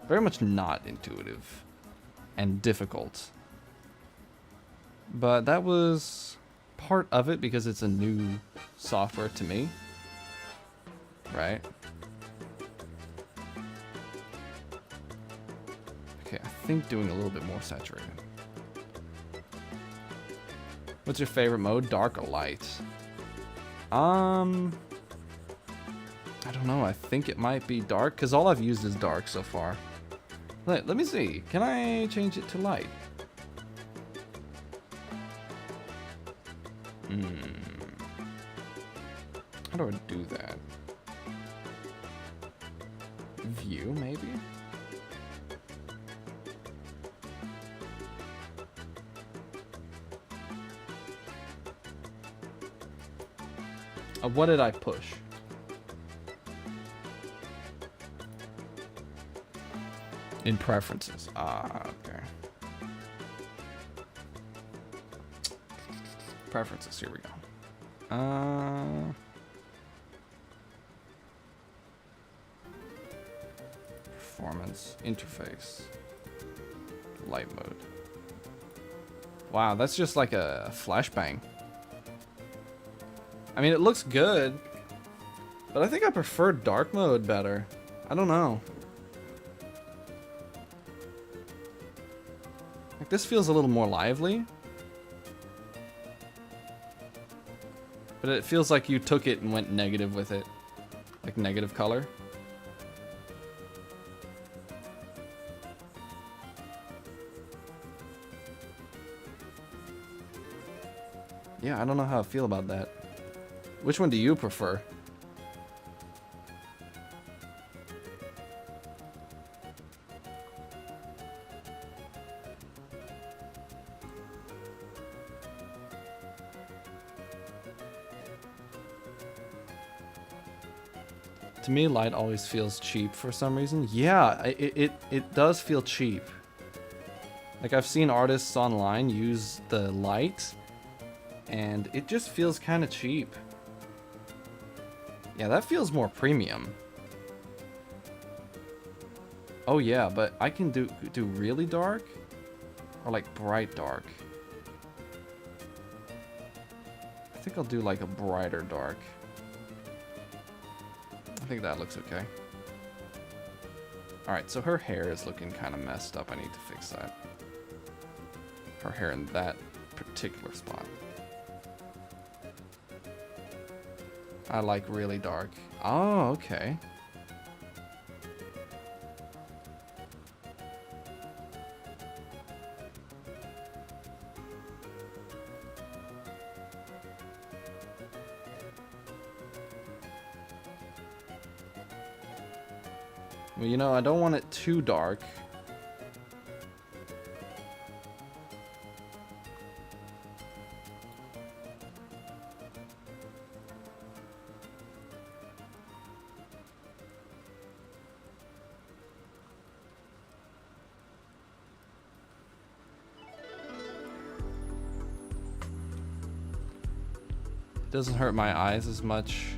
much not intuitive and difficult. But that was part of it because it's a new software to me, right? Okay, I think doing a little bit more saturated. What's your favorite mode, dark or light? I don't know, I think it might be dark because all I've used is dark so far. Let me see, can I change it to light? How do I do that? View, maybe? What did I push? In preferences. Ah, okay. Preferences, here we go. Performance, interface, light mode. Wow, that's just like a flashbang. I mean, it looks good, but I think I prefer dark mode better. I don't know. Like, this feels a little more lively. But it feels like you took it and went negative with it. Like negative color. Yeah, I don't know how I feel about that. Which one do you prefer? To me, light always feels cheap for some reason. Yeah, it does feel cheap. Like, I've seen artists online use the light, and it just feels kind of cheap. Yeah, that feels more premium. Oh yeah, but I can do really dark? Or like bright dark? I think I'll do like a brighter dark. I think that looks okay. Alright, so her hair is looking kind of messed up. I need to fix that. Her hair in that particular spot. I like really dark. Oh, okay. Well, you know, I don't want it too dark. Doesn't hurt my eyes as much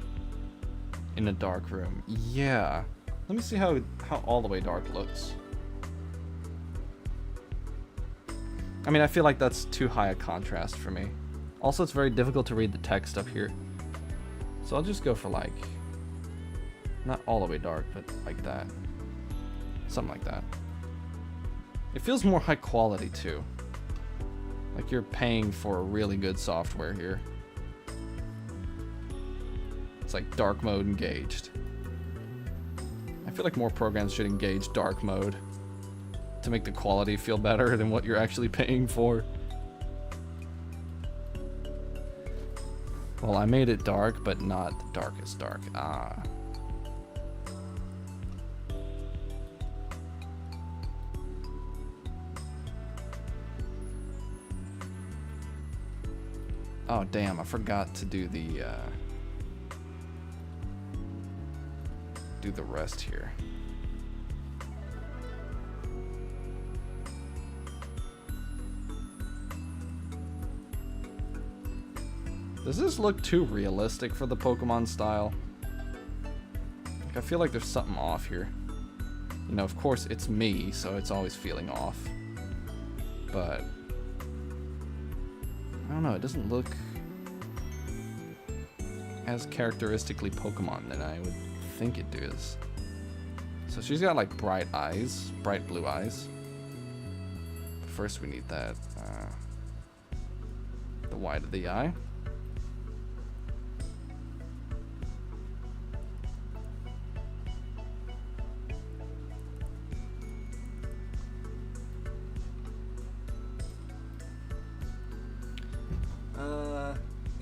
in a dark room. Yeah. Let me see how all the way dark looks. I mean, I feel like that's too high a contrast for me. Also, it's very difficult to read the text up here. So I'll just go for like, not all the way dark, but like that. Something like that. It feels more high quality too. Like you're paying for really good software here. It's like dark mode engaged. I feel like more programs should engage dark mode to make the quality feel better than what you're actually paying for. Well, I made it dark, but not the darkest dark. Ah. Oh, damn, I forgot to do the rest here. Does this look too realistic for the Pokemon style? Like, I feel like there's something off here. You know, of course, it's me, so it's always feeling off. But I don't know, it doesn't look as characteristically Pokemon than I would think it does. So she's got like bright eyes, bright blue eyes. First we need that, the white of the eye.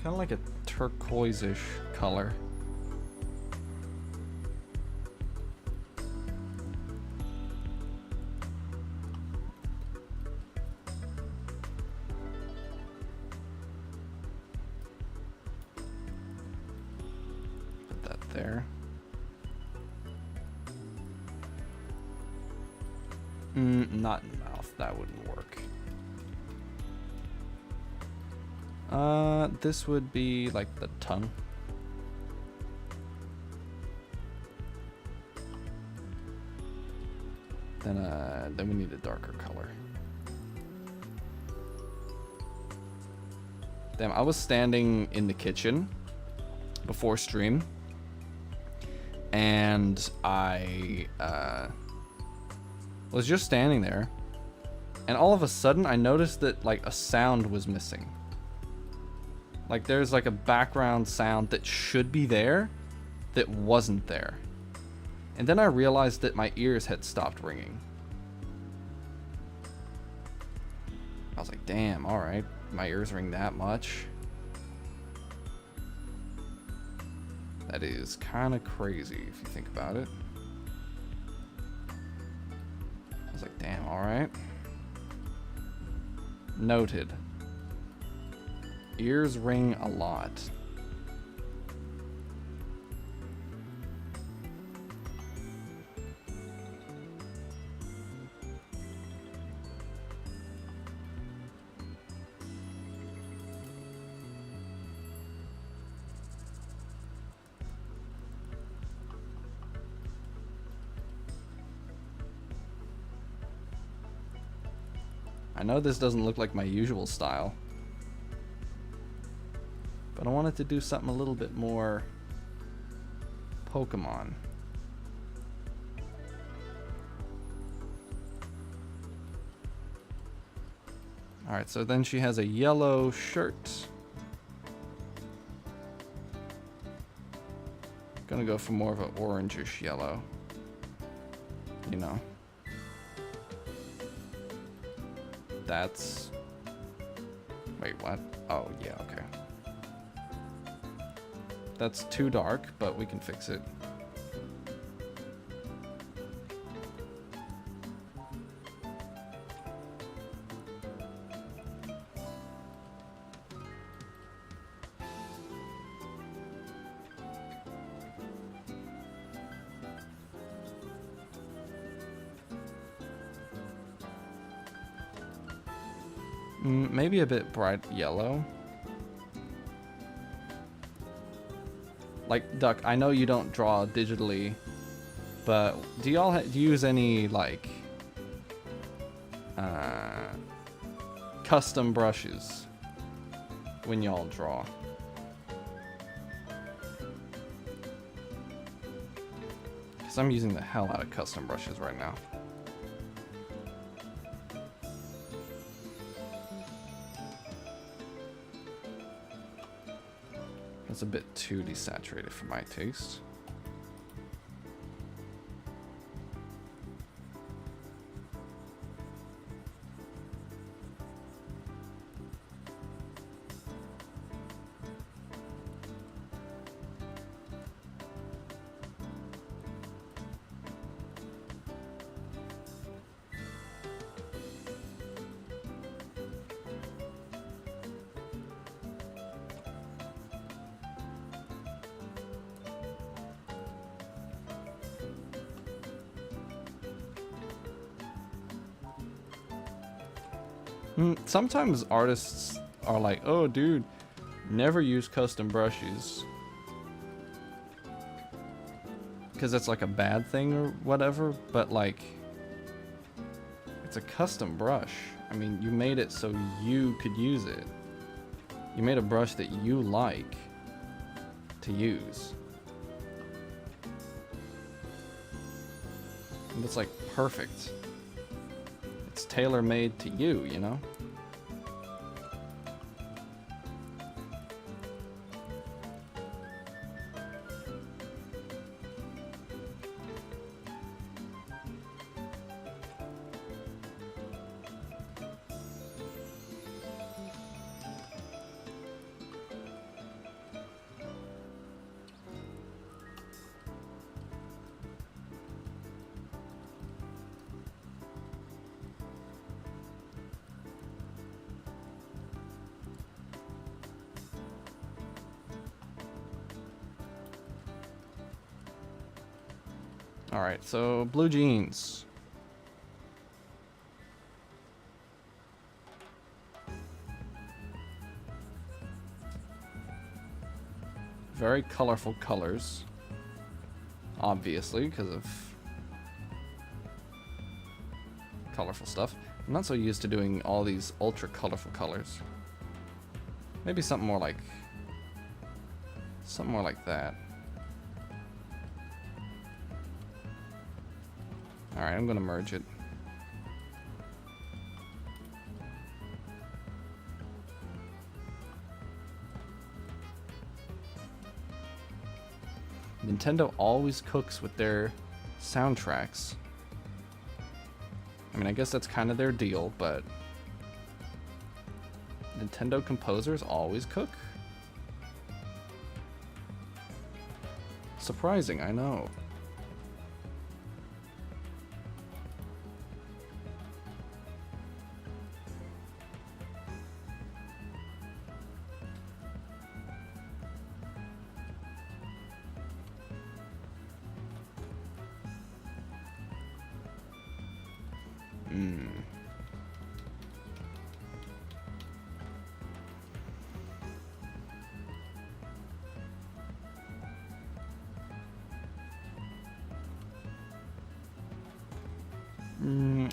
Kind of like a turquoise-ish color. Put that there. Not in mouth. That wouldn't work. This would be like the tongue. Then we need a darker color. Damn, I was standing in the kitchen before stream, and I was just standing there, and all of a sudden I noticed that like a sound was missing. Like there's like a background sound that should be there that wasn't there. And then I realized that my ears had stopped ringing. I was like, damn, alright. My ears ring that much. That is kind of crazy if you think about it. I was like, damn, alright. Noted. Ears ring a lot. know this doesn't look like my usual style, but I wanted to do something a little bit more Pokemon. Alright, so then she has a yellow shirt. Gonna go for more of an orangish yellow. You know. That's... Wait, what? Oh, yeah, okay. That's too dark, but we can fix it. Maybe a bit bright yellow. Like, Duck, I know you don't draw digitally, but do y'all do you use any, like, custom brushes when y'all draw? Because I'm using the hell out of custom brushes right now. It's a bit too desaturated for my taste. Sometimes artists are like, oh dude, never use custom brushes, because it's like a bad thing or whatever, but like, it's a custom brush. I mean, you made it so you could use it. You made a brush that you like to use. And it's like perfect. It's tailor-made to you, you know? Alright, so blue jeans. Very colorful colors. Obviously, because of colorful stuff. I'm not so used to doing all these ultra colorful colors. Maybe something more like that. Alright, I'm gonna merge it. Nintendo always cooks with their soundtracks. I mean, I guess that's kind of their deal, but Nintendo composers always cook. Surprising, I know.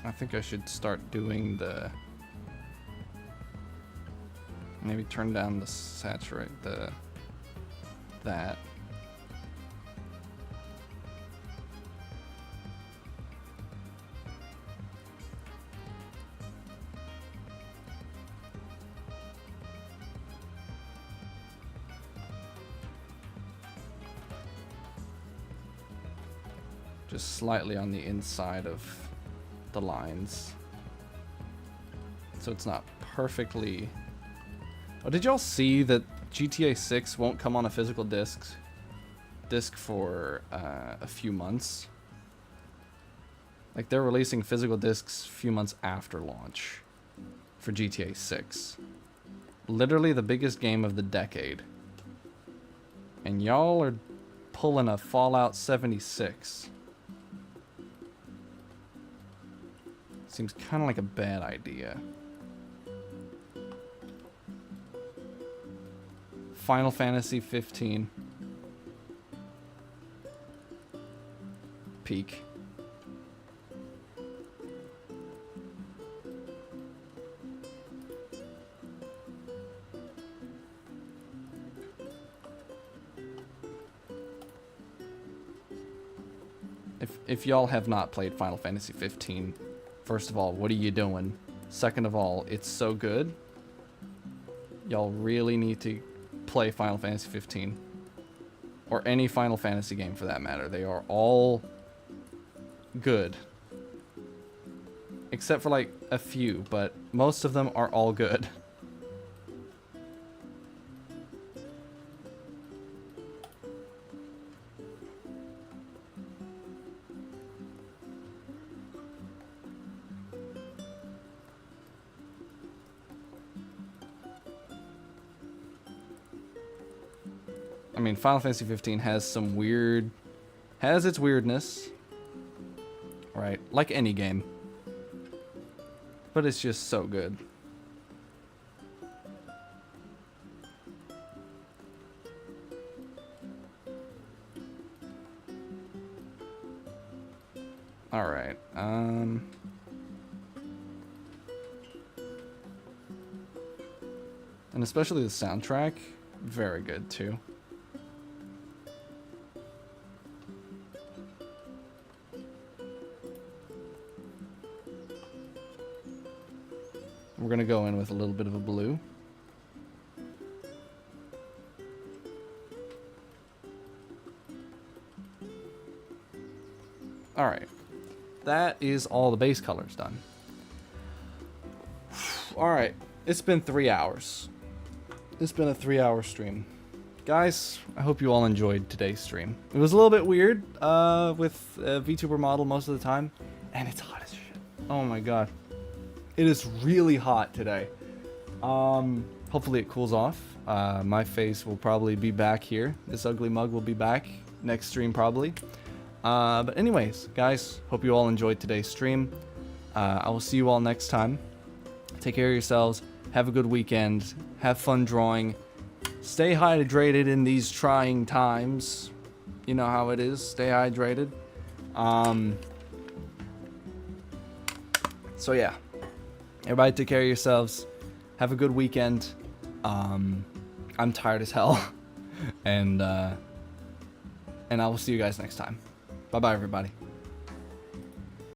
I think I should start doing the Maybe turn down the that. Just slightly on the inside of the lines. So it's not perfectly... Oh, did y'all see that GTA 6 won't come on a physical disc for a few months? Like, they're releasing physical discs a few months after launch for GTA 6. Literally the biggest game of the decade. And y'all are pulling a Fallout 76. Seems kind of like a bad idea. Final Fantasy 15. Peak. If y'all have not played Final Fantasy 15, first of all, what are you doing? Second of all, it's so good. Y'all really need to play Final Fantasy 15. Or any Final Fantasy game for that matter. They are all good. Except for like a few, but most of them are all good. I mean, Final Fantasy 15 has some has its weirdness, right? Like any game. But it's just so good. Alright, and especially the soundtrack, very good too. We're gonna go in with a little bit of a blue. Alright. That is all the base colors done. Alright. It's been 3 hours. It's been a 3-hour stream. Guys, I hope you all enjoyed today's stream. It was a little bit weird with VTuber model most of the time. And it's hot as shit. Oh my god. It is really hot today. Hopefully it cools off. My face will probably be back here. This ugly mug will be back next stream probably. But anyways, guys, hope you all enjoyed today's stream. I will see you all next time. Take care of yourselves. Have a good weekend. Have fun drawing. Stay hydrated in these trying times. You know how it is. Stay hydrated. So yeah. Everybody take care of yourselves. Have a good weekend. I'm tired as hell. And I will see you guys next time. Bye-bye, everybody.